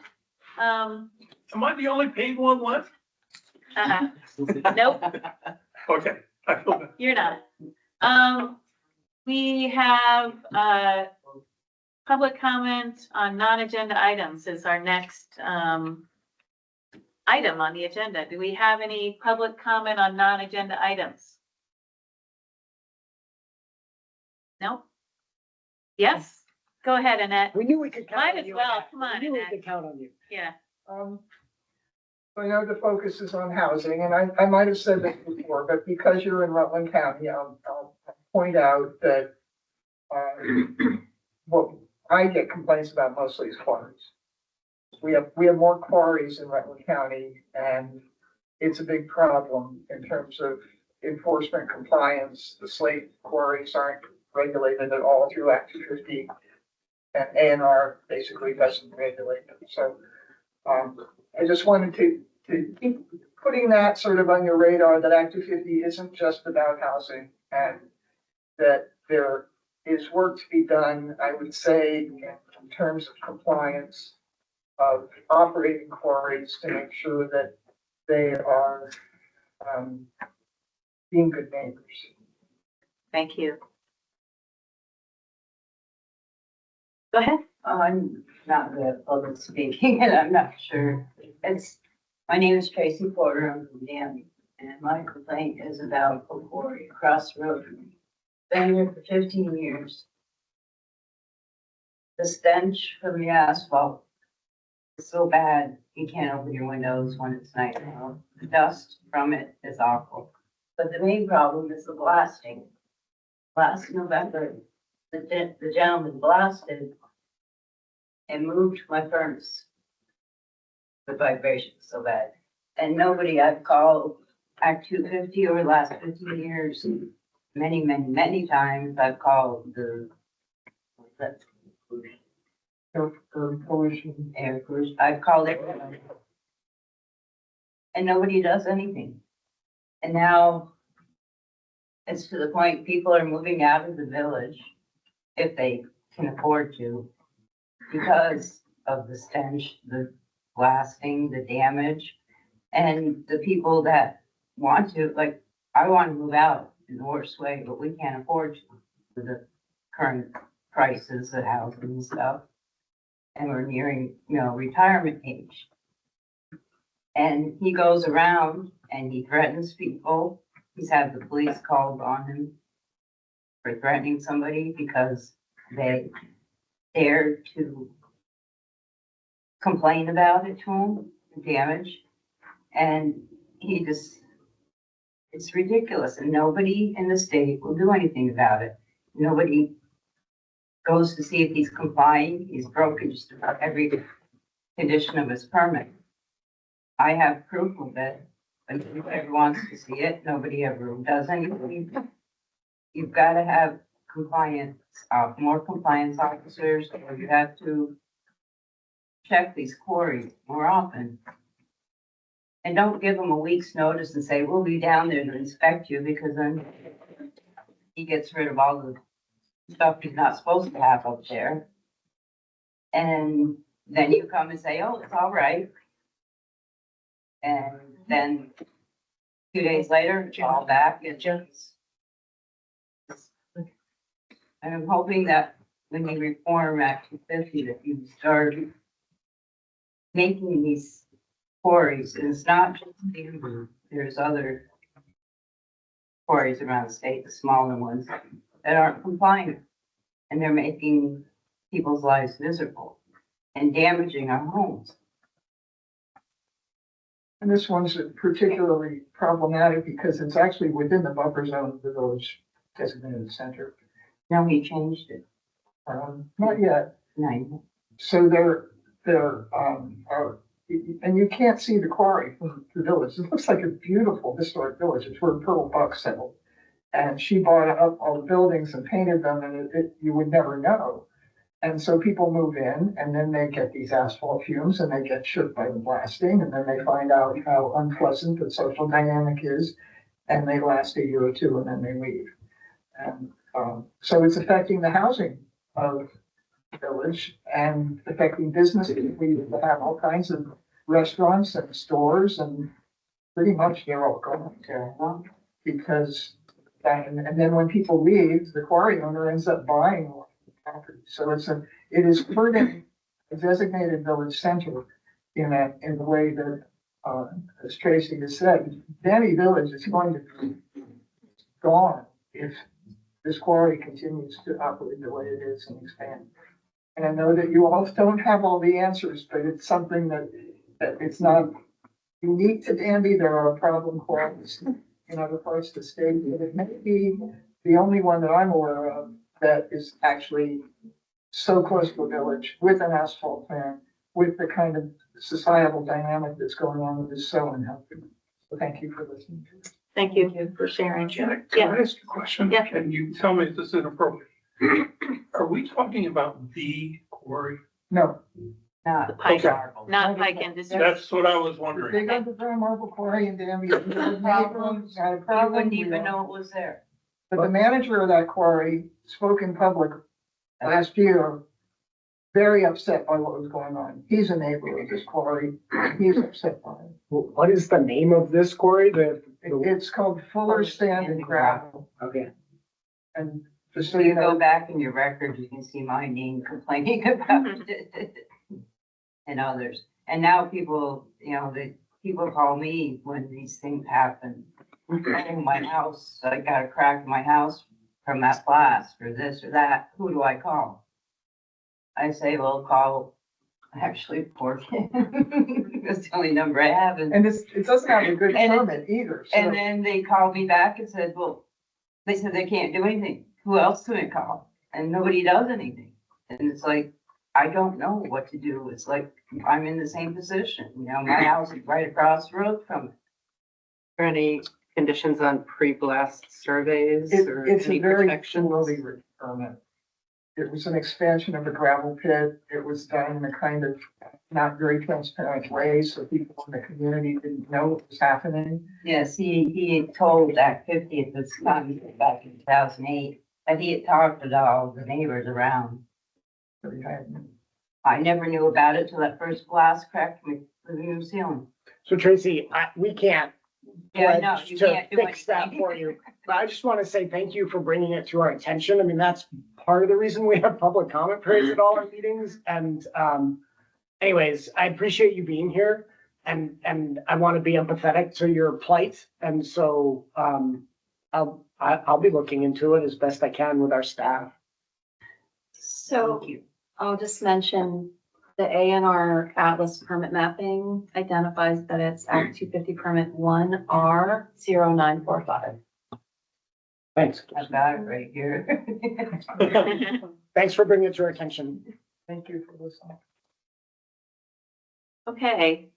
Am I the only paid one left? nope, Okay, I feel that. you're not. We have, public comment on non-agenda items is our next, item on the agenda. Do we have any public comment on non-agenda items? No? Yes? Go ahead, Annette. We knew we could count Might on as you. well. Annette. Come on, We knew we Annette. could count on you. Yeah. I know the focus is on housing, and I might have said this before, but because you're in Rutland County, I'll point out that what I get complaints about mostly is quarries. We have more quarries in Rutland County, and it's a big problem in terms of enforcement compliance. The slate quarries aren't regulated at all through Act 250, and A&R basically doesn't regulate them. So I just wanted to keep putting that sort of on your radar, that Act 250 isn't just about housing, and that there is work to be done, I would say, in terms of compliance of operating quarries to make sure that they are being good neighbors. Thank you. Go ahead. I'm not good at public speaking, and I'm not sure. My name is Tracy Porter. I'm from Danby, and my complaint is about a quarry across the road from me. Been here for 15 years. The stench from the asphalt is so bad, you can't open your windows when it's night out. The dust from it is awful. But the main problem is the blasting. Last November, the gentleman blasted and moved my furnace. The vibration was so bad. And nobody, I've called Act 250 over the last 15 years. Many times I've called the Pollution. Air Force. I've called it. And nobody does anything. And now it's to the point people are moving out of the village if they can afford to, because of the stench, the blasting, the damage. And the people that want to, like, I want to move out in the worst way, but we can't afford to with the current prices of housing and stuff. And we're nearing, retirement age. And he goes around and he threatens people. He's had the police called on him for threatening somebody because they dared to complain about it to him, the damage. And he just, it's ridiculous. And nobody in the state will do anything about it. Nobody goes to see if he's complying. He's broken just about every condition of his permit. I have proof of it, but nobody ever wants to see it. Nobody ever does anything. You've got to have compliance, more compliance officers, or you have to check these quarries more often. And don't give them a week's notice and say, we'll be down there to inspect you, because then he gets rid of all the stuff he's not supposed to have up there. And then you come and say, oh, it's all right. And then 2 days later, it's all back. It just, and I'm hoping that when you reform Act 250, that you start making these quarries, and it's not just Danby. There's other quarries around the state, the smaller ones, that aren't compliant, and they're making people's lives miserable and damaging our homes. And this one's particularly problematic because it's actually within the buffer zone of the village designated center. No, he changed it. Not yet. No. So there are, and you can't see the quarry from the village. It looks like a beautiful historic village. It's where Pearl Buck settled. And she bought up all the buildings and painted them, and you would never know. And so people move in, and then they get these asphalt fumes, and they get shook by the blasting, and then they find out how unpleasant the social dynamic is, and they last a year or two, and then they leave. And so it's affecting the housing of village and affecting businesses. We have all kinds of restaurants and stores and pretty much they're all going to, because, and then when people leave, the quarry owner ends up buying the property. So it is hurting a designated village center in the way that, as Tracy has said, Danny Village is going to be gone if this quarry continues to operate the way it is and expand. And I know that you all don't have all the answers, but it's something that it's not unique to Danby. There are problem quarries in other parts of the state, but it may be the only one that I'm aware of that is actually so close to a village with an asphalt plant, with the kind of societal dynamic that's going on that is so unhealthy. So thank you for listening to us. Thank you for sharing. Can I ask a question? Yeah. Can you tell me if this is inappropriate? Are we talking about the quarry? No. Not Pike, Okay. not Pike Industries. That's what I was wondering. Big underground marble quarry in Danby. Had a problem. You wouldn't even know it was there. But the manager of that quarry spoke in public last year, very upset by what was going on. He's a neighbor of this quarry. He's upset by it. What is the name of this quarry? It's called Fuller Sand and Gravel. Okay. And If just so you you know, go back in your record, you can see my name complaining about it. And others. And now people, people call me when these things happen. Oh, my house, I got a crack in my house from that blast or this or that. Who do I call? I say, well, call actually Portland. That's the only number I have. and it doesn't have a good permit either. So And then they called me back and said, well, they said they can't do anything. Who else can I call? And nobody does anything. And it's like, I don't know what to do. It's like, I'm in the same position. My house is right across the road from it. Are any conditions on pre-blast surveys or it's a any very protections? poorly written permit. It was an expansion of a gravel pit. It was done in a kind of not very transparent way, so people in the community didn't know what was happening. Yes, he had told Act 50 at this time, back in 2008, that he had talked to all the neighbors around. So he hadn't. I never knew about it till that first blast cracked my living room ceiling. So Tracy, we can't Yeah, I know, pledge you to can't do fix that anything. for you. But I just want to say thank you for bringing it to our attention. I mean, that's part of the reason we have public comment periods at all our meetings. And anyways, I appreciate you being here and I want to be empathetic to your plight. And so I'll be looking into it as best I can with our staff. So I'll just mention the ANR Atlas permit mapping identifies that it's Act 250 permit 1R0945. Thanks. I've got it right here. Thanks for bringing it to our attention. Thank you for listening. Okay,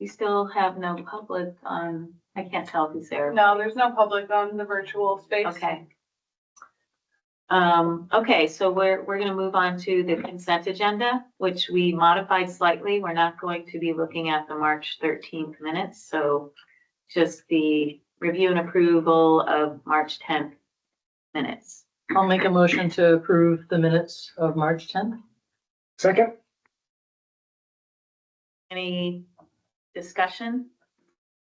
we still have no public on, I can't tell who's there. No, there's no public on the virtual space. Okay. Okay, so we're gonna move on to the consent agenda, which we modified slightly. We're not going to be looking at the March 13th minutes, so just the review and approval of March 10th minutes. I'll make a motion to approve the minutes of March 10th. Second? Any discussion?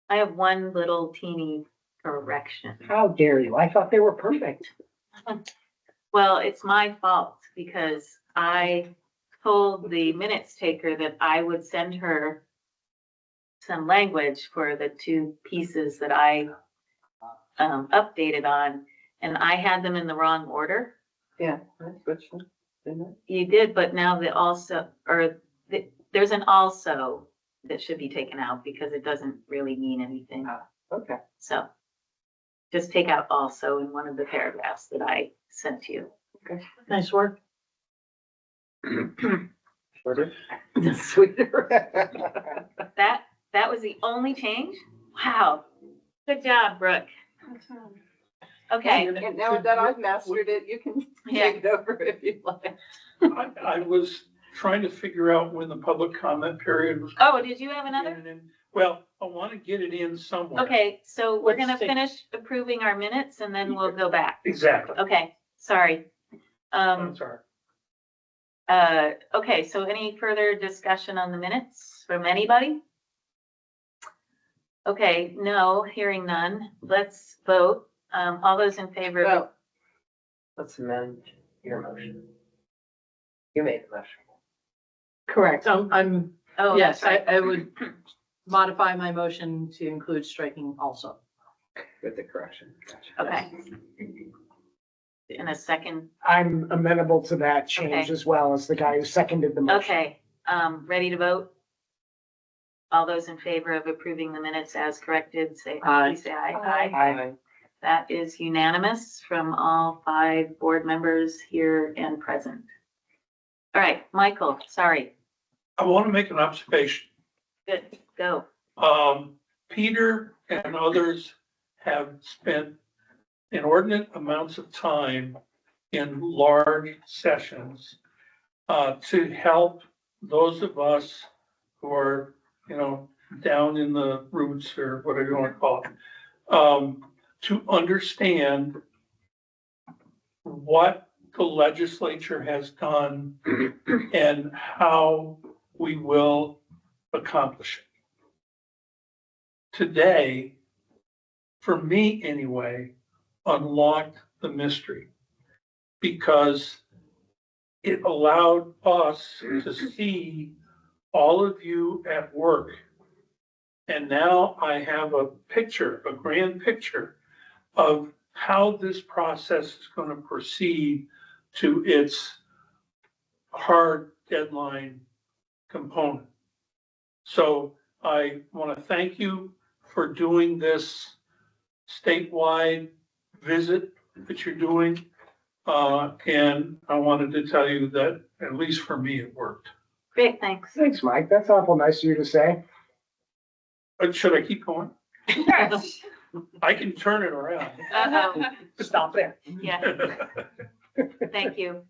I have one little teeny correction. How dare you? I thought they were perfect. Well, it's my fault because I told the minutes taker that I would send her some language for the two pieces that I updated on, and I had them in the wrong order. Yeah, I switched them, didn't I? You did, but now the also, there's an also that should be taken out because it doesn't really mean anything. Okay. So just take out also in one of the paragraphs that I sent to you. Okay. Nice work. Shorter? Sweeter. That was the only change? Wow. Good job, Brooke. Okay. And now that I've mastered it, you can take it over if you like. I was trying to figure out when the public comment period was. Oh, did you have another? Well, I want to get it in somewhere. Okay, so we're gonna Let's see. finish approving our minutes and then we'll go back. Exactly. Okay, sorry. I'm sorry. Okay, so any further discussion on the minutes from anybody? Okay, no, hearing none. Let's vote. All those in favor of, Well, let's amend your motion. You made the motion. Correct. I'm, oh, yes, that's right. I would modify my motion to include striking also. With the correction. Okay. In a second. I'm amenable to that change Okay. as well as the guy who seconded the motion. Okay, ready to vote? All those in favor of approving the minutes as corrected, say Aye. please say aye. Aye. That is unanimous from all 5 board members here and present. All right, Michael, sorry. I want to make an observation. Good, go. Peter and others have spent inordinate amounts of time in large sessions to help those of us who are, down in the roots or whatever you want to call it, to understand what the legislature has done and how we will accomplish it. Today, for me anyway, unlocked the mystery because it allowed us to see all of you at work. And now I have a picture, a grand picture of how this process is going to proceed to its hard deadline component. So I want to thank you for doing this statewide visit that you're doing. And I wanted to tell you that, at least for me, it worked. Great, thanks. Thanks, Mike. That's awful nice of you to say. Should I keep going? I can turn it around. Uh-oh. Stop there. Yeah, thank you.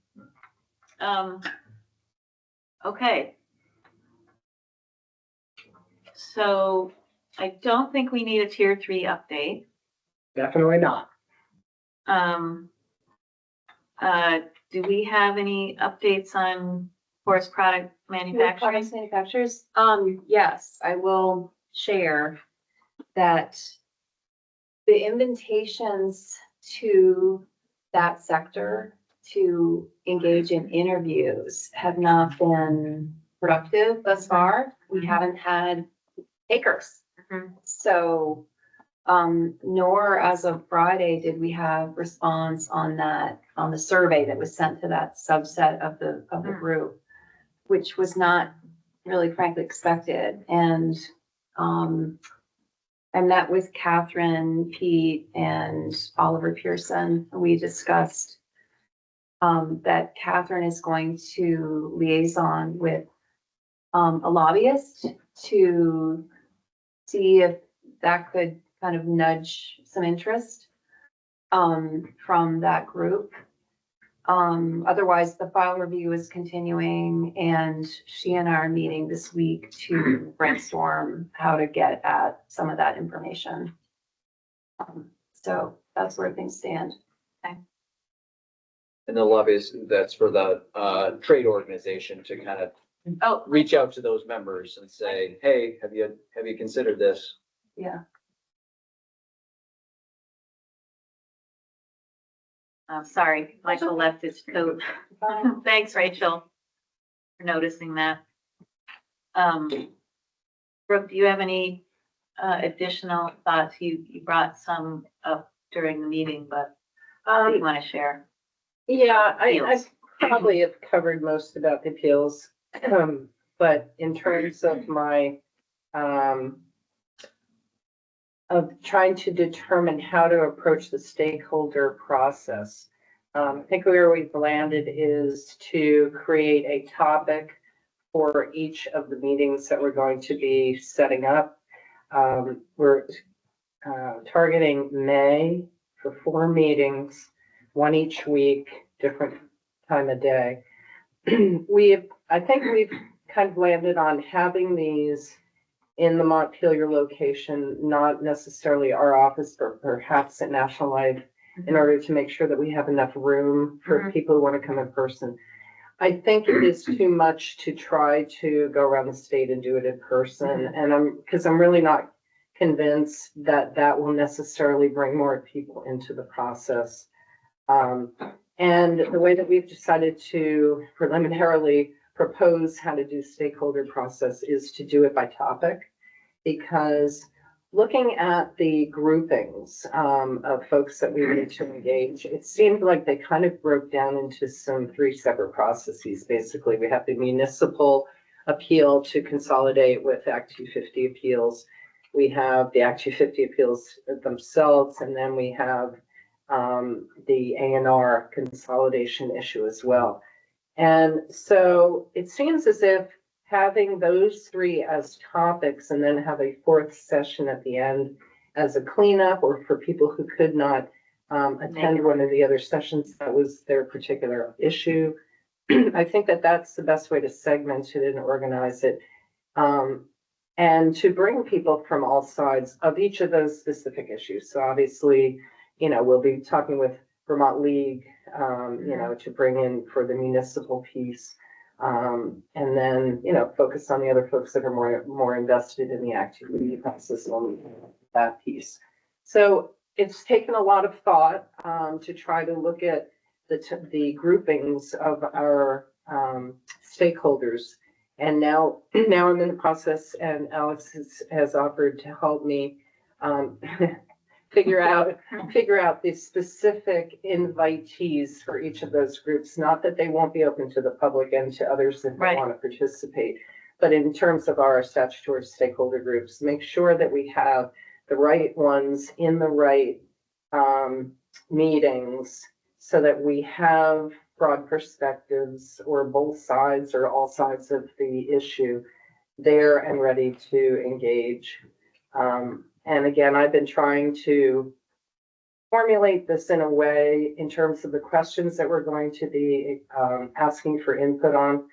Okay. So I don't think we need a tier 3 update. Definitely not. Do we have any updates on forest product manufacturing? Products manufacturers, yes, I will share that the invitations to that sector to engage in interviews have not been productive thus far. We haven't had takers. So, nor as of Friday did we have response on that, on the survey that was sent to that subset of the group, which was not really frankly expected. And, I met with Catherine, Pete, and Oliver Pearson. We discussed that Catherine is going to liaison with a lobbyist to see if that could kind of nudge some interest from that group. Otherwise, the file review is continuing, and she and I are meeting this week to brainstorm how to get at some of that information. So that's where things stand. Okay. And the lobbyist, that's for the trade organization to kind of reach out to those members and say, hey, have you considered this? Yeah. Sorry, Michael left his coat. Thanks, Rachel, for noticing that. Brooke, do you have any additional thoughts? You brought some up during the meeting, but you want to share? Yeah, I Appeals. probably have covered most about the appeals. But in terms of my, of trying to determine how to approach the stakeholder process, I think where we've landed is to create a topic for each of the meetings that we're going to be setting up. We're targeting May for 4 meetings, 1 each week, different time of day. I think we've kind of landed on having these in the Montpelier location, not necessarily our office, but perhaps at National Life, in order to make sure that we have enough room for people who want to come in person. I think it is too much to try to go around the state and do it in person. And because I'm really not convinced that that will necessarily bring more people into the process. And the way that we've decided to preliminarily propose how to do stakeholder process is to do it by topic. Because looking at the groupings of folks that we need to engage, it seemed like they kind of broke down into some 3 separate processes. Basically, we have the municipal appeal to consolidate with Act 250 appeals. We have the Act 250 appeals themselves, and then we have the A&R consolidation issue as well. And so it seems as if having those 3 as topics and then have a 4th session at the end as a cleanup, or for people who could not attend one of the other sessions, that was their particular issue. I think that that's the best way to segment it and organize it. And to bring people from all sides of each of those specific issues. So obviously, you know, we'll be talking with Vermont League, you know, to bring in for the municipal piece. And then, you know, focus on the other folks that are more invested in the activity process on that piece. So it's taken a lot of thought to try to look at the groupings of our stakeholders. And now I'm in the process, and Alex has offered to help me figure out the specific invitees for each of those groups. Not that they won't be open to the public and to others if they want to participate, but in terms of our statutory stakeholder groups, make sure that we have the right ones in the right meetings, so that we have broad perspectives, or both sides or all sides of the issue there and ready to engage. And again, I've been trying to formulate this in a way in terms of the questions that we're going to be asking for input on.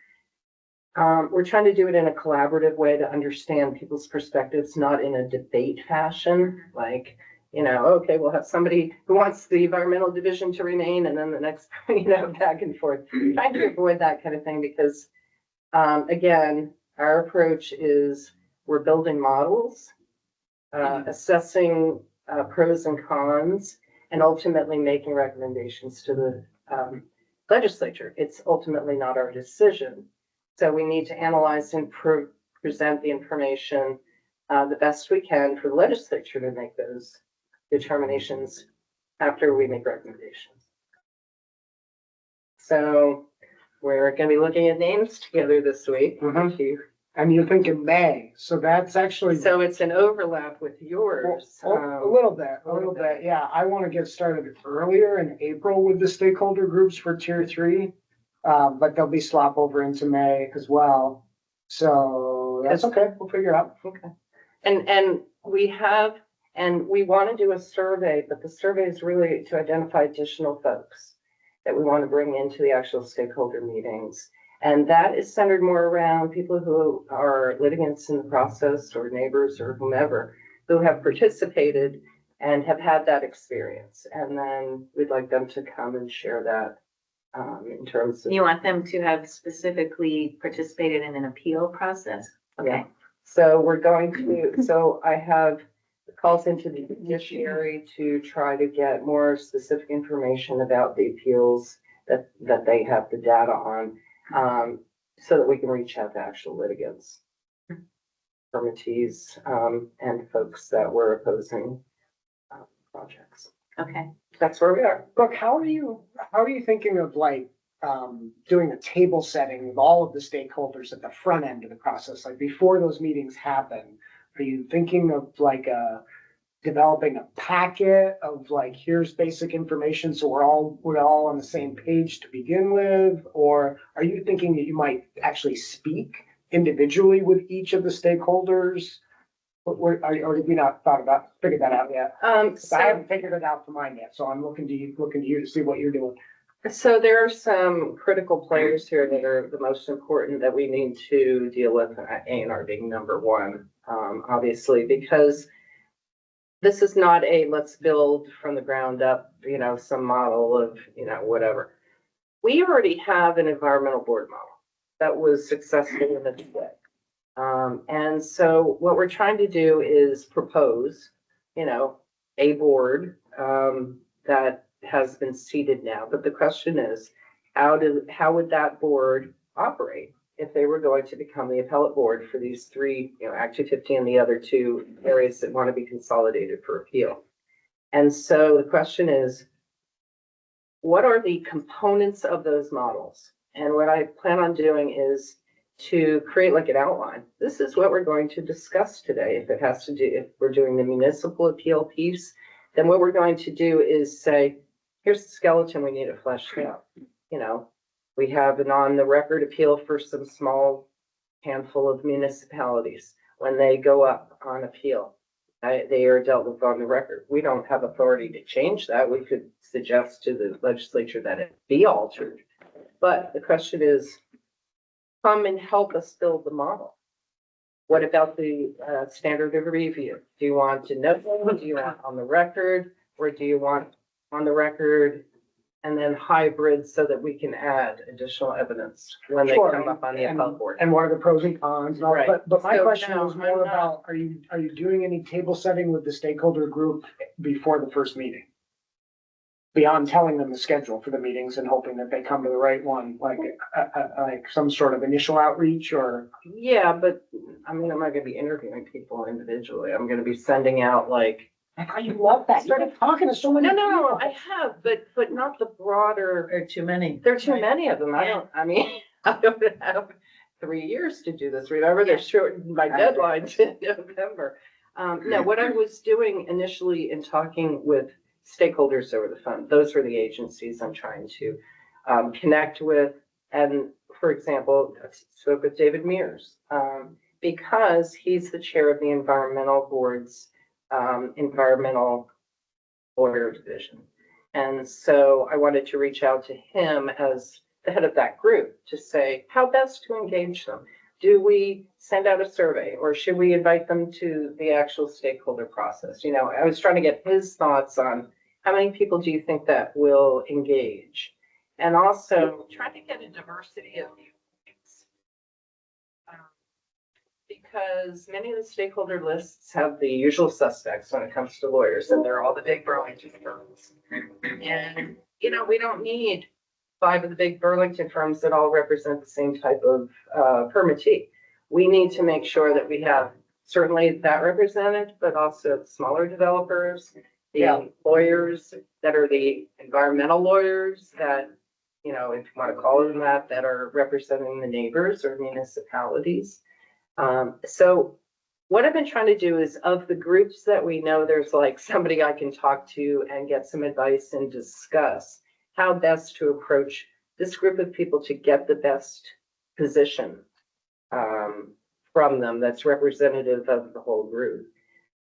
We're trying to do it in a collaborative way to understand people's perspectives, not in a debate fashion. Like, you know, okay, we'll have somebody who wants the environmental division to remain, and then the next, you know, back and forth. Trying to avoid that kind of thing because, again, our approach is we're building models, assessing pros and cons, and ultimately making recommendations to the legislature. It's ultimately not our decision. So we need to analyze and present the information the best we can for the legislature to make those determinations after we make recommendations. So we're going to be looking at names together this week. And you're thinking May, so that's actually. So it's an overlap with yours. A little bit, yeah. I want to get started earlier in April with the stakeholder groups for tier 3. But they'll be slop over into May as well. So that's okay, we'll figure it out. Okay. And we want to do a survey, but the survey is really to identify additional folks that we want to bring into the actual stakeholder meetings. And that is centered more around people who are litigants in the process, or neighbors, or whomever, who have participated and have had that experience. And then we'd like them to come and share that in terms of. You want them to have specifically participated in an appeal process? Okay. Yeah. So we're going to, so I have calls into the judiciary to try to get more specific information about the appeals that they have the data on, so that we can reach out to actual litigants, permittees, and folks that were opposing projects. Okay. That's where we are. Brooke, how are you thinking of like doing a table setting with all of the stakeholders at the front end of the process, like before those meetings happen? Are you thinking of like developing a packet of like, here's basic information so we're all on the same page to begin with? Or are you thinking that you might actually speak individually with each of the stakeholders? Or have you not figured that out yet? So I haven't figured it out for mine yet, so I'm looking to you to see what you're doing. So there are some critical players here that are the most important that we need to deal with, A&R being number one, obviously, because this is not a let's build from the ground up, you know, some model of, you know, whatever. we already have an environmental board model that was successful in the split. And so what we're trying to do is propose, a board, that has been seated now. But the question is, how would that board operate if they were going to become the appellate board for these three, Act 250 and the other two areas that want to be consolidated for appeal? And so the question is, what are the components of those models? And what I plan on doing is to create like an outline. This is what we're going to discuss today. If we're doing the municipal appeal piece, then what we're going to do is say, here's the skeleton we need to flesh out. We have an on the record appeal for some small handful of municipalities. When they go up on appeal, they are dealt with on the record. We don't have authority to change that. We could suggest to the legislature that it be altered. But the question is, come and help us build the model. What about the standard of review? Do you want to know? Do you want on the record? Or do you want on the record and then hybrid so that we can add additional evidence when they Sure, come up on the appellate board? And what are the pros and cons and all, Right. but my So, question no, was I'm more not- about, are you doing any table setting with the stakeholder group before the first meeting? Beyond telling them the schedule for the meetings and hoping that they come to the right one, like some sort of initial outreach or? Yeah, but I'm not gonna be interviewing people individually. I'm gonna be sending out like. I thought you loved that. You started talking to so many people. No, I have, but not the broader. There are too many. There are too many of them. I don't have 3 years to do this. Remember, they're shortened my deadline to November. No, what I was doing initially in talking with stakeholders over the phone, those were the agencies I'm trying to connect with. And for example, I spoke with David Mears because he's the chair of the environmental board's environmental lawyer division. And so I wanted to reach out to him as the head of that group to say, how best to engage them? Do we send out a survey or should we invite them to the actual stakeholder process? I was trying to get his thoughts on how many people do you think that will engage? And also trying to get a diversity of viewpoints. Because many of the stakeholder lists have the usual suspects when it comes to lawyers, and they're all the big Burlington firms. And, we don't need 5 of the big Burlington firms that all represent the same type of permittee. We need to make sure that we have certainly that represented, but also smaller developers, the lawyers that are the environmental lawyers that, if you want to call them that are representing the neighbors or municipalities. So what I've been trying to do is of the groups that we know, there's like somebody I can talk to and get some advice and discuss how best to approach this group of people to get the best position from them that's representative of the whole group.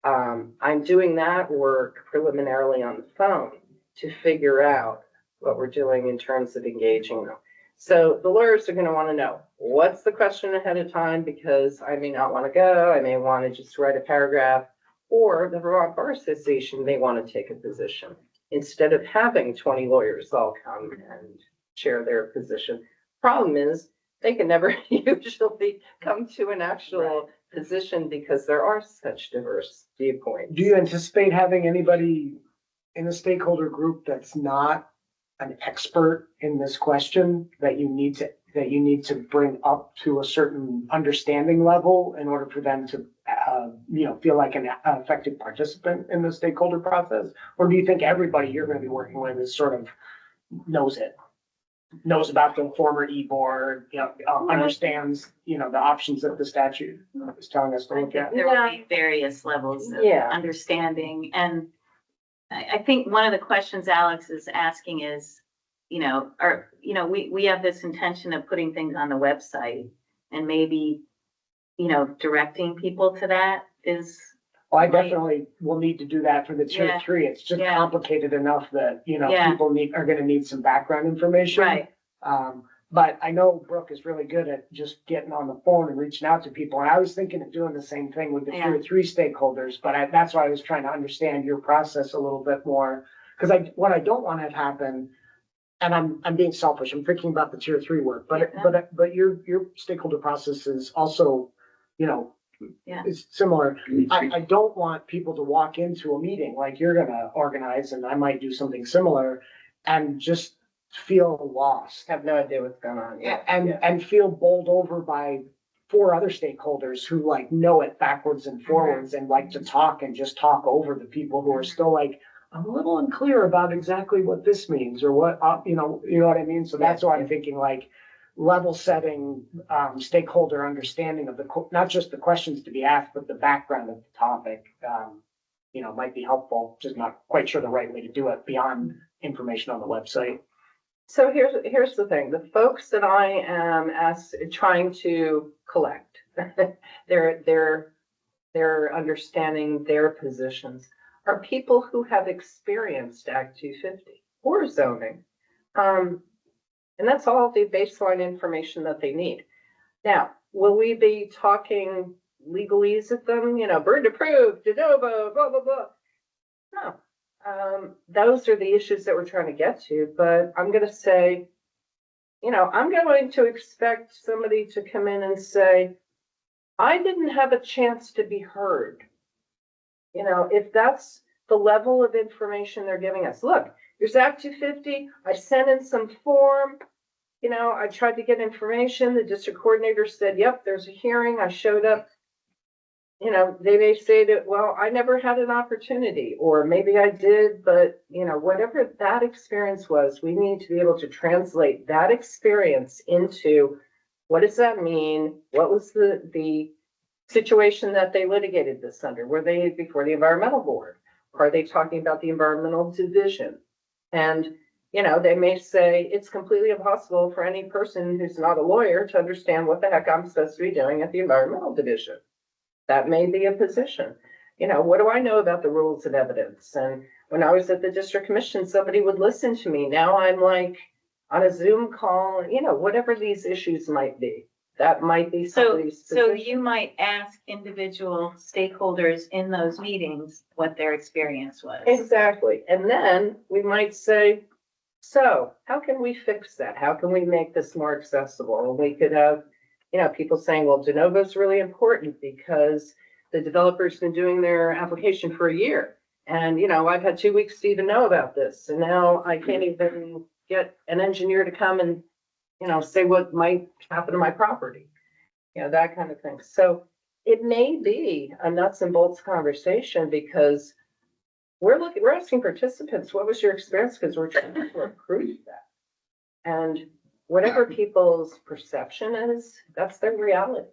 I'm doing that work preliminarily on the phone to figure out what we're doing in terms of engaging them. So the lawyers are going to want to know what's the question ahead of time, because I may not want to go. I may want to just write a paragraph, or the Vermont Bar Association may want to take a position instead of having 20 lawyers all come and share their position. Problem is they can never usually come to an actual position because there are such diverse viewpoints. Do you anticipate having anybody in the stakeholder group that's not an expert in this question that you need to bring up to a certain understanding level in order for them to feel like an effective participant in the stakeholder process? Or do you think everybody you're going to be working with is sort of knows about the former e-board, understands, the options that the statute is telling us to look at? There will be various levels of understanding. And I think one of the questions Alex is asking is, we have this intention of putting things on the website and maybe, directing people to that is. Well, I definitely will need to do that for the tier 3. It's just complicated enough that, people are going to need some background information. Right. But I know Brooke is really good at just getting on the phone and reaching out to people. And I was thinking of doing the same thing with the tier 3 stakeholders, but that's why I was trying to understand your process a little bit more. Because what I don't want to have happen and I'm being selfish, I'm thinking about the tier 3 work, but your stakeholder process is also, you know, Yeah. is similar. I don't want people to walk into a meeting like you're gonna organize, and I might do something similar, and just feel lost. Have no idea what's going on. And feel bowled over by 4 other stakeholders who like know it backwards and forwards and like to talk and just talk over the people who are still like, I'm a little unclear about exactly what this means or what, you know what I mean? So that's why I'm thinking like level setting, stakeholder understanding of not just the questions to be asked, but the background of the topic, you know, might be helpful. Just not quite sure the right way to do it beyond information on the website. So here's the thing, the folks that I am trying to collect, they're understanding their positions are people who have experienced Act 250 or zoning. And that's all the baseline information that they need. Now, will we be talking legalese at them, you know, burden approved, de novo, blah, blah, blah? No. Those are the issues that we're trying to get to, but I'm going to say, you know, I'm going to expect somebody to come in and say, I didn't have a chance to be heard. You know, if that's the level of information they're giving us, look, there's Act 250. I sent in some form. You know, I tried to get information. The district coordinator said, yep, there's a hearing. I showed up. You know, they may say that, well, I never had an opportunity, or maybe I did, but, you know, whatever that experience was, we need to be able to translate that experience into what does that mean? What was the situation that they litigated this under? Were they before the environmental board? Are they talking about the environmental division? And, you know, they may say it's completely impossible for any person who's not a lawyer to understand what the heck I'm supposed to be doing at the environmental division. That may be a position. You know, what do I know about the rules of evidence? And when I was at the district commission, somebody would listen to me. Now I'm like on a Zoom call, you know, whatever these issues might be. That might be somebody's So position. you might ask individual stakeholders in those meetings what their experience was. Exactly. And then we might say, so how can we fix that? How can we make this more accessible? And we could have, you know, people saying, well, de novo is really important because the developer's been doing their application for a year. And, you know, I've had 2 weeks to even know about this. And now I can't even get an engineer to come and, you know, say what might happen to my property. You know, that kind of thing. So it may be a nuts and bolts conversation because we're asking participants, what was your experience? Because we're trying to recruit that. And whatever people's perception is, that's their reality.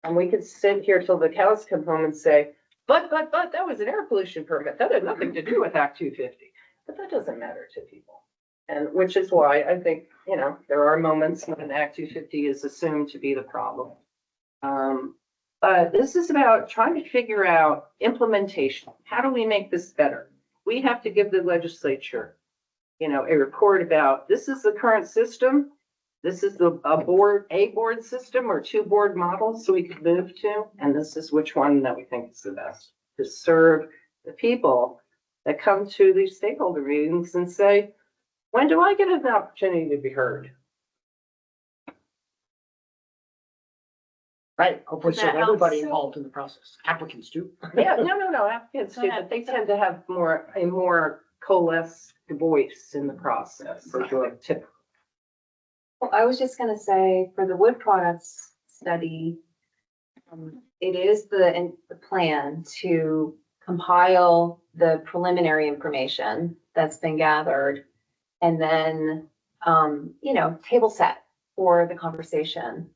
And we could sit here till the cows come home and say, but, that was an air pollution permit. That had nothing to do with Act 250. But that doesn't matter to people. And which is why I think, you know, there are moments when Act 250 is assumed to be the problem. But this is about trying to figure out implementation. How do we make this better? We have to give the legislature, you know, a report about this is the current system. This is a board system or 2 board models so we could move to. And this is which one that we think is the best to serve the people that come to these stakeholder meetings and say, when do I get an opportunity to be heard? Right, hopefully Does that serve everybody help? involved in the process, applicants too. Yeah, no, applicants do, but they tend to have a more coalesced voice in the process. For sure. Typically. Well, I was just gonna say, for the wood products study, it is the plan to compile the preliminary information that's been gathered and then, you know, table set for the conversation.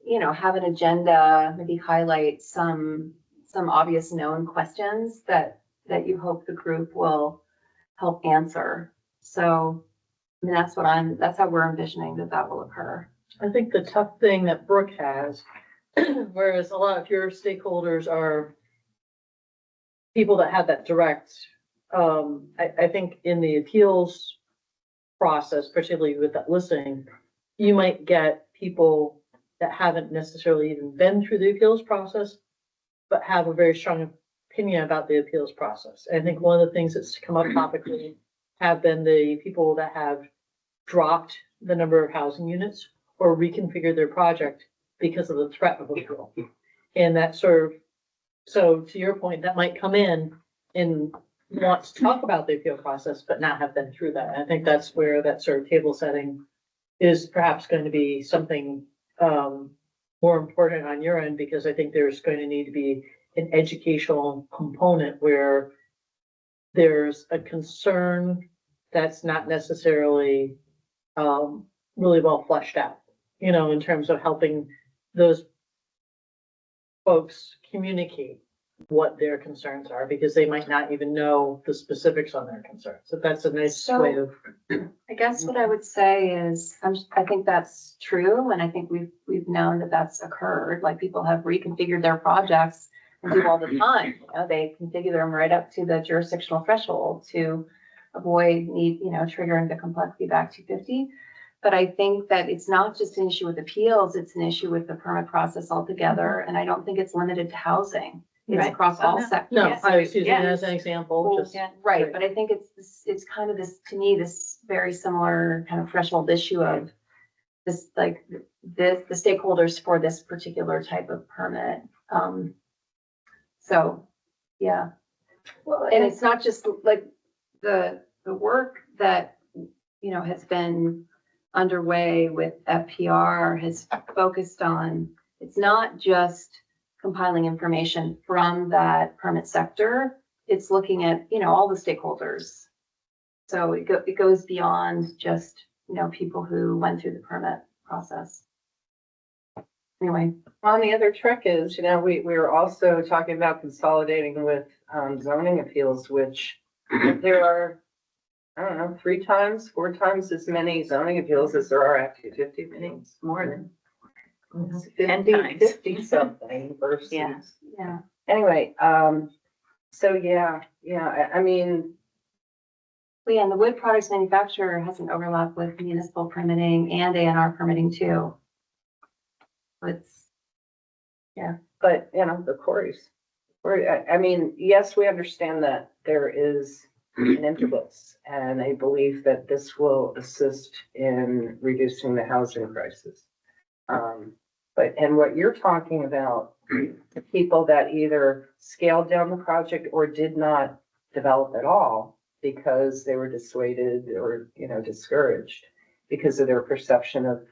You know, have an agenda, maybe highlight some obvious known questions that you hope the group will help answer. So, I mean, that's how we're envisioning that will occur. I think the tough thing that Brooke has, whereas a lot of your stakeholders are people that have that direct, I think in the appeals process, particularly with that listening, you might get people that haven't necessarily even been through the appeals process, but have a very strong opinion about the appeals process. I think one of the things that's come up topically have been the people that have dropped the number of housing units or reconfigured their project because of the threat of appeal. And that sort of, so to your point, that might come in and want to talk about the appeal process, but not have been through that. I think that's where that sort of table setting is perhaps going to be something more important on your end, because I think there's going to need to be an educational component where there's a concern that's not necessarily really well fleshed out, you know, in terms of helping those folks communicate what their concerns are, because they might not even know the specifics on their concerns. So that's a nice way of. I guess what I would say is, I think that's true, and I think we've known that that's occurred, like people have reconfigured their projects and do all the time. You know, they configure them right up to the jurisdictional threshold to avoid triggering the complexity of Act 250. But I think that it's not just an issue with appeals, it's an issue with the permit process altogether, and I don't think it's limited to housing. It's Right. across all sectors. No, I was using it as an example, just. Right, but I think it's kind of this, to me, this very similar kind of threshold issue of this, like, the stakeholders for this particular type of permit. So, yeah. Well, and it's not just like the work that, has been underway with FPR has focused on, it's not just compiling information from that permit sector. It's looking at, all the stakeholders. So it goes beyond just, people who went through the permit process. Anyway. Well, the other trick is, we were also talking about consolidating with zoning appeals, which there are, 3 times, 4 times as many zoning appeals as there are Act 250 meetings. More than 10 times. 50 something versus. Yeah. Anyway, so yeah, I mean. Well, yeah, and the wood products manufacturer has an overlap with municipal permitting and A&R permitting too. It's, yeah. But, the quarries, I mean, yes, we understand that there is an impetus and a belief that this will assist in reducing the housing crisis. And what you're talking about, the people that either scaled down the project or did not develop at all because they were dissuaded or, discouraged because of their perception of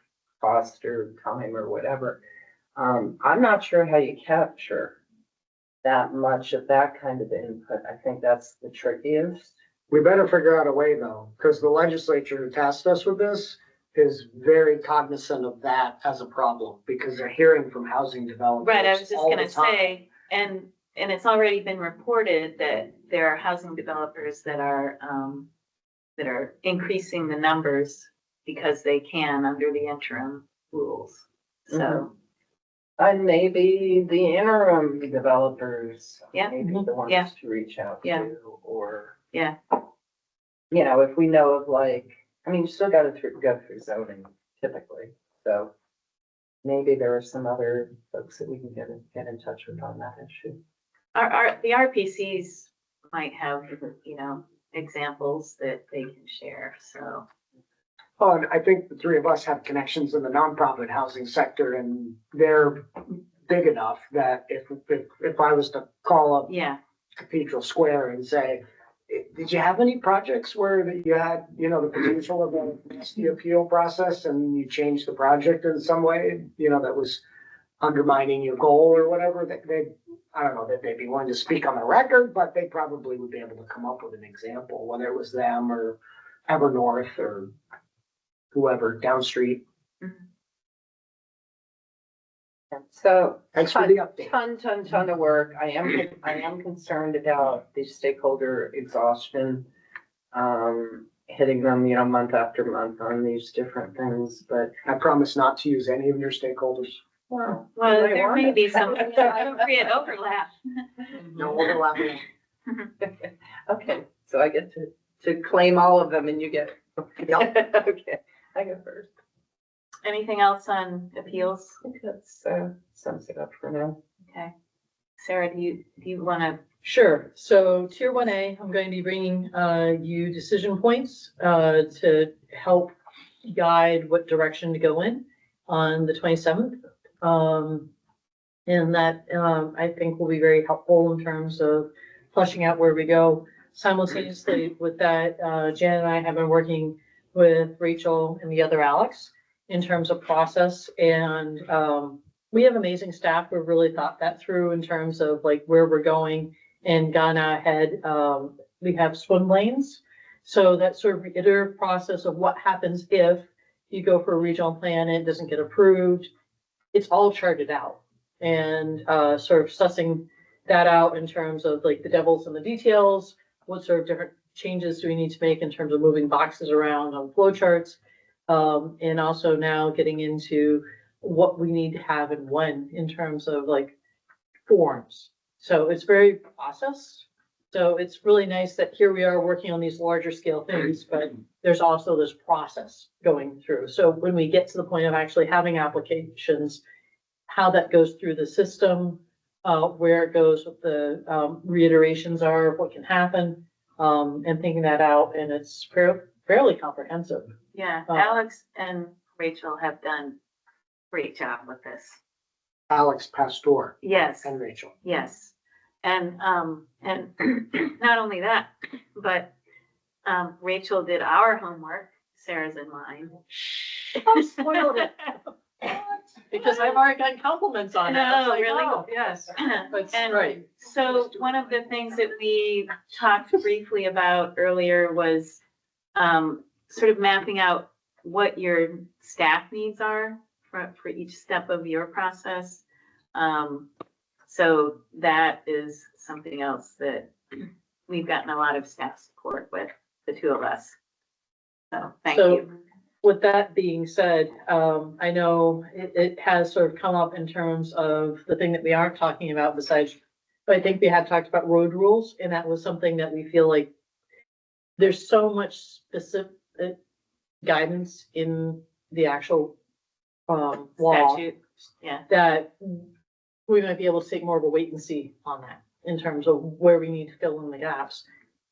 cost or time or whatever. I'm not sure how you capture that much of that kind of input. I think that's the trickiest. We better figure out a way though, because the legislature who tasked us with this is very cognizant of that as a problem, because they're hearing from housing developers. Right, I was just all gonna the time. say, and it's already been reported that there are housing developers that are increasing the numbers because they can under the interim rules. So, And maybe the interim developers, Yeah. maybe the ones Yeah. to reach out Yeah. to, or, yeah, if we know of you still gotta go through zoning typically, so maybe there are some other folks that we can get in touch with on that issue. the RPCs might have, examples that they can share, so. Well, and I think the three of us have connections in the nonprofit housing sector, and they're big enough that if I was to call up Yeah, Cathedral Square and say, did you have any projects where you had, the potential of a nasty appeal process and you changed the project in some way, that was undermining your goal or whatever, I don't know that they'd be willing to speak on the record, but they probably would be able to come up with an example, whether it was them or Evernorth or whoever downstreet. So. Thanks for the update. Ton of work. I am concerned about the stakeholder exhaustion, hitting them, month after month on these different things, but. I promise not to use any of your stakeholders. Well, there may be some appropriate overlap. No overlap. Okay, so I get to claim all of them and you get. Okay, I go first. Anything else on appeals? I think that's sums it up for now. Okay. Sarah, do you want to Sure. So tier 1A, I'm going to be bringing you decision points to help guide what direction to go in on the 27th. And that I think will be very helpful in terms of fleshing out where we go. Simultaneously with that, Jan and I have been working with Rachel and the other Alex in terms of process, and we have amazing staff who really thought that through in terms of like where we're going and gone ahead. We have swim lanes. So that sort of iterative process of what happens if you go for a regional plan and it doesn't get approved. It's all charted out, and sort of sussing that out in terms of like the devils and the details. What sort of different changes do we need to make in terms of moving boxes around on flowcharts? And also now getting into what we need to have and when in terms of like forms. So it's very process. So it's really nice that here we are working on these larger scale things, but there's also this process going through. So when we get to the point of actually having applications, how that goes through the system, where it goes, what the reiterations are, of what can happen, and thinking that out, and it's fairly comprehensive. Yeah, Alex and Rachel have done a great job with this. Alex Pastor. Yes. And Rachel. Yes. And not only that, but Rachel did our homework, Sarah's and mine. I spoiled it. Because I've already gotten compliments on it. I was No, like, really? oh, yes. That's And right. so one of the things that we talked briefly about earlier was sort of mapping out what your staff needs are for each step of your process. So that is something else that we've gotten a lot of staff support with, the two of us. So thank you. With that being said, I know it has sort of come up in terms of the thing that we aren't talking about besides, but I think we had talked about road rules, and that was something that we feel like there's so much specific guidance in the actual law Statute, yeah. that we might be able to take more of a wait and see on that in terms of where we need to fill in the gaps.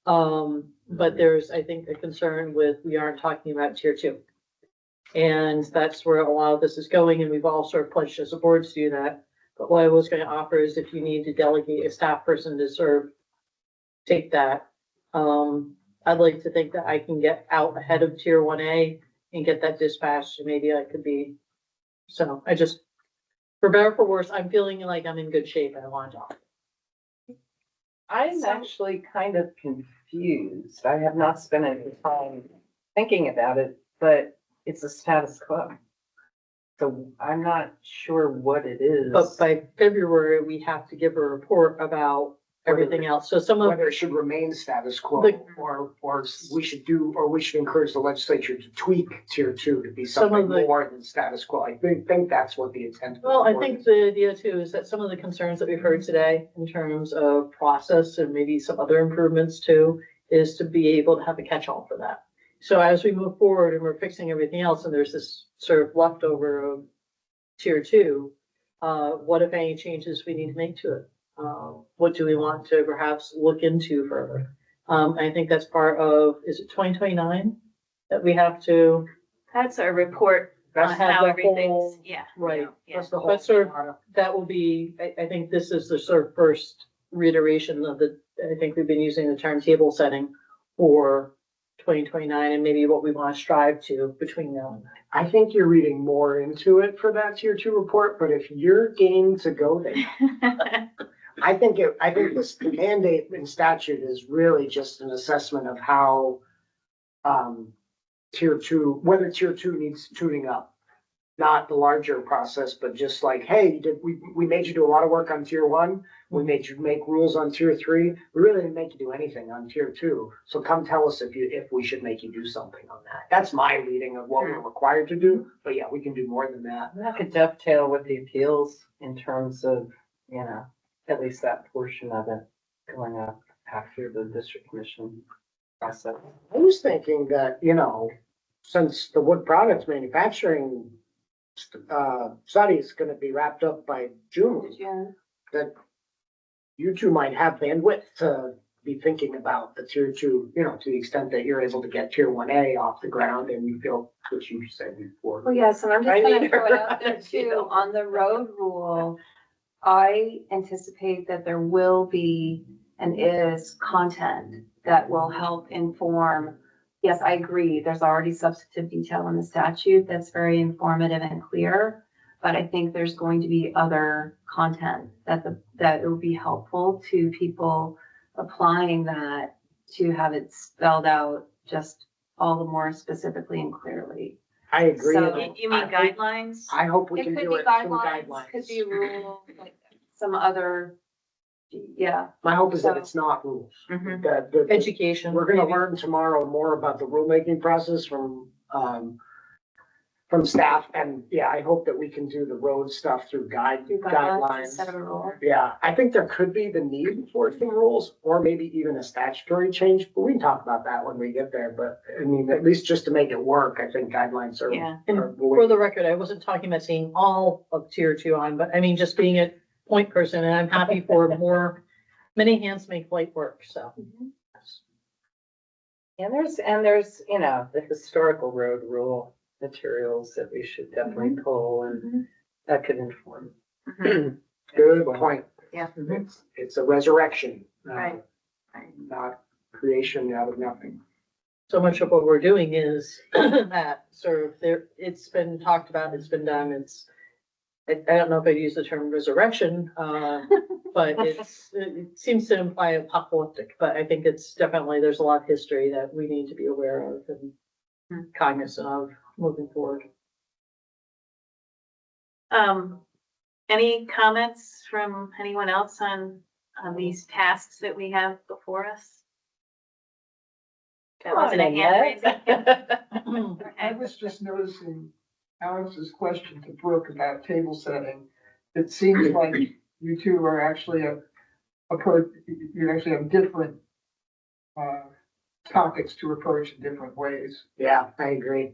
But there's, I think, a concern with, we aren't talking about tier 2. And that's where a lot of this is going, and we've all sort of pledged as a board to do that. But what I was going to offer is if you need to delegate a staff person to sort of take that, I'd like to think that I can get out ahead of tier 1A and get that dispatched, and maybe I could be, so I just, for better or for worse, I'm feeling like I'm in good shape and I want to talk. I'm actually kind of confused. I have not spent any time thinking about it, but it's a status quo. So I'm not sure what it is. But by February, we have to give a report about everything else. So some of, Whether it should remain status quo, The- or we should encourage the legislature to tweak tier 2 to be Some of something the- more than status quo. I think that's what the intent. of the well, I ordinance. think the idea too is that some of the concerns that we've heard today in terms of process and maybe some other improvements too, is to be able to have a catch-all for that. So as we move forward and we're fixing everything else, and there's this sort of leftover of tier 2, what if any changes we need to make to it? What do we want to perhaps look into further? I think that's part of, is it 2029 that we have to? That's our report on have how the everything's, whole- yeah. Right. Yeah. That's the whole sort of, that will be, I think this is the sort of first reiteration of the, I think we've been using the term table setting for 2029 and maybe what we want to strive to between now and then. I think you're reading more into it for that tier 2 report, but if you're game to go there, I think this mandate in statute is really just an assessment of how tier 2, whether tier 2 needs tuning up. Not the larger process, but just like, hey, we made you do a lot of work on tier 1. We made you make rules on tier 3. We really didn't make you do anything on tier 2. So come tell us if we should make you do something on that. That's my reading of what we're required to do. But yeah, we can do more than that. That could dovetail with the appeals in terms of, at least that portion of it going up after the district commission process. I was thinking that, since the wood products manufacturing study is gonna be wrapped up by June, that you two might have bandwidth to be thinking about the tier two, you know, to the extent that you're able to get tier 1A off the ground and you feel, which you said before. Well, yes, and I'm I just gonna need throw it her. out there too, on the road rule. I anticipate that there will be and is content that will help inform. Yes, I agree, there's already substantive detail in the statute that's very informative and clear. But I think there's going to be other content that it will be helpful to people applying that, to have it spelled out just all the more specifically and clearly. I agree. So- You mean guidelines? I hope we It can could do be it through guidelines, guidelines. could be rules, like some other, yeah. My hope is that it's not rules. Mhm. That Education. we're gonna maybe. learn tomorrow more about the rulemaking process from staff, and yeah, I hope that we can do the road stuff through guidelines. Instead of a rule. Yeah, I think there could be the need for some rules, or maybe even a statutory change, but we can talk about that when we get there, but I mean, at least just to make it work, I think guidelines are. Yeah. And are for the record, I wasn't talking about seeing all of tier two on, but I mean, just being a point person, and I'm happy for many hands make light work, so. And there's, you know, the historical road rule materials that we should definitely pull, and that could inform. Good point. Yeah. It's a resurrection. Right. Not creation out of nothing. So much of what we're doing is that sort of there, it's been talked about, it's been done, I don't know if I'd use the term resurrection, but it seems to imply apocalyptic, but I think it's definitely, there's a lot of history that we need to be aware of and cognizant of moving forward. Any comments from anyone else on these tasks that we have before us? That wasn't a hand raising. I was just noticing Alex's question to Brooke about table setting. It seems like you two are actually you actually have different topics to approach in different ways. Yeah, I agree.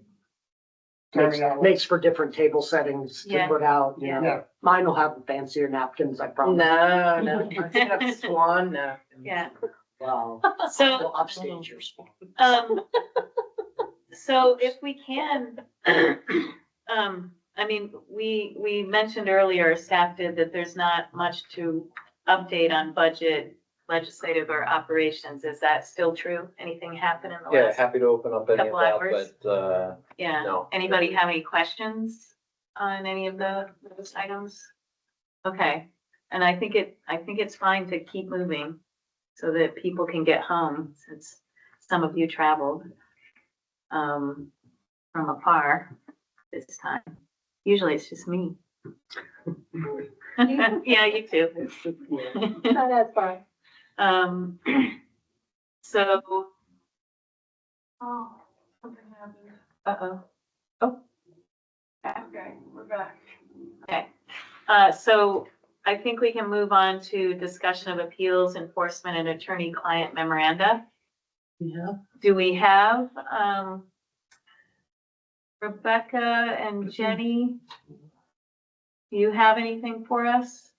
Sorry, Alex. Makes for different table settings to Yeah. put out, you know. Yeah. Mine will have fancier napkins, I promise. No, I think of swan napkins. Yeah. Wow. So, We'll upstage your swan. So if we can, I mean, we mentioned earlier, staff did, that there's not much to update on budget, legislative or operations. Is that still true? Anything happen in the Yeah, last? happy to open up any of Couple that, hours. but, Yeah. no. Anybody have any questions on any of those items? Okay, and I think it's fine to keep moving so that people can get home, since some of you traveled from afar this time. Usually it's just me. Yeah, you too. No, that's fine. So. Oh, something happened. Uh-oh. Oh. Okay, we're back. Okay, so I think we can move on to discussion of appeals, enforcement, and attorney-client memoranda. Yeah. Do we have, Rebecca and Jenny? Do you have anything for us?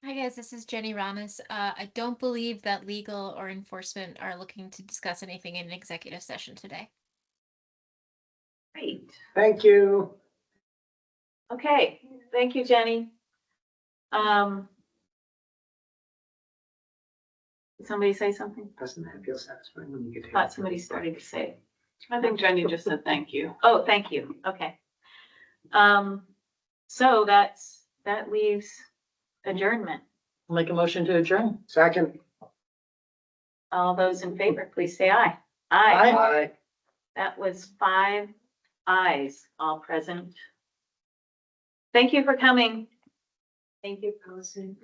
Hi guys, this is Jenny Ranas. I don't believe that legal or enforcement are looking to discuss anything in an executive session today. Great. Thank you. Okay, thank you, Jenny. Did somebody say something? Doesn't that feel satisfying when you get to? Thought somebody started to say. I think Jenny just said thank you. Oh, thank you. Okay. So that leaves adjournment. Make a motion to adjourn. Second. All those in favor, please say aye. Aye. That was 5 ayes, all present. Thank you for coming. Thank you for listening.